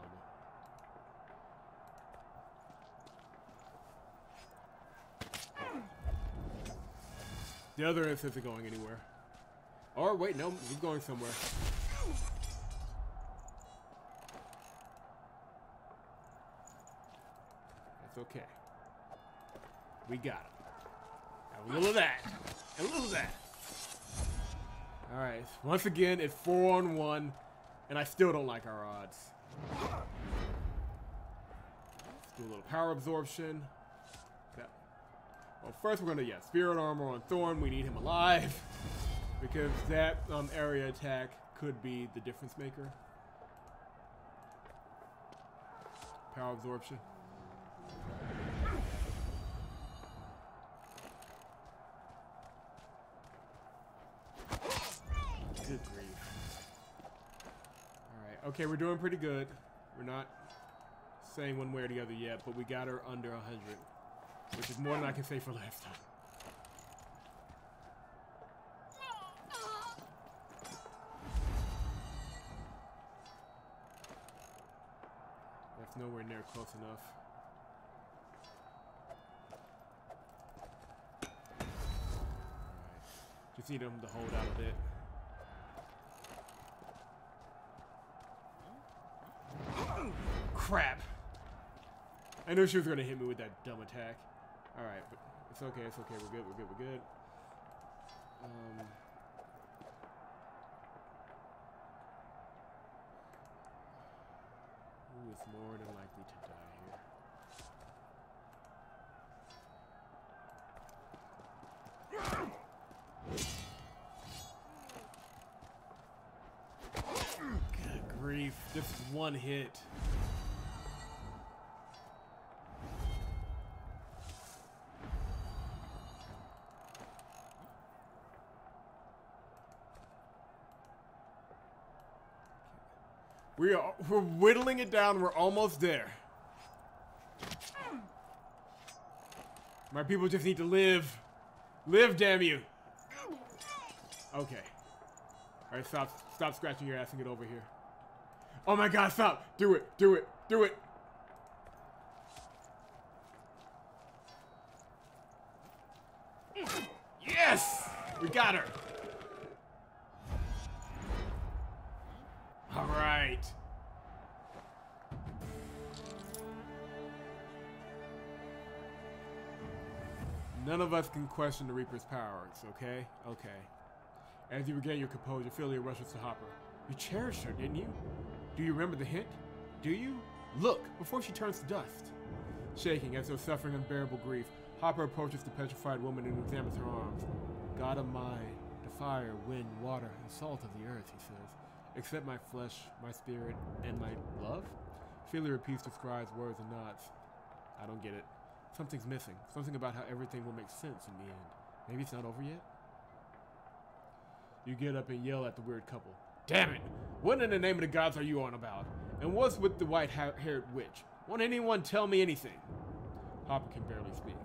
S1: Alma. The other imps isn't going anywhere. Or wait, no, we're going somewhere. That's okay. We got him. A little of that. A little of that. Alright. Once again, it's 4-on-1. And I still don't like our odds. Let's do a little power absorption. Yeah. Well, first we're going to, Spirit Armor on Thorn. We need him alive. Because that area attack could be the difference maker. Power absorption. Good grief. Alright, okay, we're doing pretty good. We're not saying one way or the other yet, but we got her under 100. Which is more than I can say for last time. That's nowhere near close enough. Just need him to hold out a bit. Crap! I knew she was gonna hit me with that dumb attack. Alright, but it's okay, it's okay, we're good, we're good, we're good. Who is more than likely to die here? Good grief, just one hit. We're whittling it down. We're almost there. My people just need to live. Live, damn you. Okay. All right, stop scratching your ass and get over here. Oh my God, stop. Do it, do it, do it. Yes! We got her. All right. None of us can question the Reaper's powers, okay? Okay. As you regain your composure, Philia rushes to Hopper. You cherished her, didn't you? Do you remember the hint? Do you? Look, before she turns to dust. Shaking as though suffering unbearable grief, Hopper approaches the petrified woman and examines her arms. God of mine, the fire, wind, water, and salt of the earth, he says. Accept my flesh, my spirit, and my love? Philia repeats the scribe's words and nods. I don't get it. Something's missing. Something about how everything will make sense in the end. Maybe it's not over yet? You get up and yell at the weird couple. Damn it! What in the name of the gods are you on about? And what's with the white-haired witch? Won't anyone tell me anything? Hopper can barely speak.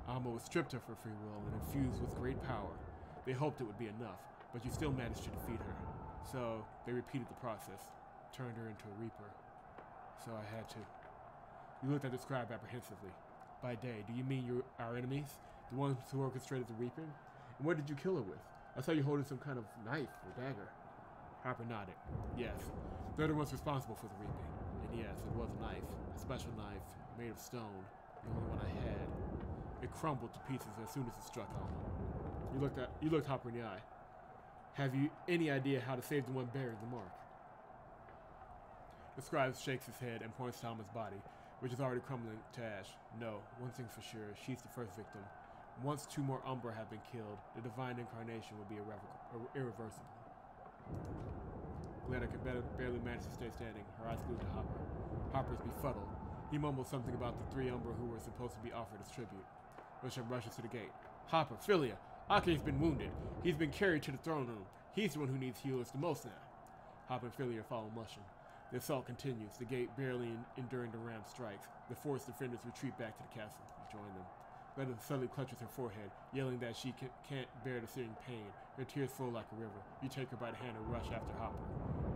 S1: Amma was stripped of her free will and infused with great power. They hoped it would be enough, but you still managed to defeat her. So, they repeated the process, turned her into a Reaper. So I had to. You looked at the scribe apprehensively. By day, do you mean our enemies? The ones who orchestrated the reaping? And what did you kill her with? I saw you holding some kind of knife or dagger. Hopper nodded. Yes, they're the ones responsible for the reaping. And yes, it was a knife. A special knife, made of stone. The only one I had. It crumbled to pieces as soon as it struck Alma. You looked Hopper in the eye. Have you any idea how to save the one bearing the mark? The scribe shakes his head and points to Alma's body, which is already crumbling to ash. No, one thing's for sure, she's the first victim. Once 2 more Umbra have been killed, the divine incarnation will be irreversible. Glenna can barely manage to stay standing, her eyes glued to Hopper. Hopper's befuddled. He mumbles something about the 3 Umbra who were supposed to be offered as tribute. Bishop rushes to the gate. Hopper, Philia, Ake's been wounded. He's been carried to the throne room. He's the one who needs healers the most now. Hopper and Philia follow mushing. The assault continues, the gate barely enduring the ram strikes. The forced defenders retreat back to the castle. You join them. Glenna suddenly clutches her forehead, yelling that she can't bear the searing pain. Her tears flow like a river. You take her by the hand and rush after Hopper.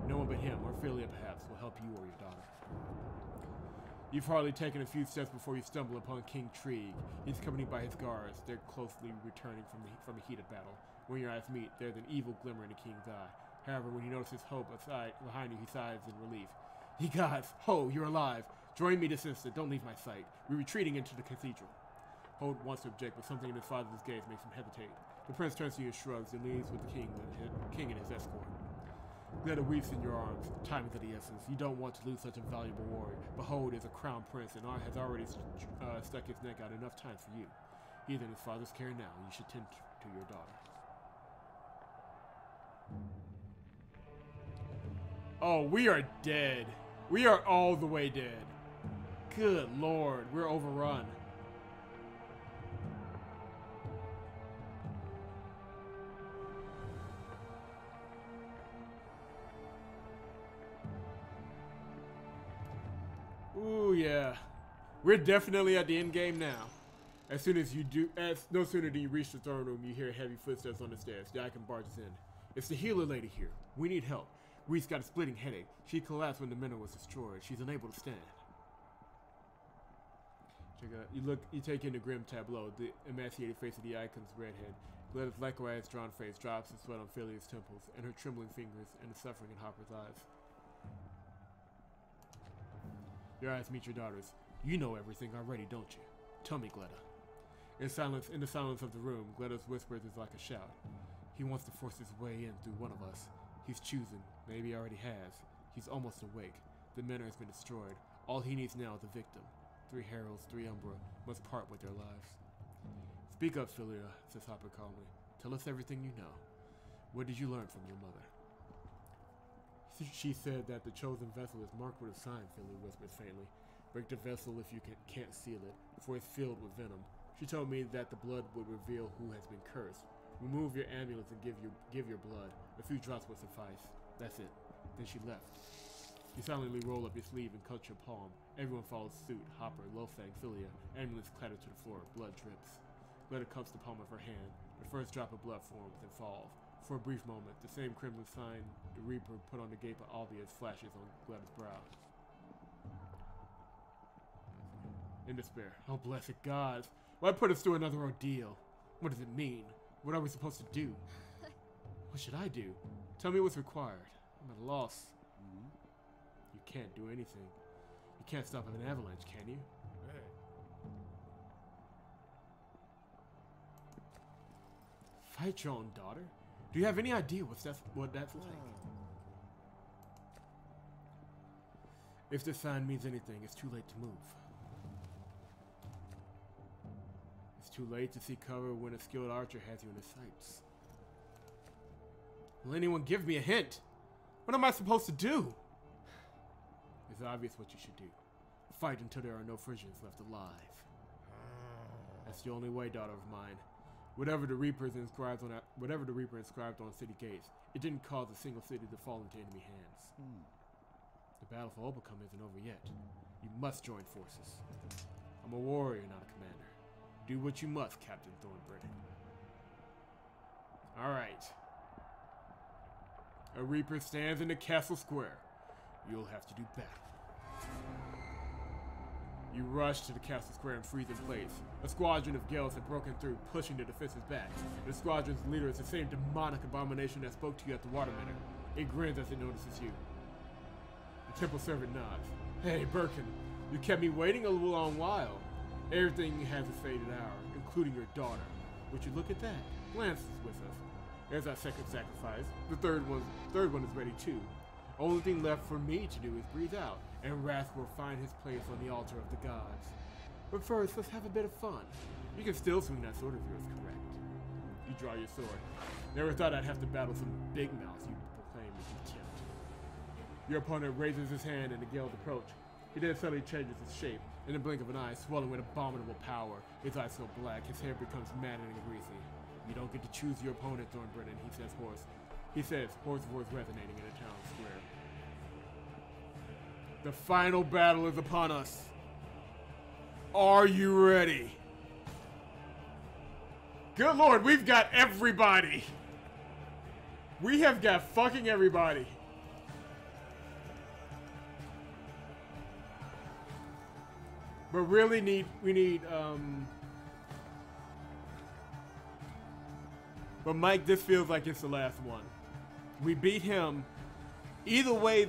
S1: No one but him, or Philia perhaps, will help you or your daughter. You've hardly taken a few steps before you stumble upon King Trig. He's accompanied by his guards. They're closely returning from a heated battle. When your eyes meet, there's an evil glimmer in the king's eye. However, when he notices Hope behind you, he sighs in relief. Ye gods! Ho, you're alive! Join me this instant. Don't leave my sight. We're retreating into the cathedral. Hope wants to object, but something in his father's gaze makes him hesitate. The prince turns to you and shrugs and leaves with the king and his escort. Glenna weeps in your arms. Time is of the essence. You don't want to lose such a valuable warrior. Behold is a crown prince and has already stuck his neck out enough times for you. He is in his father's care now. You should tend to your daughter. Oh, we are dead. We are all the way dead. Good lord, we're overrun. Ooh, yeah. We're definitely at the end game now. No sooner do you reach the throne room, you hear heavy footsteps on the stairs. Daikon barges in. It's the healer lady here. We need help. Reese got a splitting headache. She collapsed when the minnow was destroyed. She's unable to stand. Check it out. You take in the grim tableau, the emaciated face of the icon's redhead. Gletta's likewise drawn face drops in sweat on Philia's temples, and her trembling fingers, and the suffering in Hopper's eyes. Your eyes meet your daughter's. You know everything already, don't you? Tell me, Gletta. In the silence of the room, Gletta's whispers is like a shout. He wants to force his way in through one of us. He's choosing. Maybe he already has. He's almost awake. The manor has been destroyed. All he needs now is the victim. 3 heralds, 3 Umbra, must part with their lives. Speak up, Philia, says Hopper calmly. Tell us everything you know. What did you learn from your mother? She said that the chosen vessel is marked with a sign, Philia whispers faintly. Break the vessel if you can't seal it, for it's filled with venom. She told me that the blood would reveal who has been cursed. Remove your ambulance and give your blood. A few drops will suffice. That's it. Then she left. You silently roll up your sleeve and cut your palm. Everyone follows suit. Hopper, Lofang, Philia. Ambulance clatters to the floor. Blood drips. Gletta cups the palm of her hand. The first drop of blood forms and falls. For a brief moment, the same crimson sign the Reaper put on the Gate of Albius flashes on Gletta's brow. In despair. Oh, blessed gods. Why put us through another ordeal? What does it mean? What are we supposed to do? What should I do? Tell me what's required. I'm at a loss. You can't do anything. You can't stop an avalanche, can you? Fight your own daughter? Do you have any idea what that's like? If this sign means anything, it's too late to move. It's too late to see cover when a skilled archer has you in his sights. Will anyone give me a hint? What am I supposed to do? It's obvious what you should do. Fight until there are no Frisians left alive. That's the only way, daughter of mine. Whatever the Reaper inscribed on city gates, it didn't cause a single city to fall into enemy hands. The battle for Obacum isn't over yet. You must join forces. I'm a warrior, not a commander. Do what you must, Captain Thornbridge. Alright. A Reaper stands in the castle square. You'll have to do battle. You rush to the castle square and freeze in place. A squadron of Gales have broken through, pushing the defenses back. The squadron's leader is the same demonic abomination that spoke to you at the water manor. It grins as it notices you. The temple servant nods. Hey, Birkin, you kept me waiting a long while. Everything has a fated hour, including your daughter. Would you look at that? Lance is with us. There's our second sacrifice. The third one is ready too. Only thing left for me to do is breathe out, and Wrath will find his place on the altar of the gods. But first, let's have a bit of fun. You can still swing that sword of yours, correct? You draw your sword. Never thought I'd have to battle some big mouth you proclaim with contempt. Your opponent raises his hand and the Gales approach. He then suddenly changes his shape. In the blink of an eye, swelling with abominable power, his eyes so black, his hair becomes maddening and greasy. You don't get to choose your opponent, Thornbrennan, he says, hoarse voice resonating in the town square. The final battle is upon us. Are you ready? Good Lord, we've got everybody. We have got fucking everybody. But really we need but Mike, this feels like it's the last one. We beat him. Either way,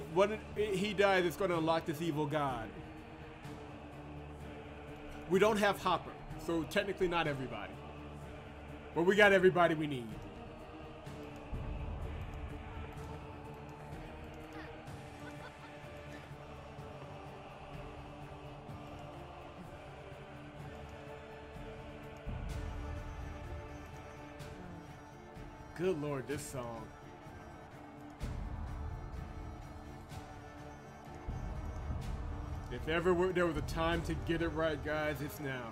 S1: he dies, it's going to unlock this evil god. We don't have Hopper, so technically not everybody. But we got everybody we need. Good Lord, this song. If ever there was a time to get it right, guys, it's now.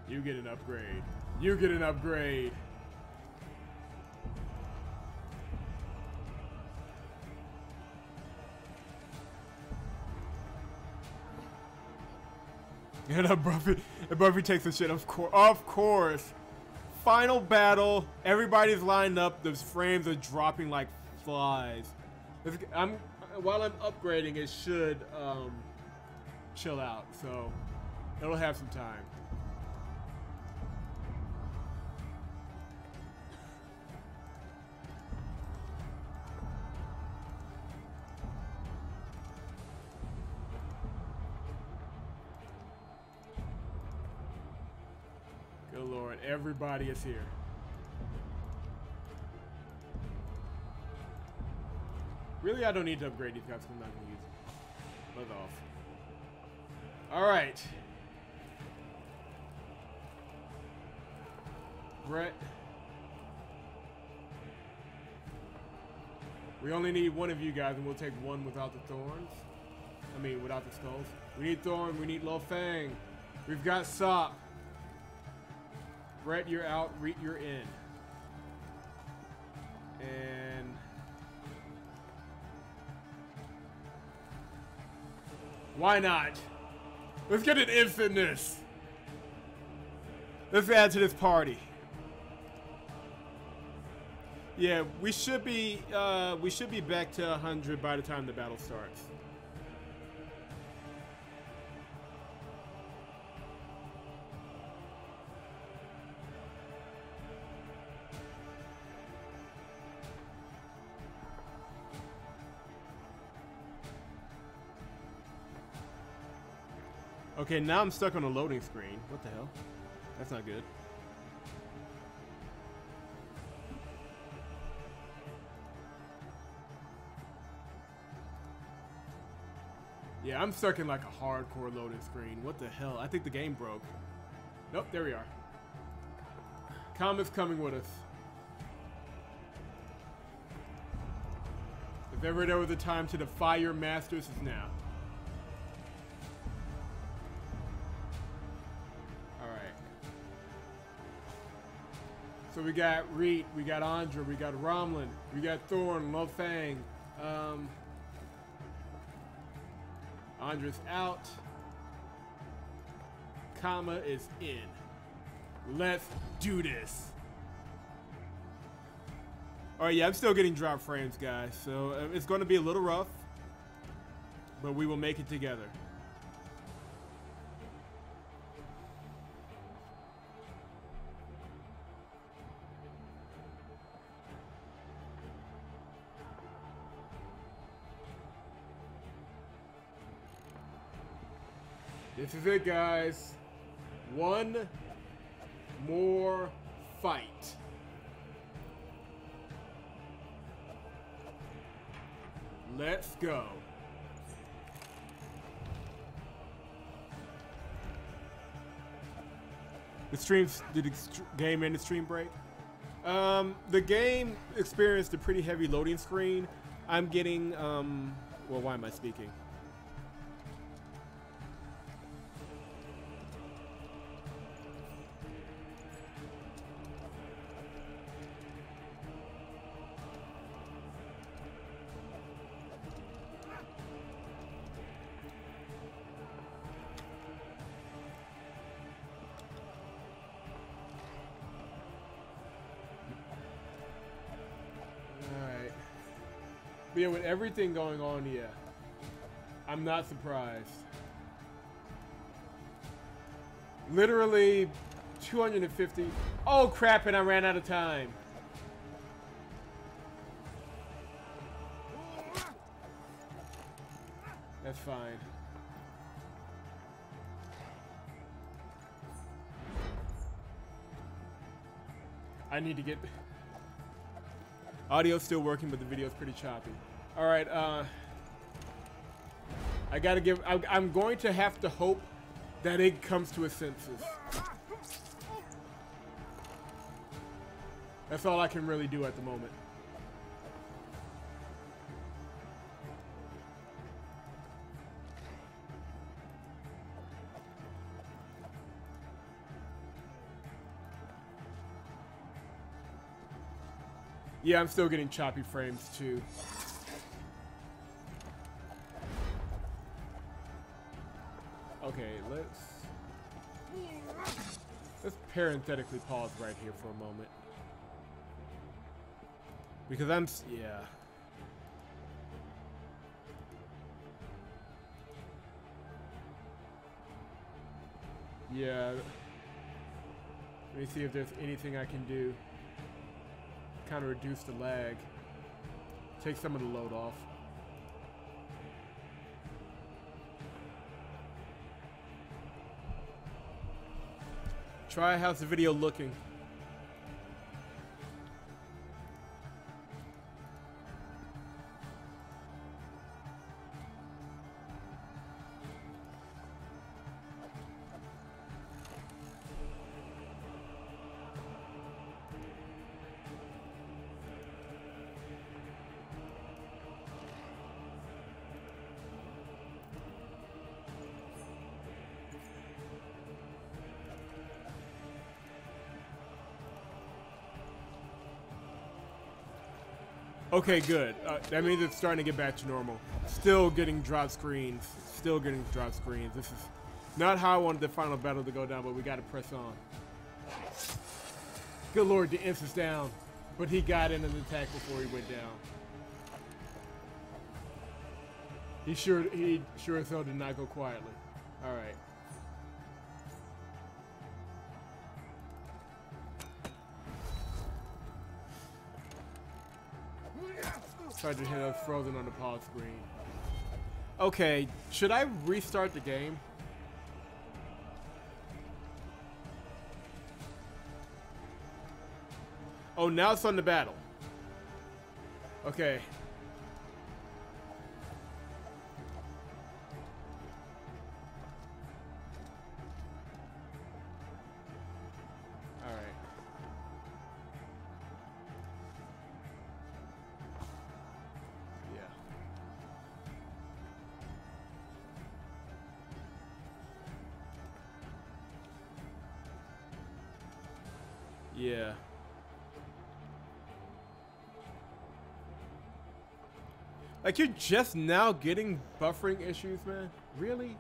S1: You get an upgrade. You get an upgrade. And Buffy takes the shit. Of course. Final battle. Everybody's lined up. Those frames are dropping like flies. While I'm upgrading, it should chill out. So it'll have some time. Good Lord, everybody is here. Really, I don't need to upgrade these guys because I'm not going to use them. Buzz off. Alright. Brett. We only need one of you guys, and we'll take one without the thorns. I mean, without the skulls. We need Thorn, we need Lo Fang. We've got Sop. Brett, you're out. Reet, you're in. And why not? Let's get an infiniteness. Let's add to this party. Yeah, we should be back to 100 by the time the battle starts. Okay, now I'm stuck on a loading screen. What the hell? That's not good. Yeah, I'm stuck in like a hardcore loading screen. What the hell? I think the game broke. Nope, there we are. Kama's coming with us. If ever there was a time to defy your masters, it's now. So we got Reet, we got Andra, we got Romlin, we got Thorn, Lo Fang. Andra's out. Kama is in. Let's do this. Alright, yeah, I'm still getting drop frames, guys. So it's going to be a little rough, but we will make it together. This is it, guys. One more fight. Let's go. Did the game end the stream break? The game experienced a pretty heavy loading screen. I'm getting, well, why am I speaking? Yeah, with everything going on, yeah. I'm not surprised. Literally 250. Oh crap, and I ran out of time. That's fine. I need to get... Audio's still working, but the video's pretty choppy. All right, I gotta give... I'm going to have to hope that it comes to a senses. That's all I can really do at the moment. Yeah, I'm still getting choppy frames too. Okay, let's... Let's parenthetically pause right here for a moment. Because I'm, yeah. Yeah. Let me see if there's anything I can do to kind of reduce the lag. Take some of the load off. Try how's the video looking. Okay, good. That means it's starting to get back to normal. Still getting drop screens. Still getting drop screens. This is not how I wanted the final battle to go down, but we got to press on. Good lord, the instance down. But he got in an attack before he went down. He sure as hell did not go quietly. All right. Tried to hit us frozen on the pause screen. Okay, should I restart the game? Oh, now it's on the battle. Okay. All right. Yeah. Like, you're just now getting buffering issues, man? Really?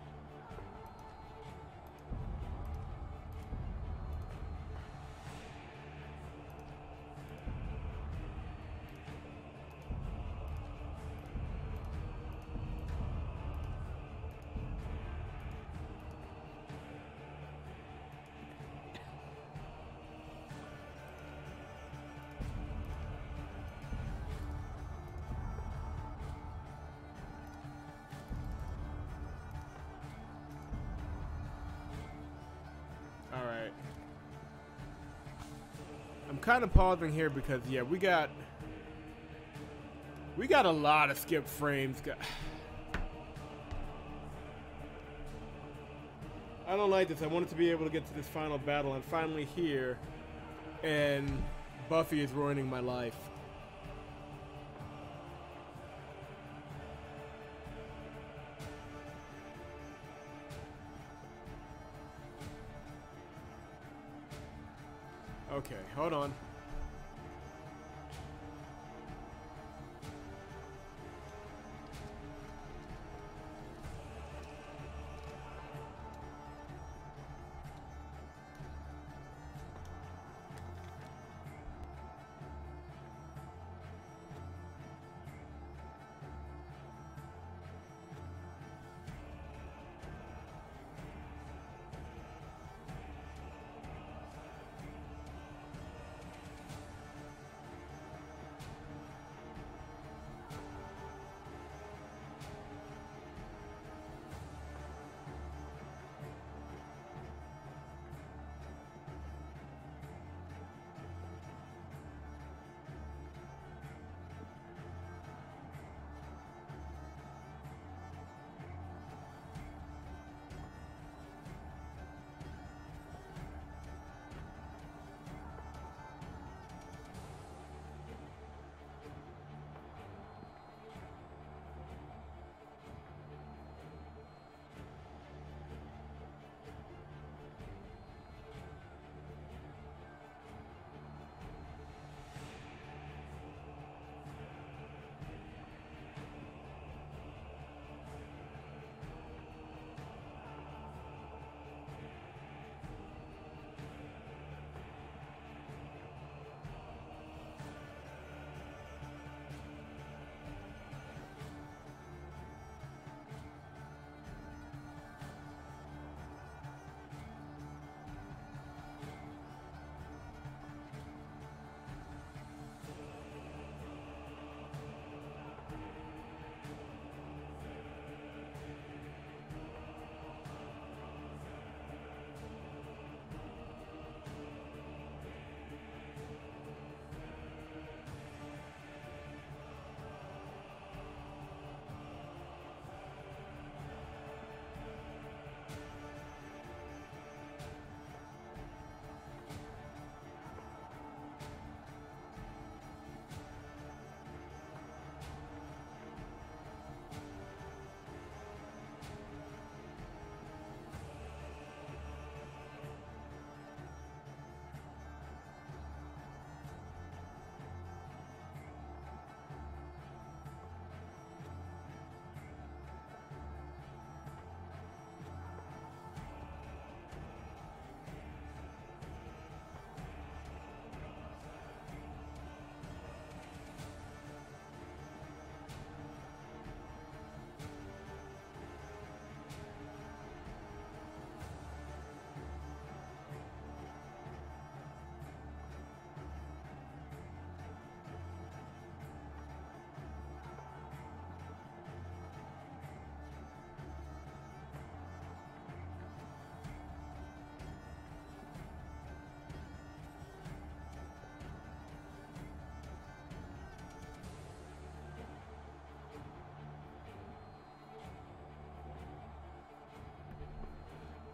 S1: Alright. I'm kind of pausing here because, yeah, we got a lot of skip frames. I don't like this. I wanted to be able to get to this final battle. I'm finally here, and Buffy is ruining my life. Okay, hold on.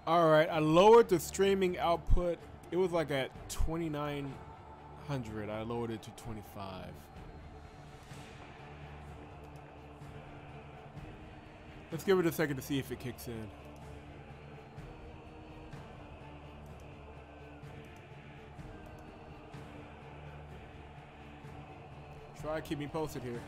S1: Alright, I lowered the streaming output. It was like at 2900. I lowered it to 25. Let's give it a second to see if it kicks in. Try to keep me posted here.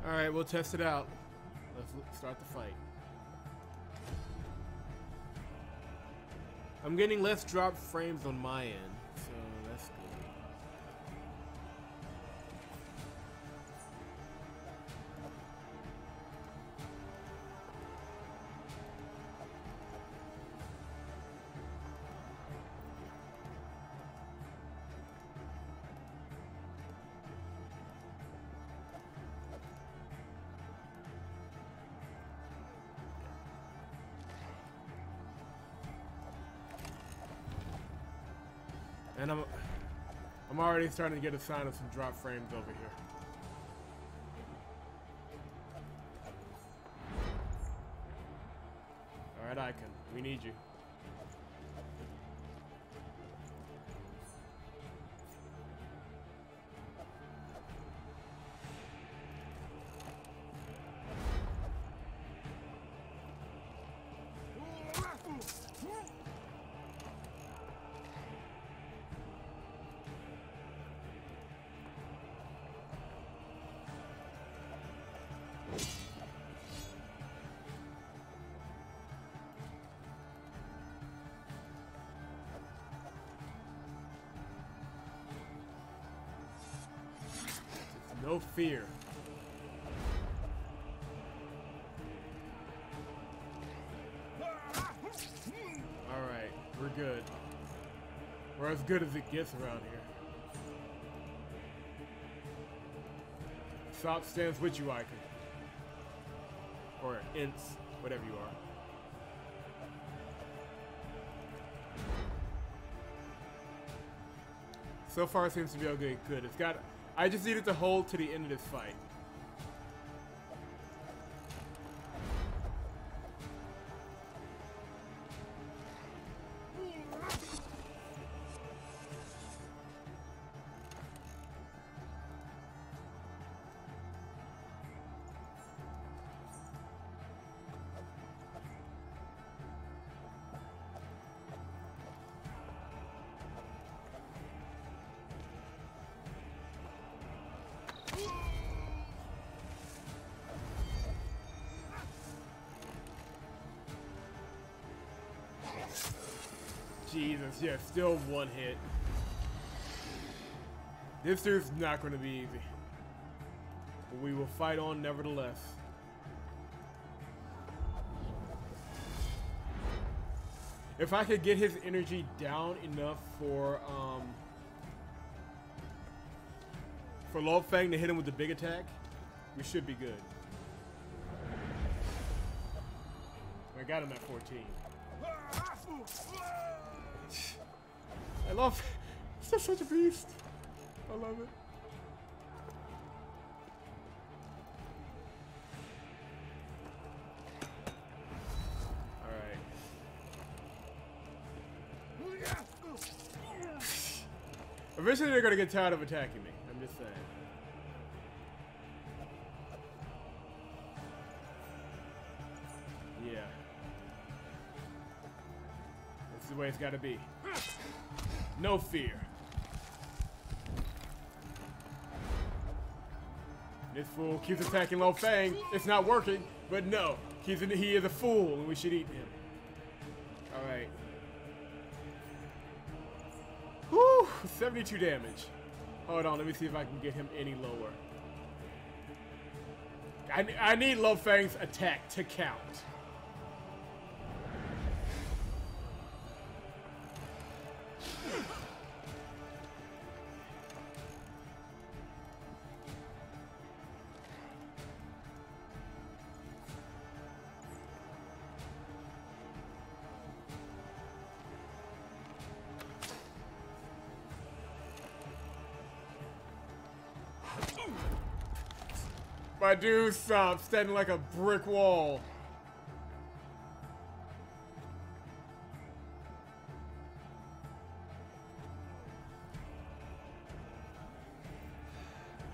S1: Alright, we'll test it out. Let's start the fight. I'm getting less drop frames on my end, so that's good. And I'm already starting to get a sign of some drop frames over here. Alright, Icon, we need you. No fear. Alright, we're good. We're as good as it gets around here. Sop stands with you, Icon. Or Ints, whatever you are. So far it seems to be okay. Good. It's got. I just need it to hold to the end of this fight. Jesus, yeah, still one hit. This is not going to be easy. But we will fight on nevertheless. If I could get his energy down enough for Lo Fang to hit him with the big attack, we should be good. I got him at 14. I love. He's just such a beast. I love it. Alright. Eventually they're gonna get tired of attacking me. I'm just saying. Yeah. way it's gotta be. No fear. This fool keeps attacking Lo Fang. It's not working, but no. He is a fool, and we should eat him. Alright. Whew, 72 damage. Hold on, let me see if I can get him any lower. I need Lo Fang's attack to count. My dude stopped standing like a brick wall.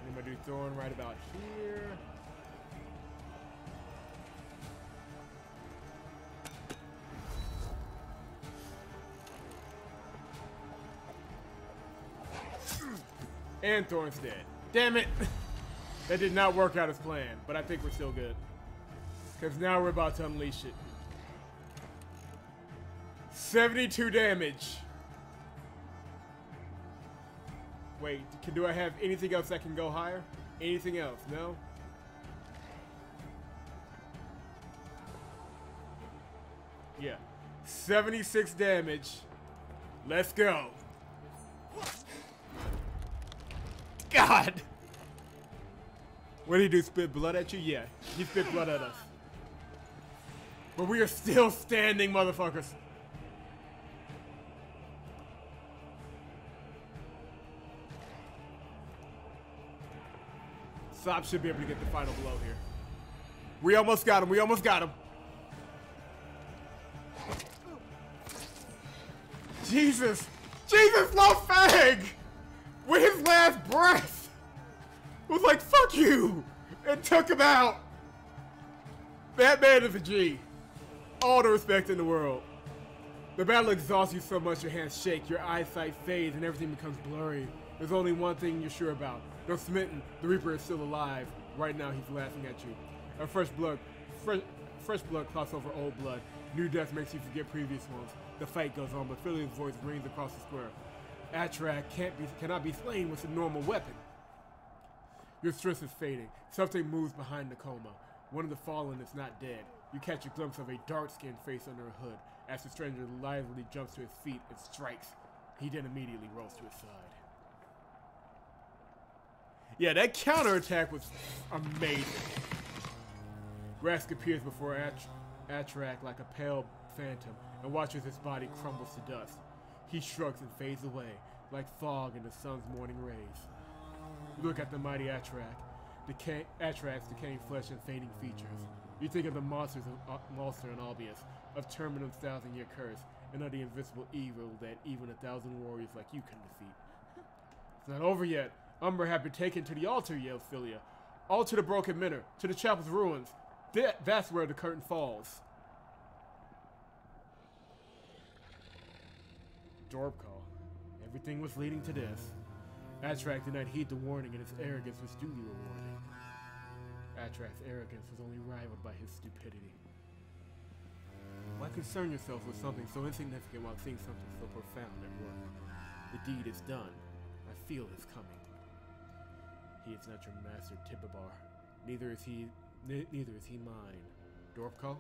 S1: And my dude throwing right about here. And Thorn's dead. Damn it! That did not work out as planned, but I think we're still good. Because now we're about to unleash it. 72 damage. Wait, do I have anything else that can go higher? Anything else? No? Yeah. 76 damage. Let's go. God! What did he do? Spit blood at you? Yeah, he spit blood at us. But we are still standing, motherfuckers. Sop should be able to get the final blow here. We almost got him. We almost got him. Jesus. Jesus, Lo Fang! With his last breath! Was like, fuck you! And took him out! That man is a G. All the respect in the world. The battle exhausts you so much your hands shake, your eyesight fades, and everything becomes blurry. There's only one thing you're sure about. Though smitten, the Reaper is still alive. Right now, he's laughing at you. A fresh blood clots over old blood. New death makes you forget previous ones. The fight goes on, but Philly's voice rings across the square. Atrak cannot be slain with a normal weapon. Your strength is fading. Something moves behind the coma. One of the fallen is not dead. You catch a glimpse of a dark-skinned face under a hood as the stranger lively jumps to his feet and strikes. He then immediately rolls to his side. Yeah, that counterattack was amazing. Rask appears before Atrak like a pale phantom and watches his body crumbles to dust. He shrugs and fades away like fog in the sun's morning rays. Look at the mighty Atrak's decaying flesh and fading features. You think of the monster in Albius, of Terminum's 1,000-year curse, and of the invisible evil that even 1,000 warriors like you can defeat. It's not over yet. Umber had been taken to the altar, yells Philia. All to the broken minor, to the chapel's ruins. That's where the curtain falls. Dorpcall. Everything was leading to this. Atrak did not heed the warning, and his arrogance was duly rewarded. Atrak's arrogance was only rivaled by his stupidity. Why concern yourself with something so insignificant while seeing something so profound at work? The deed is done. I feel his coming. He is not your master, Tibabar. Neither is he mine. Dorpcall?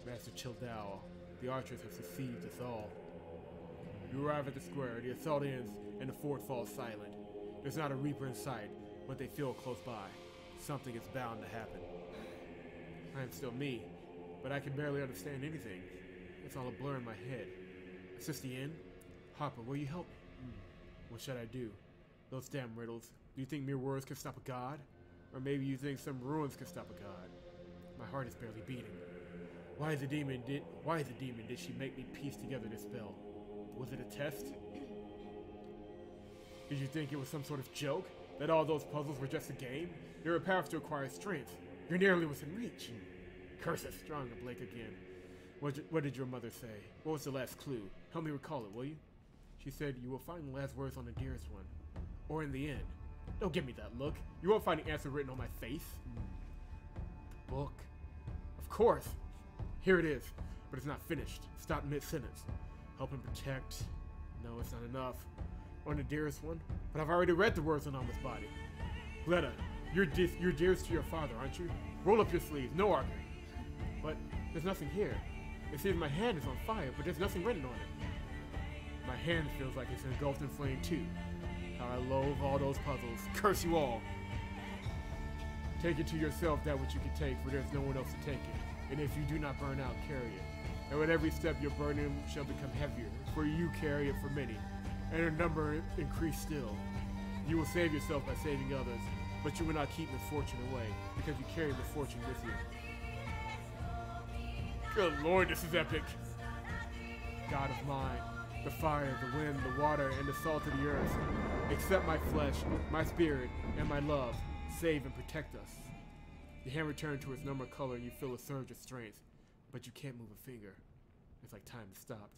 S1: Master Childao, the archers have succeeded us all. You arrive at the square, the assault ends, and the fort falls silent. There's not a Reaper in sight, but they feel close by. Something is bound to happen. I am still me, but I can barely understand anything. It's all a blur in my head. Is this the end? Harper, will you help me? What should I do? Those damn riddles. Do you think mere words can stop a god? Or maybe you think some ruins can stop a god? My heart is barely beating. Why the demon did she make me piece together this spell? Was it a test? Did you think it was some sort of joke? That all those puzzles were just a game? There are paths to acquire strength. You're nearly within reach. Curses, drawing a blank again. What did your mother say? What was the last clue? Help me recall it, will you? She said you will find the last words on the dearest one. Or in the end. Don't give me that look. You won't find the answer written on my face. The book. Of course. Here it is. But it's not finished. Stop mid-sentence. Help and protect. No, it's not enough. On the dearest one. But I've already read the words on Alma's body. Greta, you're dearest to your father, aren't you? Roll up your sleeves. No arguing. But there's nothing here. It seems my hand is on fire, but there's nothing written on it. My hand feels like it's engulfed in flame too. How I loathe all those puzzles. Curse you all. Take it to yourself that which you can take, for there's no one else to take it. And if you do not burn out, carry it. And with every step your burden shall become heavier, for you carry it for many, and your number increase still. You will save yourself by saving others, but you will not keep misfortune away, because you carry misfortune with you. Good Lord, this is epic. God of mine, the fire, the wind, the water, and the salt of the earth, accept my flesh, my spirit, and my love. Save and protect us. The hand returned to its normal color and you feel a surge of strength, but you can't move a finger. It's like time has stopped.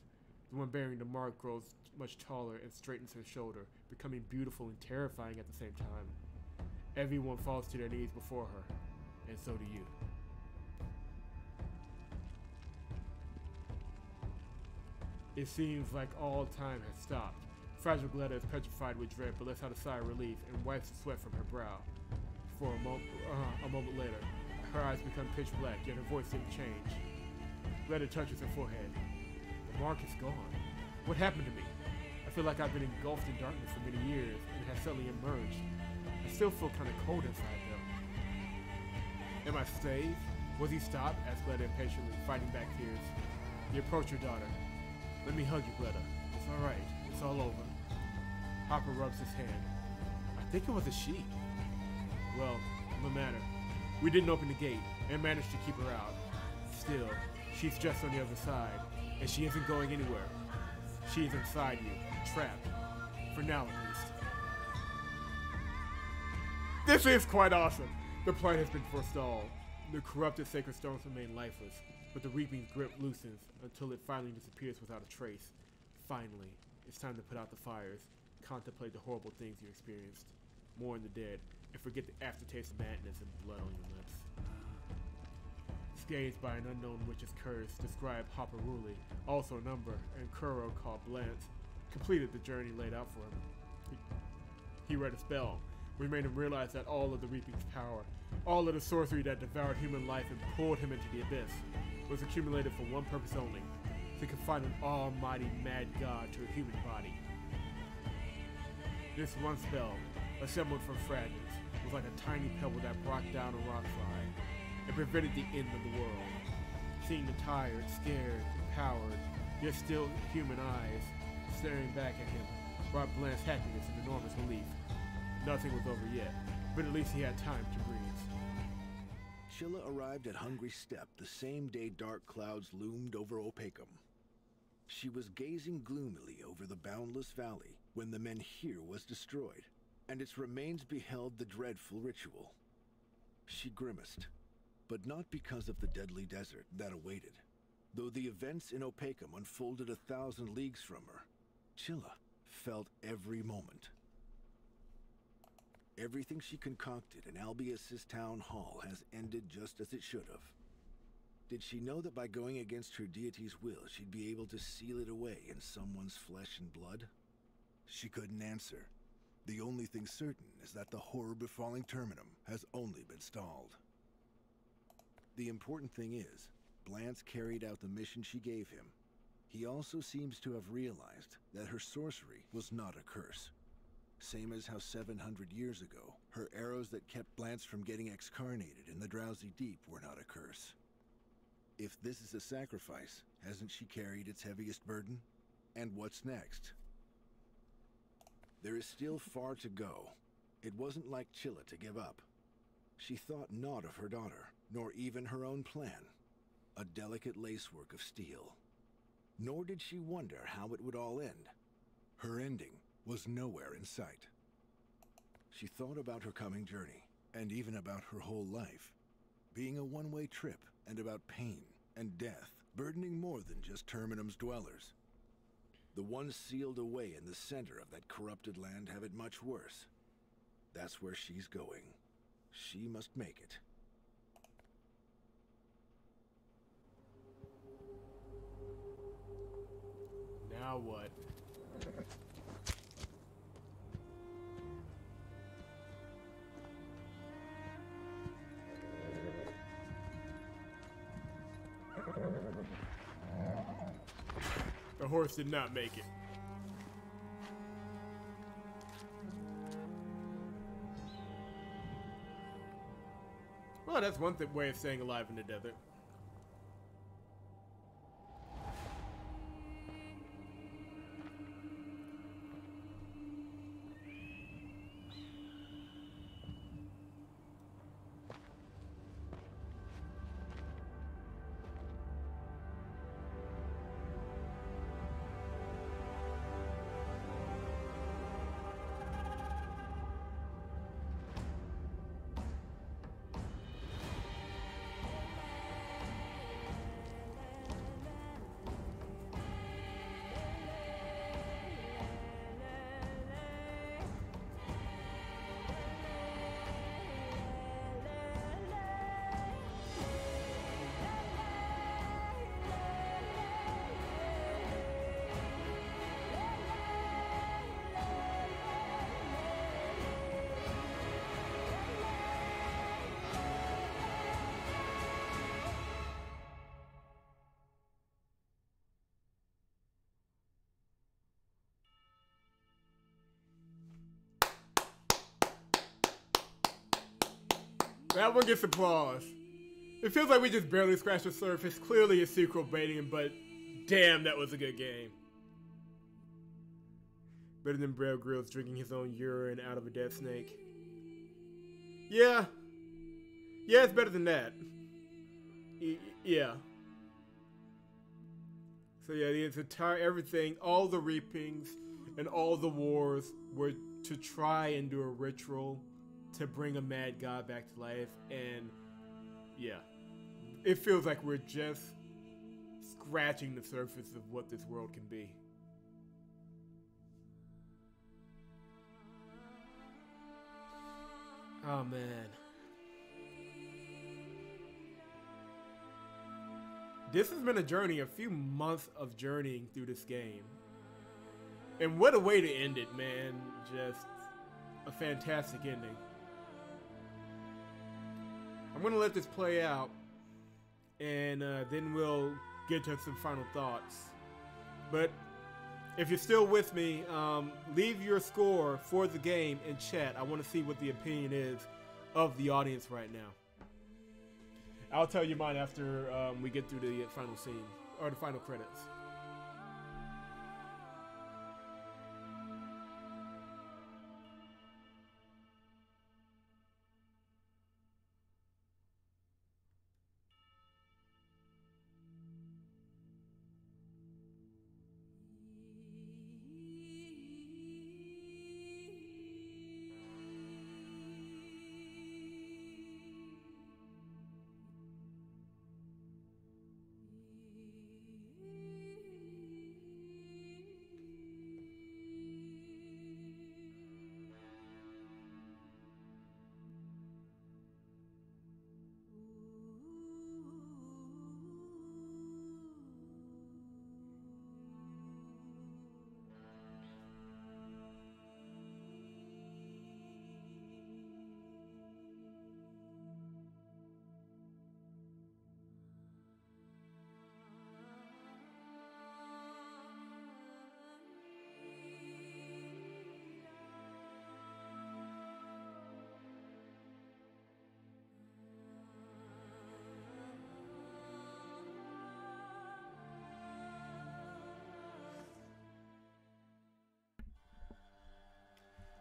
S1: The one bearing the mark grows much taller and straightens her shoulder, becoming beautiful and terrifying at the same time. Everyone falls to their knees before her, and so do you. It seems like all time has stopped. Fragile Gletta is petrified with dread, but lets out a sigh of relief and wipes the sweat from her brow. For a moment later, her eyes become pitch black, yet her voice didn't change. Gletta touches her forehead. The mark is gone. What happened to me? I feel like I've been engulfed in darkness for many years and has suddenly emerged. I still feel kind of cold inside though. Am I saved? Was he stopped? Asked Gletta impatiently, fighting back tears. He approached her daughter. Let me hug you, Gletta. It's all right. It's all over. Hopper rubs his hand. I think it was a she. Well, no matter. We didn't open the gate and managed to keep her out. Still, she's just on the other side, and she isn't going anywhere. She is inside you, trapped. For now, at least. This is quite awesome. The plan has been forestalled. The corrupted sacred stones remain lifeless, but the Reaping's grip loosens until it finally disappears without a trace. Finally, it's time to put out the fires, contemplate the horrible things you experienced, mourn the dead, and forget the aftertaste of madness and blood on your lips. Scathed by an unknown witch's curse, described Hopper Ruley, also a number, and Kuro called Blance, completed the journey laid out for him. He read a spell, which made him realize that all of the Reaping's power, all of the sorcery that devoured human life and pulled him into the abyss, was accumulated for one purpose only, to confine an almighty mad god to a human body. This one spell, assembled from fragments, was like a tiny pebble that brought down a rock slide and prevented the end of the world. Seeing the tired, scared, empowered, yet still human eyes staring back at him brought Blance happiness and enormous relief. Nothing was over yet, but at least he had time to breathe.
S2: Chilla arrived at Hungry Steppe the same day dark clouds loomed over Opacum. She was gazing gloomily over the boundless valley when the menhir was destroyed, and its remains beheld the dreadful ritual. She grimaced, but not because of the deadly desert that awaited. Though the events in Opacum unfolded 1,000 leagues from her, Chilla felt every moment. Everything she concocted in Albius's town hall has ended just as it should have. Did she know that by going against her deity's will, she'd be able to seal it away in someone's flesh and blood? She couldn't answer. The only thing certain is that the horror befalling Terminum has only been stalled. The important thing is, Blance carried out the mission she gave him. He also seems to have realized that her sorcery was not a curse. Same as how 700 years ago, her arrows that kept Blance from getting excarnated in the drowsy deep were not a curse. If this is a sacrifice, hasn't she carried its heaviest burden? And what's next? There is still far to go. It wasn't like Chilla to give up. She thought not of her daughter, nor even her own plan. A delicate lacework of steel. Nor did she wonder how it would all end. Her ending was nowhere in sight. She thought about her coming journey, and even about her whole life, being a one-way trip and about pain and death burdening more than just Terminum's dwellers. The ones sealed away in the center of that corrupted land have it much worse. That's where she's going. She must make it.
S1: Now what? The horse did not make it. Well, that's one way of staying alive in the desert. That one gets applause. It feels like we just barely scratched the surface. Clearly a sequel baiting, but damn, that was a good game. Better than Bear Grylls drinking his own urine out of a dead snake. Yeah. Yeah, it's better than that. Yeah. So yeah, the entire everything, all the reapings and all the wars were to try and do a ritual to bring a mad god back to life, and yeah, it feels like we're just scratching the surface of what this world can be. Oh man. This has been a journey, a few months of journeying through this game. And what a way to end it, man. Just a fantastic ending. I'm going to let this play out, and then we'll get to some final thoughts. But if you're still with me, leave your score for the game in chat. I want to see what the opinion is of the audience right now. I'll tell you mine after we get through the final scene, or the final credits.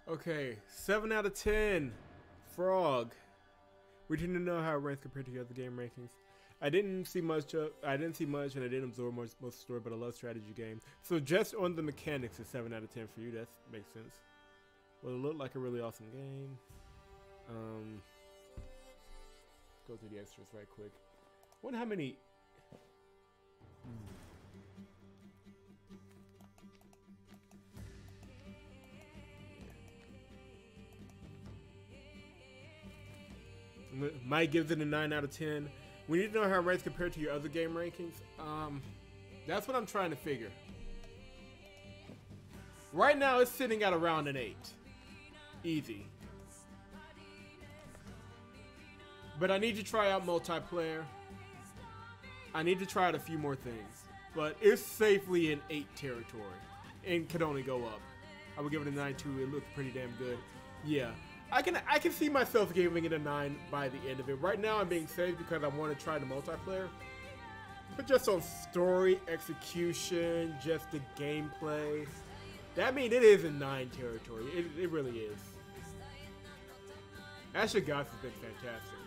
S1: Okay, 7 out of 10. Frog. We didn't know how it ranks compared to the other game rankings. I didn't see much, and I didn't absorb most of the story, but I love strategy games. So just on the mechanics, it's 7 out of 10 for you. That makes sense. Well, it looked like a really awesome game. Go through the extras right quick. Wonder how many. Mike gives it a 9 out of 10. We need to know how it ranks compared to your other game rankings. That's what I'm trying to figure. Right now, it's sitting at around an 8. Easy. But I need to try out multiplayer. I need to try out a few more things. But it's safely in 8 territory. And could only go up. I would give it a 9 too. It looked pretty damn good. Yeah. I can see myself giving it a 9 by the end of it. Right now I'm being safe because I want to try the multiplayer. But just on story, execution, just the gameplay. That means it is in 9 territory. It really is. Asher Goss has been fantastic.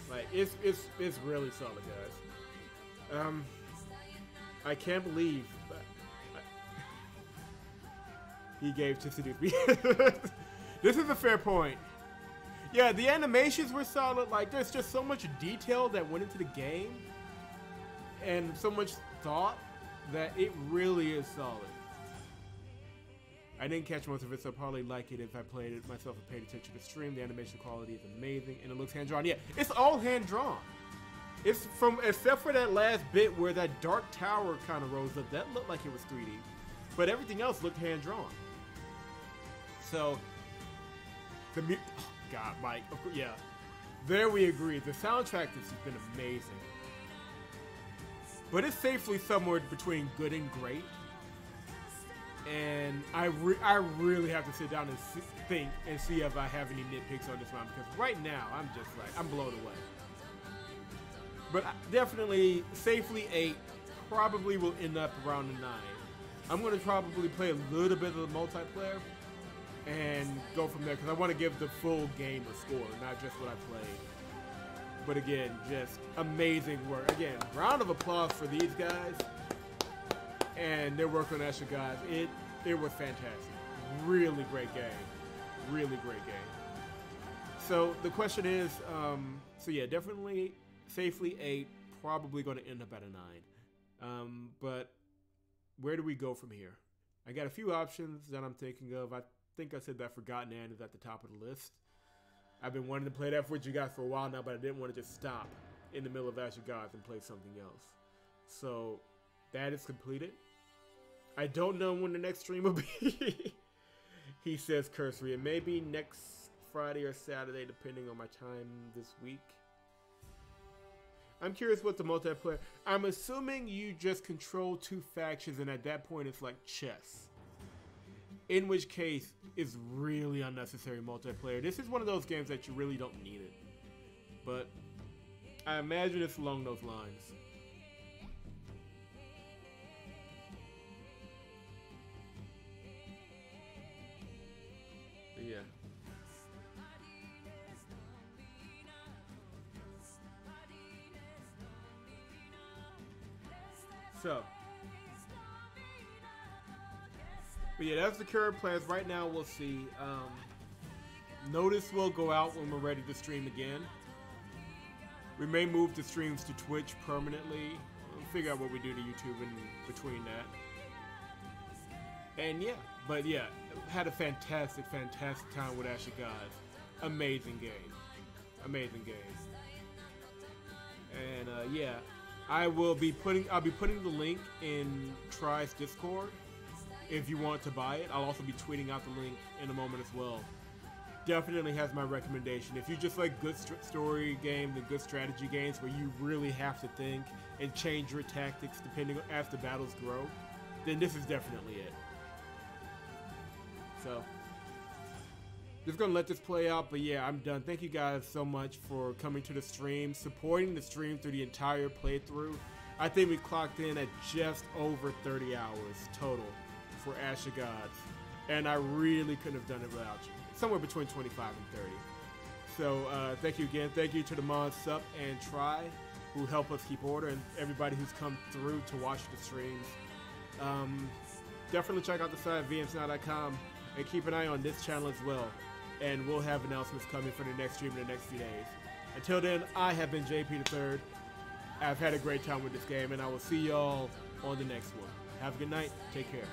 S1: Like it's really solid, guys. I can't believe he gave to seduce me. This is a fair point. Yeah, the animations were solid. Like, there's just so much detail that went into the game and so much thought that it really is solid. I didn't catch most of it, so I'll probably like it if I played it myself and paid attention to the stream. The animation quality is amazing, and it looks hand-drawn. Yeah, it's all hand-drawn. It's from, except for that last bit where that dark tower kind of rose up. That looked like it was 3D. But everything else looked hand-drawn. So, oh God, Mike, yeah. There we agree. The soundtrack has been amazing. But it's safely somewhere between good and great. And I really have to sit down and think and see if I have any nitpicks on this one, because right now I'm just like, I'm blown away. But definitely safely 8, probably will end up around a 9. I'm going to probably play a little bit of the multiplayer and go from there, because I want to give the full game a score, not just what I played. But again, just amazing work. Again, round of applause for these guys and their work on Asher Gods. It was fantastic. Really great game. Really great game. So the question is, so yeah, definitely safely 8, probably going to end up at a 9. But where do we go from here? I got a few options that I'm thinking of. I think I said that Forgotten End is at the top of the list. I've been wanting to play that with you guys for a while now, but I didn't want to just stop in the middle of Asher Gods and play something else. So that is completed. I don't know when the next stream will be. He says cursory. It may be next Friday or Saturday, depending on my time this week. I'm curious what the multiplayer... I'm assuming you just control 2 factions, and at that point it's like chess. In which case, it's really unnecessary multiplayer. This is one of those games that you really don't need it. But I imagine it's along those lines. Yeah. So. But yeah, that's the current plans. Right now, we'll see. Notice will go out when we're ready to stream again. We may move the streams to Twitch permanently. We'll figure out what we do to YouTube in between that. And yeah, but yeah, had a fantastic, fantastic time with Asher Gods. Amazing game. Amazing game. And yeah, I'll be putting the link in Try's Discord if you want to buy it. I'll also be tweeting out the link in a moment as well. Definitely has my recommendation. If you just like good story games and good strategy games where you really have to think and change your tactics depending on as the battles grow, then this is definitely it. So, just gonna let this play out, but yeah, I'm done. Thank you guys so much for coming to the stream, supporting the stream through the entire playthrough. I think we clocked in at just over 30 hours total for Asher Gods, and I really couldn't have done it without you. Somewhere between 25 and 30. So thank you again. Thank you to the Mod Sup and Try, who help us keep order, and everybody who's come through to watch the streams. Definitely check out the site vmsnow.com and keep an eye on this channel as well. And we'll have announcements coming for the next stream in the next few days. Until then, I have been JP3. I've had a great time with this game, and I will see y'all on the next one. Have a good night. Take care.